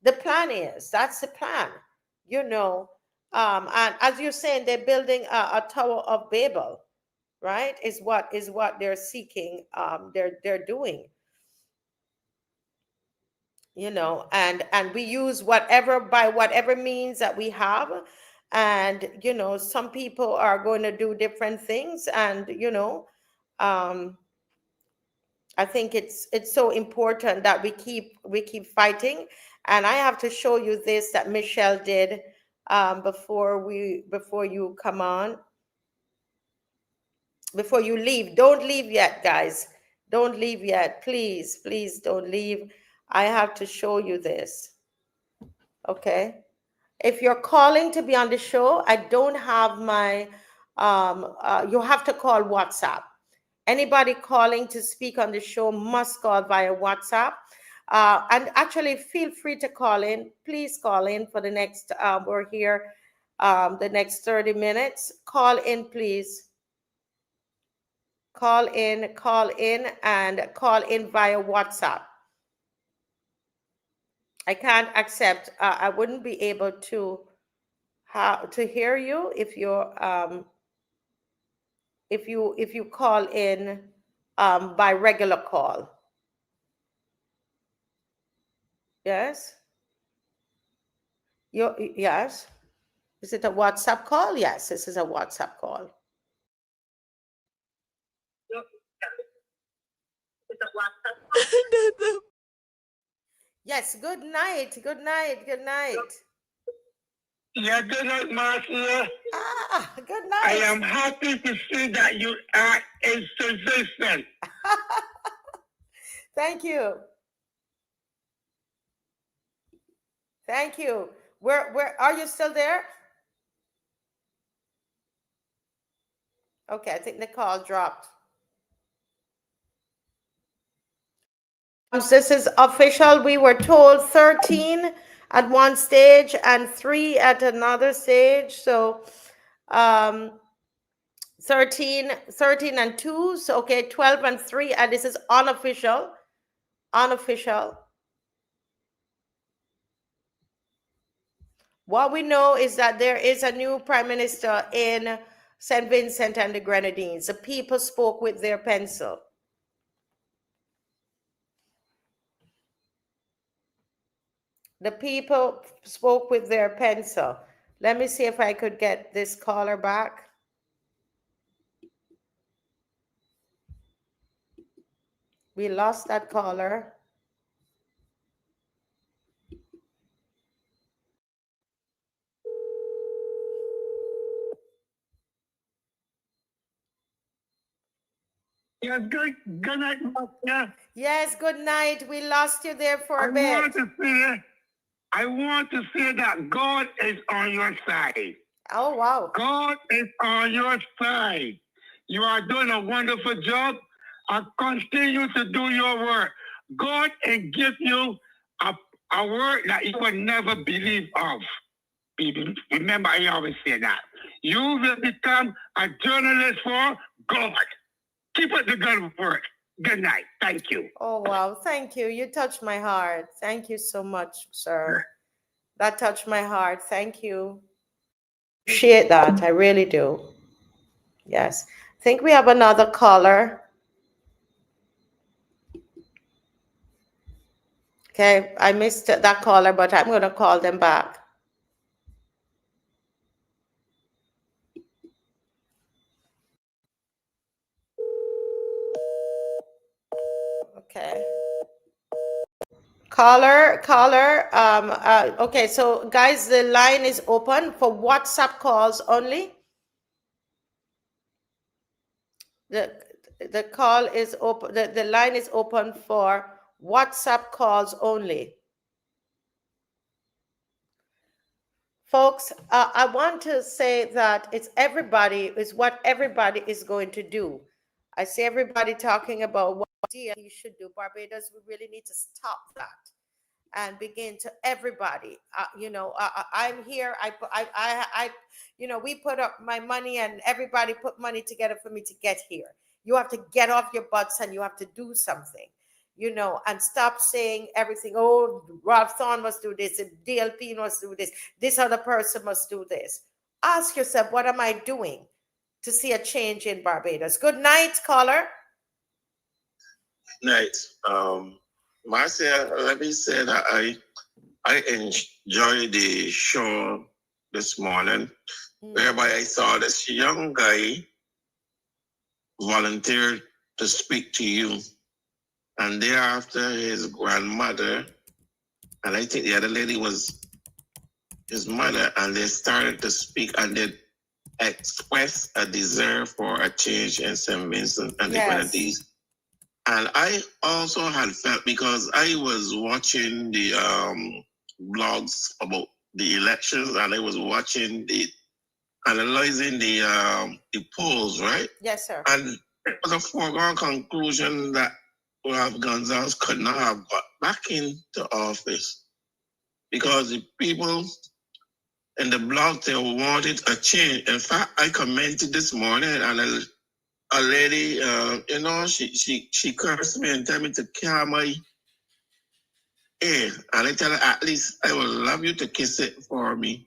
The plan is, that's the plan, you know. And as you're saying, they're building a Tower of Babel, right? Is what they're seeking. They're doing, you know, and we use by whatever means that we have. And, you know, some people are going to do different things, and, you know, I think it's so important that we keep fighting. And I have to show you this that Michelle did before you come on, before you leave. Don't leave yet, guys. Don't leave yet. Please don't leave. I have to show you this. Okay. If you're calling to be on the show, I don't have my, you have to call WhatsApp. Anybody calling to speak on the show must call via WhatsApp. And actually, feel free to call in. Please call in for the next, we're here the next 30 minutes. Call in, please. Call in, and call in via WhatsApp. I can't accept, I wouldn't be able to hear you if you're, if you call in by regular call. Yes. Yes. Is it a WhatsApp call? Yes, this is a WhatsApp call. Yes, good night, good night, good night. Yeah, good night, Marcia. Ah, good night. I am happy to see that you are in position. Thank you. Thank you. Where are you still there? Okay, I think the call dropped. This is official. We were told 13 at one stage and 3 at another stage. So 13 and 2. So okay, 12 and 3. And this is unofficial. Unofficial. What we know is that there is a new prime minister in St. Vincent and the Grenadines. The people spoke with their pencil. The people spoke with their pencil. Let me see if I could get this caller back. We lost that caller. Yes, good night, Marcia. Yes, good night. We lost you there for a bit. I want to say that God is on your side. Oh, wow. God is on your side. You are doing a wonderful job. I continue to do your work. God will give you a word that you would never believe of. Remember, I always say that. You will become a journalist for God. Keep up the good work. Good night. Thank you. Oh, wow. Thank you. You touched my heart. Thank you so much, sir. That touched my heart. Thank you. Appreciate that. I really do. Yes. I think we have another caller. Okay. I missed that caller, but I'm going to call them back. Okay. Caller. Okay, so guys, the line is open for WhatsApp calls only. The call is open. The line is open for WhatsApp calls only. Folks, I want to say that it's everybody is what everybody is going to do. I see everybody talking about what you should do. Barbados, we really need to stop that and begin to everybody. I'm here. We put up my money and everybody put money together for me to get here. You have to get off your butts and you have to do something. And stop saying everything. Oh, Ralph Thorne must do this, and DLP must do this. This other person must do this. Ask yourself, what am I doing to see a change in Barbados? Good night, caller. Night. Marcia, let me say that I enjoyed the show this morning, whereby I saw this young guy volunteer to speak to you. And thereafter, his grandmother, and I think the other lady was his mother, and they started to speak and they expressed a desire for a change in St. Vincent and the Grenadines. And I also had felt, because I was watching the blogs about the elections, and I was watching analyzing the polls, right? Yes, sir. And it was a foregone conclusion that Ralph Gonzalez could not have got back into office because the people in the blog, they wanted a change. In fact, I commented this morning, and a lady, she cursed me and told me to calm my ear. And I tell her, at least I would love you to kiss it for me.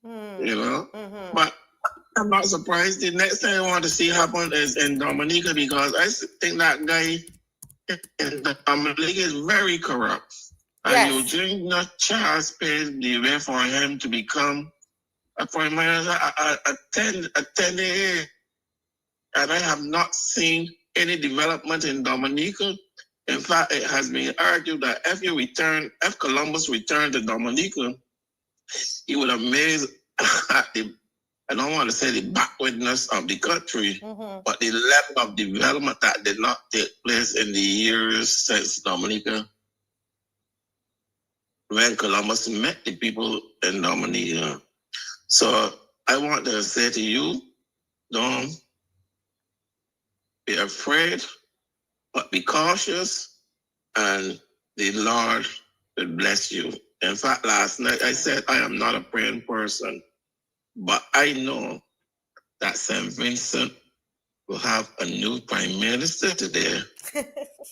But I'm not surprised. The next thing I want to see happen is in Dominica, because I think that guy in Dominica is very corrupt. And you drink not Charles paved the way for him to become a prime minister at 10 a.m. And I have not seen any development in Dominica. In fact, it has been argued that if Columbus returned to Dominica, he would have made I don't want to say the backwardness of the country, but the level of development that did not take place in the years since Dominica, when Columbus met the people in Dominica. So I want to say to you, don't be afraid, but be cautious, and the Lord will bless you. In fact, last night I said I am not a praying person, but I know that St. Vincent will have a new prime minister today,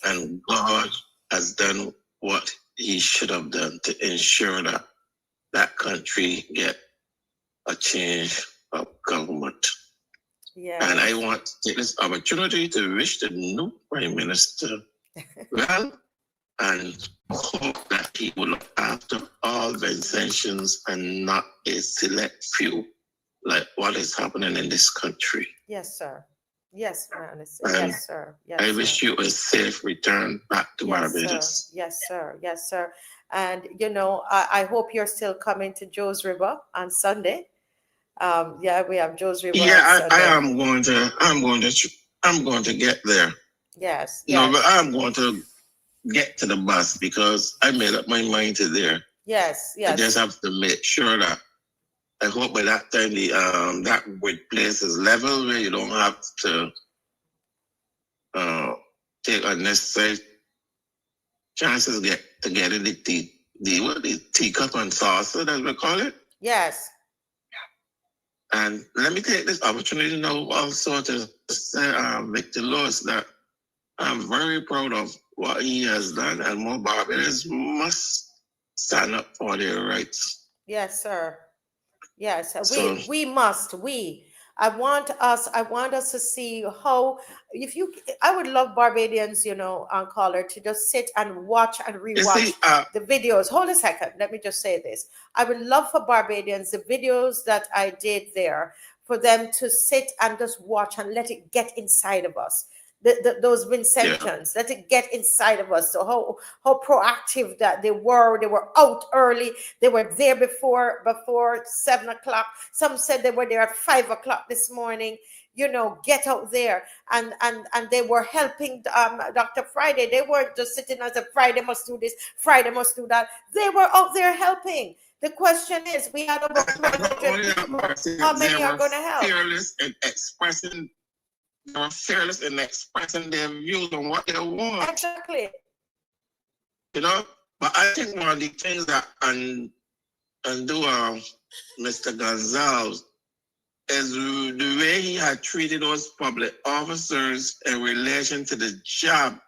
and God has done what he should have done to ensure that that country get a change of government. And I want to take this opportunity to wish the new prime minister well, and hope that he will look after all Vincentians and not a select few, like what is happening in this country. Yes, sir. Yes, man. And yes, sir. Yes, I wish you a safe return back to Barbados. Sir. Yes, sir. Yes, sir. And you know, I hope you're still coming to Joe's River on Sunday. Yeah, we have Joe's River. Yeah, I am going to. I'm going to get there. Yes. No, but I'm going to get to the bus because I made up my mind to there. Yes. I just have to make sure that I hope by that time the that place is level where you don't have to take unnecessary chances to get in the teacup and saucer, as we call it. Yes. And let me take this opportunity now also to say, Victor Lewis, that I'm very proud of what he has done, and more Barbadians must stand up for their rights. Yes, sir. Yes, so, we must. I want us to see how, I would love Barbadians, you know, on caller, to just sit and watch and rewatch the videos. Hold a second. Let me just say this. I would love for Barbadians, the videos that I did there, for them to sit and just watch and let it get inside of us. Those Vincentians, let it get inside of us. So how proactive that they were out early. They were there before 7 o'clock. Some said they were there at 5 o'clock this morning. You know, get out there. And they were helping Dr. Friday. They weren't just sitting as a Friday must do this, Friday must do that. They were out there helping. The question is, we had over 200 people. How many are going to help? Fearless in expressing. They're fearless in expressing their views on what they want. Exactly. You know, but I think one of the things that Mr. Gonzalez is the way he had treated those public officers in relation to the job.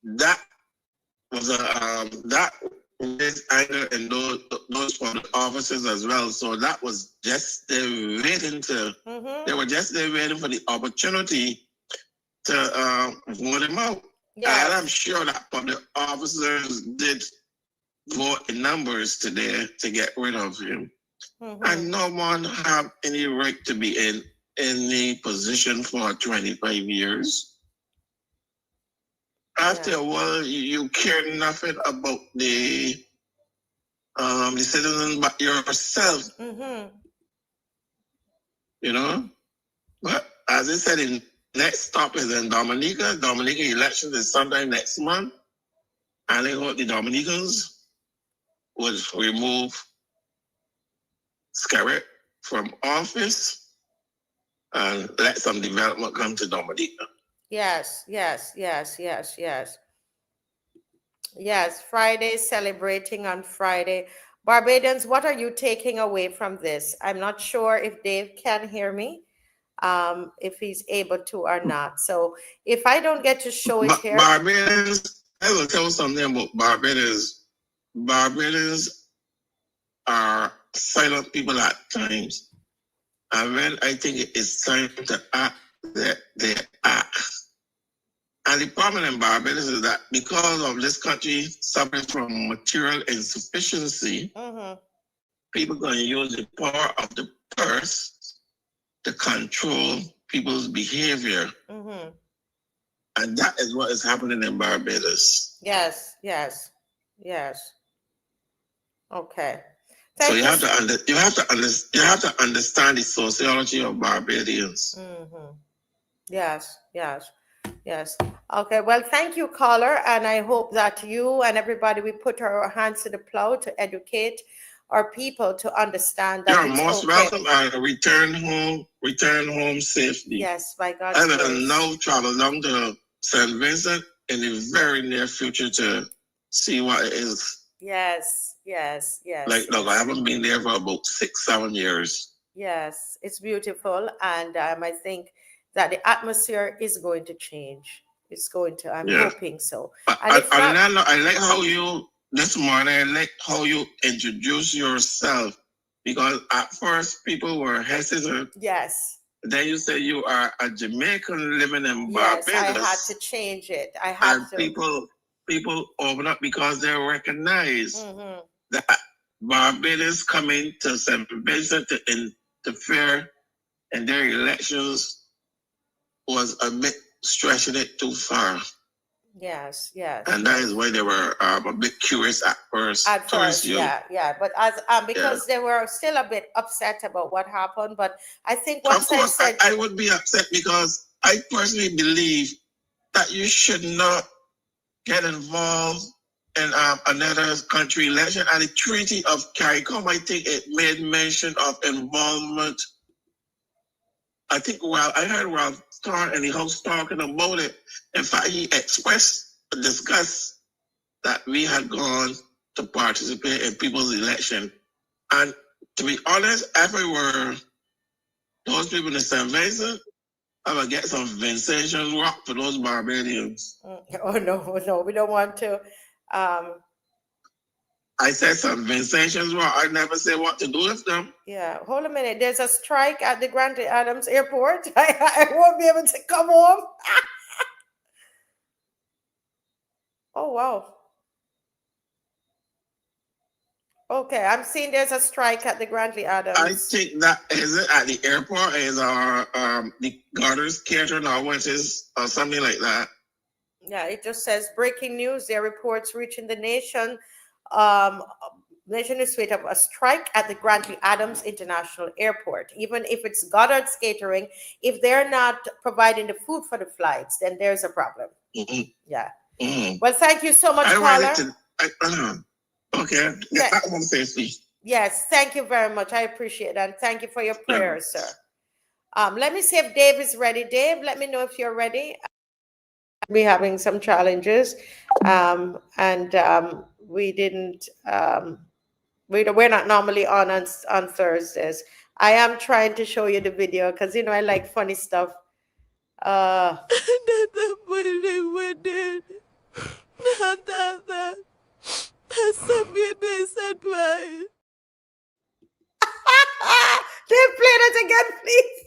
That was this anger in those public officers as well. So that was just waiting to. They were just there waiting for the opportunity to vote him out. Yes. And I'm sure that public officers did vote in numbers today to get rid of him. And no one have any right to be in any position for 25 years. After a while, you care nothing about the citizens but yourself. You know? But as I said, the next stop is in Dominica. Dominica election is sometime next month. And I hope the Dominicans would remove Scarrett from office and let some development come to Dominica. Yes. Yes, Friday, celebrating on Friday. Barbadians, what are you taking away from this? I'm not sure if Dave can hear me, if he's able to or not. So if I don't get to show it here. Barbadians, I will tell you something about Barbadians. Barbadians are silent people at times. And when I think it is time to act, they act. And the problem in Barbados is that because of this country suffering from material insufficiency, people going to use the power of the purse to control people's behavior. And that is what is happening in Barbados. Yes, yes, yes. Okay. So you have to understand the sociology of Barbadians. Yes, yes, yes. Okay, well, thank you, caller, and I hope that you and everybody, we put our hands to the plow to educate our people to understand that You're most welcome and return home safely. Yes, by God's I grace. will now travel down to St. Vincent in the very near future to see what it is. Yes, yes, yes. Like, look, I haven't been there for about 6-7 years. Yes, it's beautiful, and I think that the atmosphere is going to change. It's going to. I'm hoping so. I like how you this morning. I like how you introduce yourself, because at first people were hesitant. Yes. Then you say you are a Jamaican living in Barbados. Yes, I had to change it. I had to. People open up because they recognize that Barbados coming to St. Vincent to interfere in their elections was a bit stretching it too far. Yes, yes. And that is why they were a bit curious at first. At first, yeah. But as because they were still a bit upset about what happened. But I think once I said, I would be upset because I personally believe that you should not get involved in another country election. And the Treaty of CARICOM, I think it made mention of involvement. I think I heard Ralph Starr in the House talking about it. In fact, he discussed that we had gone to participate in people's election. And to be honest, if I were those people in St. Vincent, I would get some Vincentians rock for those Barbadians. oh no, we don't want to. I said some Vincentians rock. I never said what to do with them. Yeah, hold a minute. There's a strike at the Grantley Adams Airport. I won't be able to come home. Oh, wow. Okay, I'm seeing there's a strike at the Grantley Adams. I think that is it at the airport, is the Garters catering or what is or something like that. Yeah, it just says breaking news. There are reports reaching the nation. Nation is straight up a strike at the Grantley Adams International Airport. Even if it's Goddard's catering, if they're not providing the food for the flights, then there's a problem. Yeah. Well, thank you so much, caller. Okay. Yeah. I want to say please. Yes, thank you very much. I appreciate that. And thank you for your prayers, sir. Let me see if Dave is ready. Dave, let me know if you're ready. We're having some challenges. We didn't we're not normally on Thursdays. I am trying to show you the video because I like funny stuff. They played it again, please.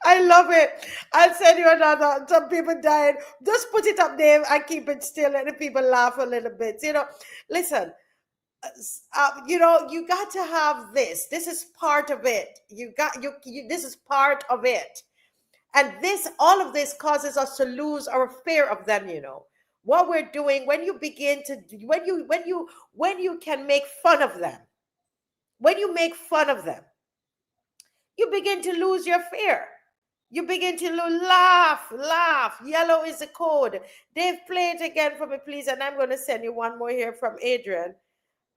I love it. I'll send you another. Some people dying. Just put it up there and keep it still, and the people laugh a little bit. Listen. You got to have this. This is part of it. This is part of it, and all of this causes us to lose our fear of them. What we're doing when you begin to when you can make fun of them. When you make fun of them, you begin to lose your fear. You begin to laugh. Yellow is the code. Dave, play it again for me, please. And I'm going to send you one more here from Adrian.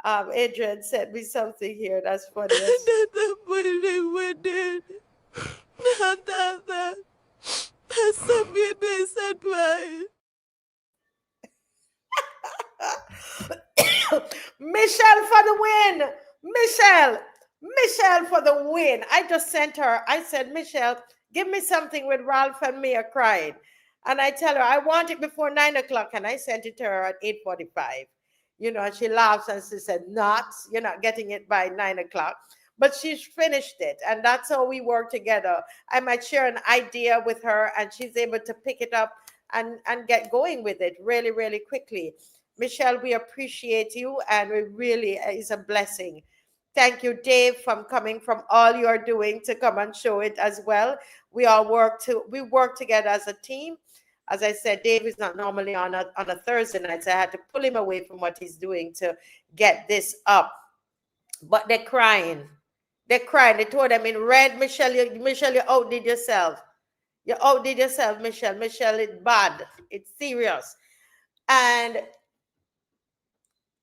Adrian sent me something here that's funny. Michelle for the win. Michelle for the win. I just sent her. I said, Michelle, give me something with Ralph and Mia crying. And I tell her, I want it before 9 o'clock. And I sent it to her at 8:45. You know, and she laughs and she said, not, you're not getting it by 9 o'clock. But she's finished it. And that's how we work together. I might share an idea with her and she's able to pick it up and get going with it really, really quickly. Michelle, we appreciate you and it really is a blessing. Thank you, Dave, from coming from all you're doing to come and show it as well. We work together as a team. As I said, Dave is not normally on a Thursday night, so I had to pull him away from what he's doing to get this up. But they're crying. They're crying. They told them in red, Michelle, you outdid yourself. You outdid yourself, Michelle. Michelle, it's bad. It's serious. And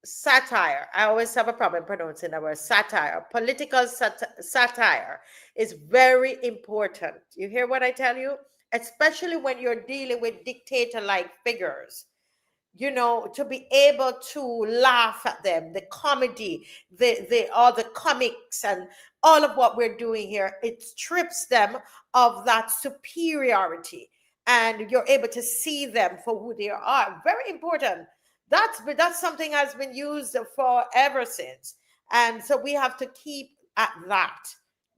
satire, I always have a problem pronouncing the word satire. Political satire is very important. You hear what I tell you? Especially when you're dealing with dictator-like figures. You know, to be able to laugh at them, the comedy, all the comics and all of what we're doing here, it strips them of that superiority. And you're able to see them for who they are. Very important. That's something has been used for ever since. And so we have to keep at that.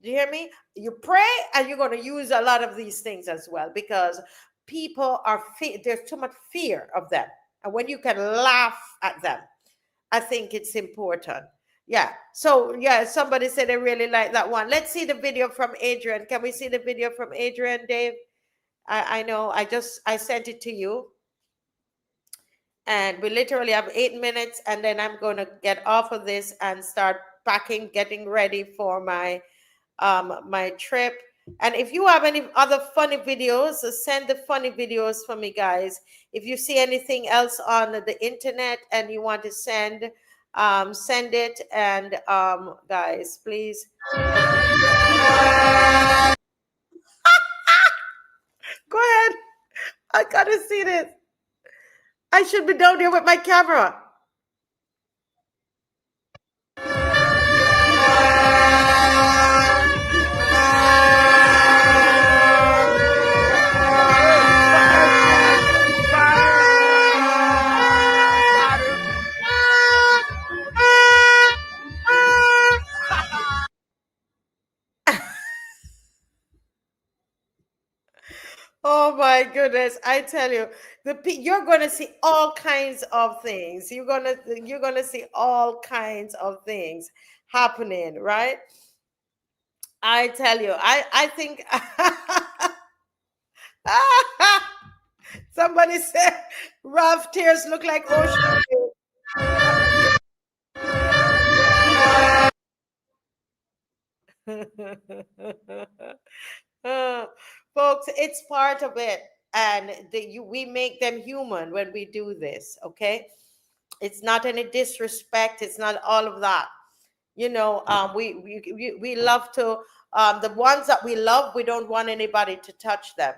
Do you hear me? You pray and you're going to use a lot of these things as well because people are, there's too much fear of them. And when you can laugh at them, I think it's important. Yeah. So, yeah, somebody said they really like that one. Let's see the video from Adrian. Can we see the video from Adrian, Dave? I know I sent it to you. And we literally have 8 minutes. And then I'm going to get off of this and start packing, getting ready for my my trip. And if you have any other funny videos, send the funny videos for me, guys. If you see anything else on the internet and you want to send, send it. And guys, please. Go ahead. I gotta see this. I should be down here with my camera. Oh my goodness! I tell you, you're going to see all kinds of things. You're gonna see all kinds of things happening, right? I tell you, I think somebody said rough tears look like ocean. Folks, it's part of it, and we make them human when we do this. Okay, it's not any disrespect. It's not all of that. You know, we love to the ones that we love. We don't want anybody to touch them.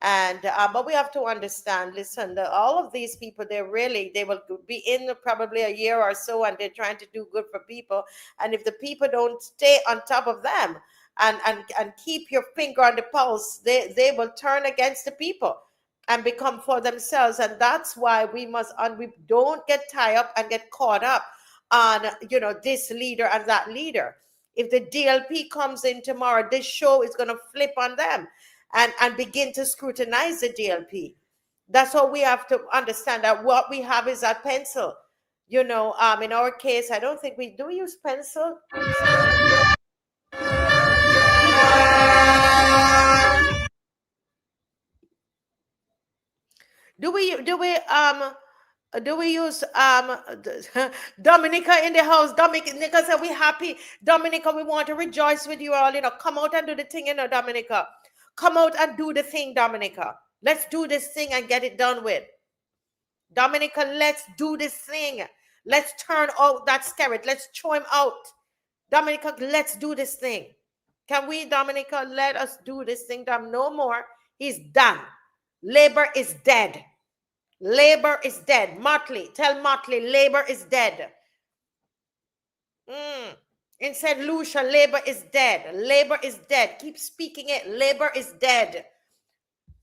And but we have to understand, listen, all of these people, they will be in probably a year or so, and they're trying to do good for people. And if the people don't stay on top of them and keep your finger on the pulse, they will turn against the people and become for themselves. And that's why we don't get tied up and get caught up on, you know, this leader and that leader. If the DLP comes in tomorrow, this show is going to flip on them and begin to scrutinize the DLP. That's what we have to understand, that what we have is that pencil. You know, in our case, I don't think we use pencil. Do we use Dominica in the house? Dominica said, we happy. Dominica, we want to rejoice with you all. You know, come out and do the thing, you know, Dominica. Come out and do the thing, Dominica. Let's do this thing and get it done with. Dominica, let's do this thing. Let's turn out that spirit. Let's throw him out. Dominica, let's do this thing. Can we, Dominica, let us do this thing? No more. He's done. Labor is dead. Labor is dead. Motley, tell Motley, labor is dead. In St. Lucia, labor is dead. Labor is dead. Keep speaking it. Labor is dead.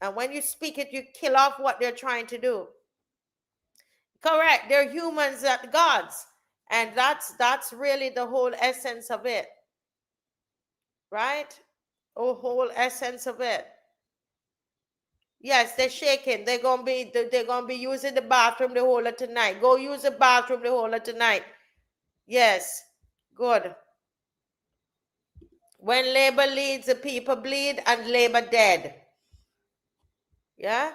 And when you speak it, you kill off what they're trying to do. Correct. They're humans, that gods. And that's really the whole essence of it. Right? The whole essence of it. Yes, they're shaking. They're gonna be using the bathroom the whole of tonight. Go use the bathroom the whole of tonight. Yes. Good. When labor leads, the people bleed, and labor dead. Yeah?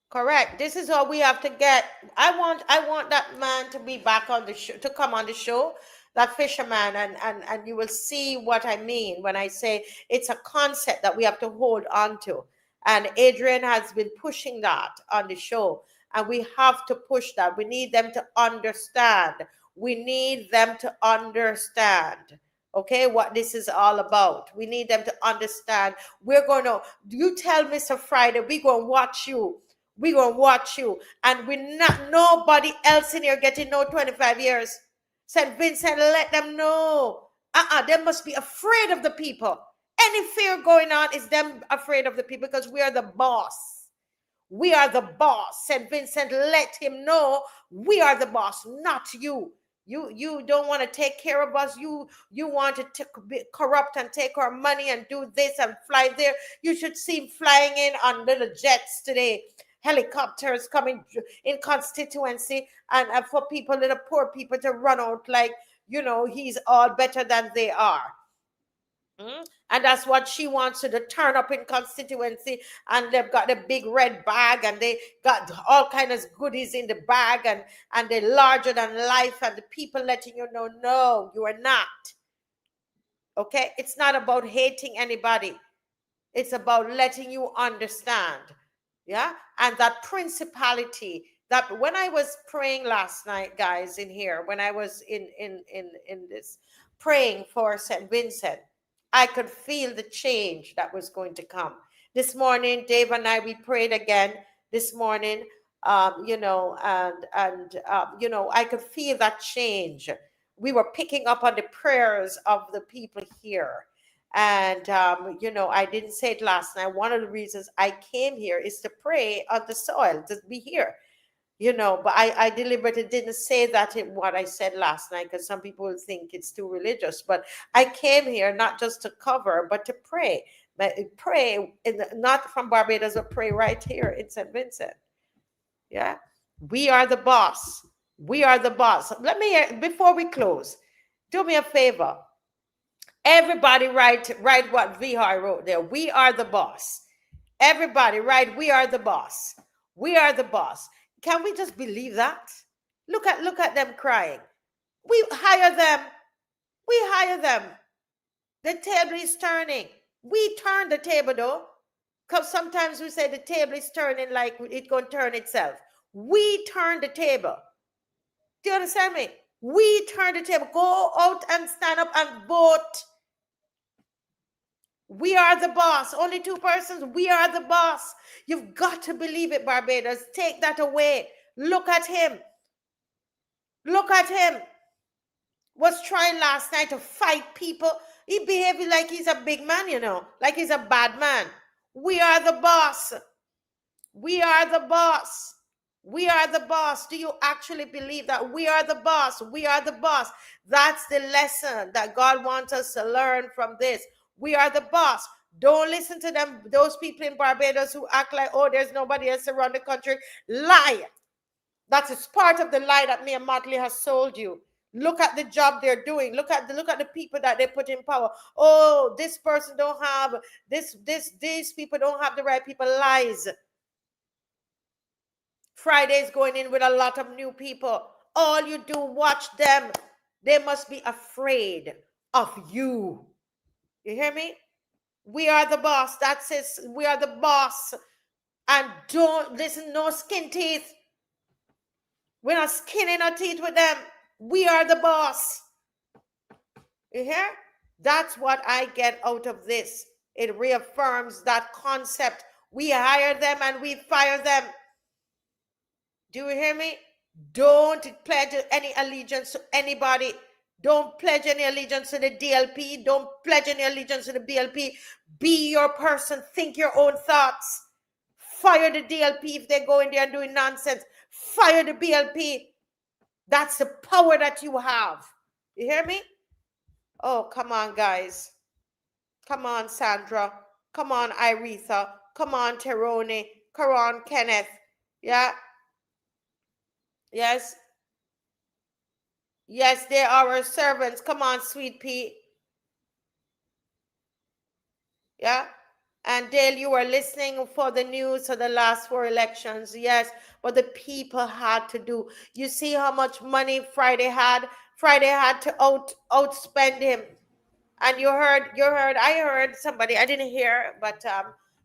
Correct. This is how we have to get. I want that man to be back on the show, to come on the show, that fisherman, and you will see what I mean when I say it's a concept that we have to hold on to. And Adrian has been pushing that on the show, and we have to push that. We need them to understand. We need them to understand. Okay, what this is all about. We need them to understand. We're going to, you tell Mr. Friday, we're going to watch you. We're going to watch you. And we're not, nobody else in here getting no 25 years. St. Vincent, let them know. They must be afraid of the people. Any fear going on is them afraid of the people, because we are the boss. We are the boss. St. Vincent, let him know we are the boss, not you. You don't want to take care of us. You want to be corrupt and take our money and do this and fly there. You should see him flying in on little jets today. Helicopters coming in constituency, and for people, little poor people, to run out like, he's all better than they are. And that's what she wants to turn up in constituency, and they've got a big red bag, and they got all kinds of goodies in the bag, and they're larger than life, and the people letting you know, no, you are not. Okay? It's not about hating anybody. It's about letting you understand. Yeah? And that principality, that when I was praying last night, guys, in here, when I was in this praying for St. Vincent, I could feel the change that was going to come. This morning, Dave and I, we prayed again this morning, I could feel that change. We were picking up on the prayers of the people here. And, I didn't say it last night. One of the reasons I came here is to pray on the soil, to be here. But I deliberately didn't say that in what I said last night, because some people will think it's too religious. But I came here not just to cover, but to pray. Pray, not from Barbados, but pray right here in St. Vincent. Yeah? We are the boss. We are the boss. Let me, before we close, do me a favor. Everybody write what Vihar wrote there. We are the boss. Everybody write, we are the boss. We are the boss. Can we just believe that? Look at them crying. We hire them. We hire them. The table is turning. We turn the table though. Because sometimes we say the table is turning like it's going to turn itself. We turn the table. Do you understand me? We turn the table. Go out and stand up and vote. We are the boss. Only 2 persons. We are the boss. You've got to believe it, Barbados. Take that away. Look at him. Look at him. Was trying last night to fight people. He behaved like he's a big man, like he's a bad man. We are the boss. We are the boss. We are the boss. Do you actually believe that we are the boss? We are the boss. That's the lesson that God wants us to learn from this. We are the boss. Don't listen to them, those people in Barbados who act like, oh, there's nobody else around the country. Lie. That is part of the lie that Mia Motley has sold you. Look at the job they're doing. Look at the people that they put in power. Oh, this person don't have these people don't have the right people. Lies. Friday's going in with a lot of new people. All you do, watch them. They must be afraid of you. You hear me? We are the boss. That says we are the boss. And don't listen, no skin teeth. We're not skinning our teeth with them. We are the boss. You hear? That's what I get out of this. It reaffirms that concept. We hire them and we fire them. Do you hear me? Don't pledge any allegiance to anybody. Don't pledge any allegiance to the DLP. Don't pledge any allegiance to the BLP. Be your person. Think your own thoughts. Fire the DLP if they go in there and doing nonsense. Fire the BLP. That's the power that you have. You hear me? Oh, come on, guys. Come on, Sandra. Come on, Iretha. Come on, Terone. Come on, Kenneth. Yeah. Yes. Yes, they are our servants. Come on, Sweet Pea. Yeah. And Dale, you were listening for the news of the last 4 elections. Yes, what the people had to do. You see how much money Friday had? Friday had to outspend him. And I heard somebody, I didn't hear, but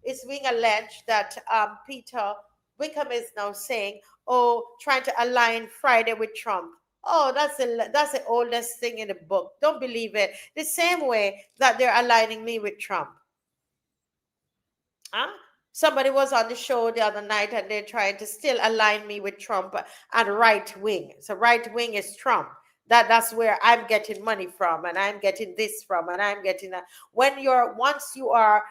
it's being alleged that Peter Wickham is now saying, oh, trying to align Friday with Trump. Oh, that's the oldest thing in the book. Don't believe it. The same way that they're aligning me with Trump. Huh? Somebody was on the show the other night and they're trying to still align me with Trump and right wing. So right wing is Trump. That's where I'm getting money from, and I'm getting this from, and I'm getting that. Once you are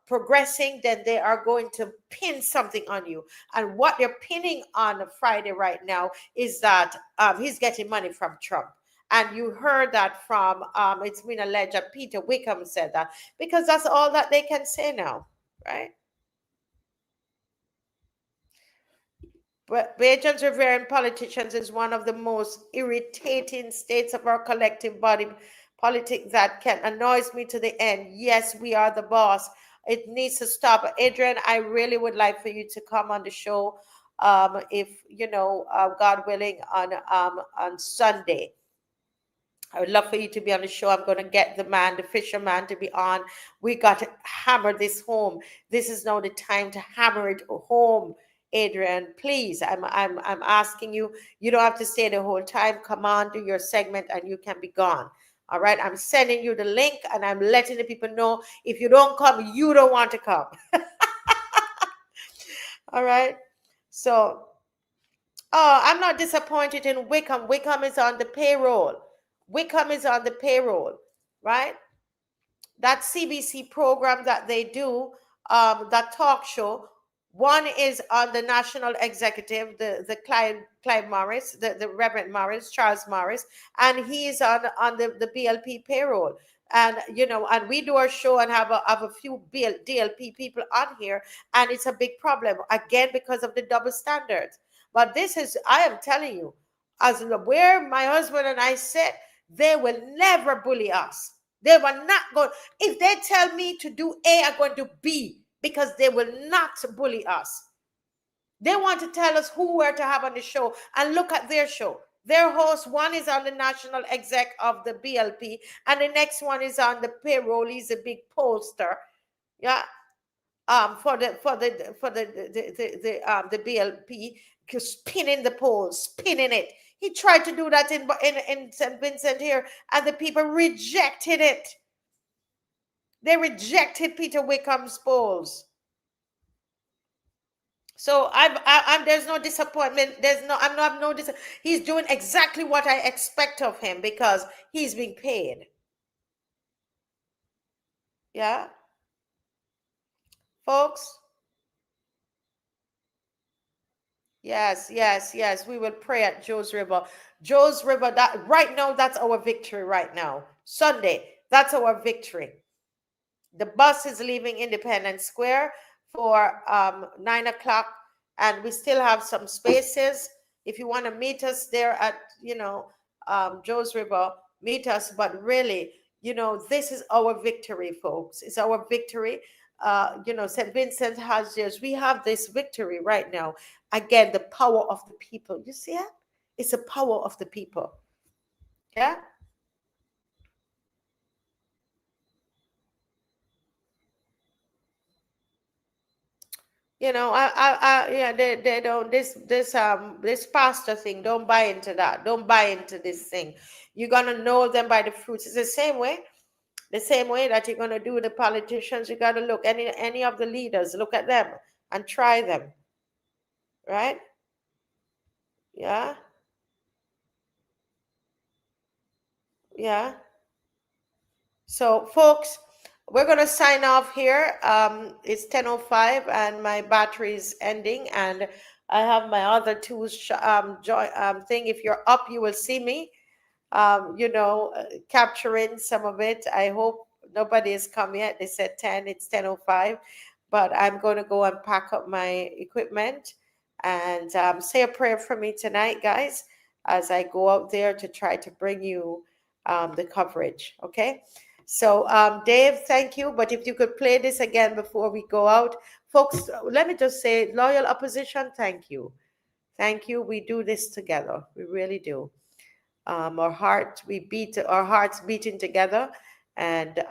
progressing, then they are going to pin something on you. And what they're pinning on Friday right now is that he's getting money from Trump. And you heard that from, it's been alleged that Peter Wickham said that, because that's all that they can say now, right? But agents revering politicians is one of the most irritating states of our collective body politic that can annoys me to the end. Yes, we are the boss. It needs to stop. Adrian, I really would like for you to come on the show, if you know, God willing, on Sunday. I would love for you to be on the show. I'm going to get the fisherman, to be on. We got to hammer this home. This is now the time to hammer it home. Adrian, please, I'm asking you. You don't have to stay the whole time. Come on, do your segment, and you can be gone. All right, I'm sending you the link, and I'm letting the people know if you don't come, you don't want to come. All right, so, oh, I'm not disappointed in Wickham. Wickham is on the payroll. Wickham is on the payroll, right? That CBC program that they do, that talk show. One is on the national executive, the Clive Morris, the Reverend Morris, Charles Morris, and he's on the BLP payroll. And you know, and we do our show and have a few DLP people on here, and it's a big problem again because of the double standards. But this is, I am telling you, as where my husband and I sit, they will never bully us. They will not go. If they tell me to do A, I'm going to do B, because they will not bully us. They want to tell us who we're to have on the show, and look at their show. Their host, one is on the national exec of the BLP, and the next one is on the payroll. He's a big pollster, yeah, for the BLP, spinning the polls, spinning it. He tried to do that in St. Vincent here, and the people rejected it. They rejected Peter Wickham's polls. So I'm there's no disappointment. He's doing exactly what I expect of him because he's being paid. Yeah, folks. Yes. We will pray at Joe's River. Joe's River. That right now, that's our victory. Right now, Sunday, that's our victory. The bus is leaving Independence Square for 9 o'clock, and we still have some spaces. If you want to meet us there at, Joe's River, meet us. But really, this is our victory, folks. It's our victory. St. Vincent has theirs. We have this victory right now. Again, the power of the people. You see it? It's the power of the people. Yeah. They don't, this pastor thing, don't buy into that. Don't buy into this thing. You're gonna know them by the fruits. It's the same way that you're gonna do the politicians. You gotta look any of the leaders, look at them and try them, right? Yeah. Yeah. So, folks, we're going to sign off here. It's 10:05 and my battery is ending, and I have my other tools thing. If you're up, you will see me, capturing some of it. I hope nobody has come yet. They said 10, it's 10:05, but I'm going to go and pack up my equipment and say a prayer for me tonight, guys, as I go out there to try to bring you the coverage. Okay. So, Dave, thank you. But if you could play this again before we go out, folks, let me just say, loyal opposition, thank you. Thank you. We do this together. We really do. Our hearts beating together, and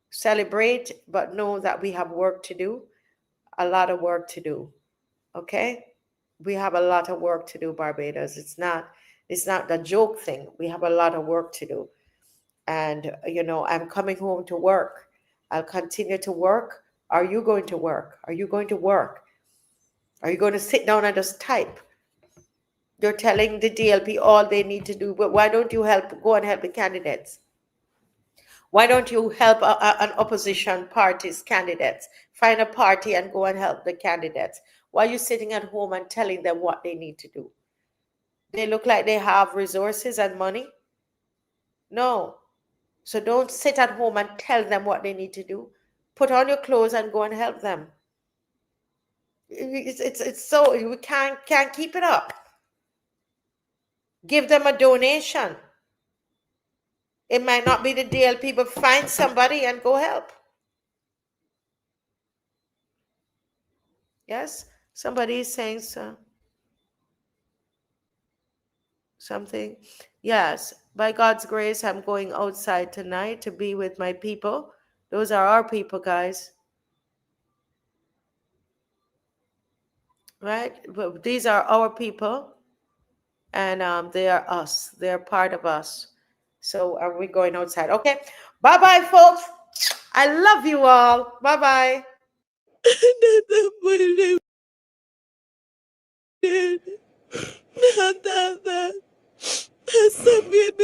celebrate, but know that we have work to do, a lot of work to do. Okay, we have a lot of work to do, Barbados. It's not the joke thing. We have a lot of work to do, and I'm coming home to work. I'll continue to work. Are you going to work? Are you going to work? Are you going to sit down and just type? You're telling the DLP all they need to do, but why don't you go and help the candidates? Why don't you help an opposition party's candidates? Find a party and go and help the candidates. Why are you sitting at home and telling them what they need to do? They look like they have resources and money? No. So don't sit at home and tell them what they need to do. Put on your clothes and go and help them. It's so we can't keep it up. Give them a donation. It might not be the DLP, but find somebody and go help. Yes? Somebody is saying so. Something. Yes. By God's grace, I'm going outside tonight to be with my people. Those are our people, guys. Right? But these are our people. And they are us. They're part of us. So are we going outside? Okay. Bye-bye, folks. I love you all. Bye-bye. Not that. That's a bit,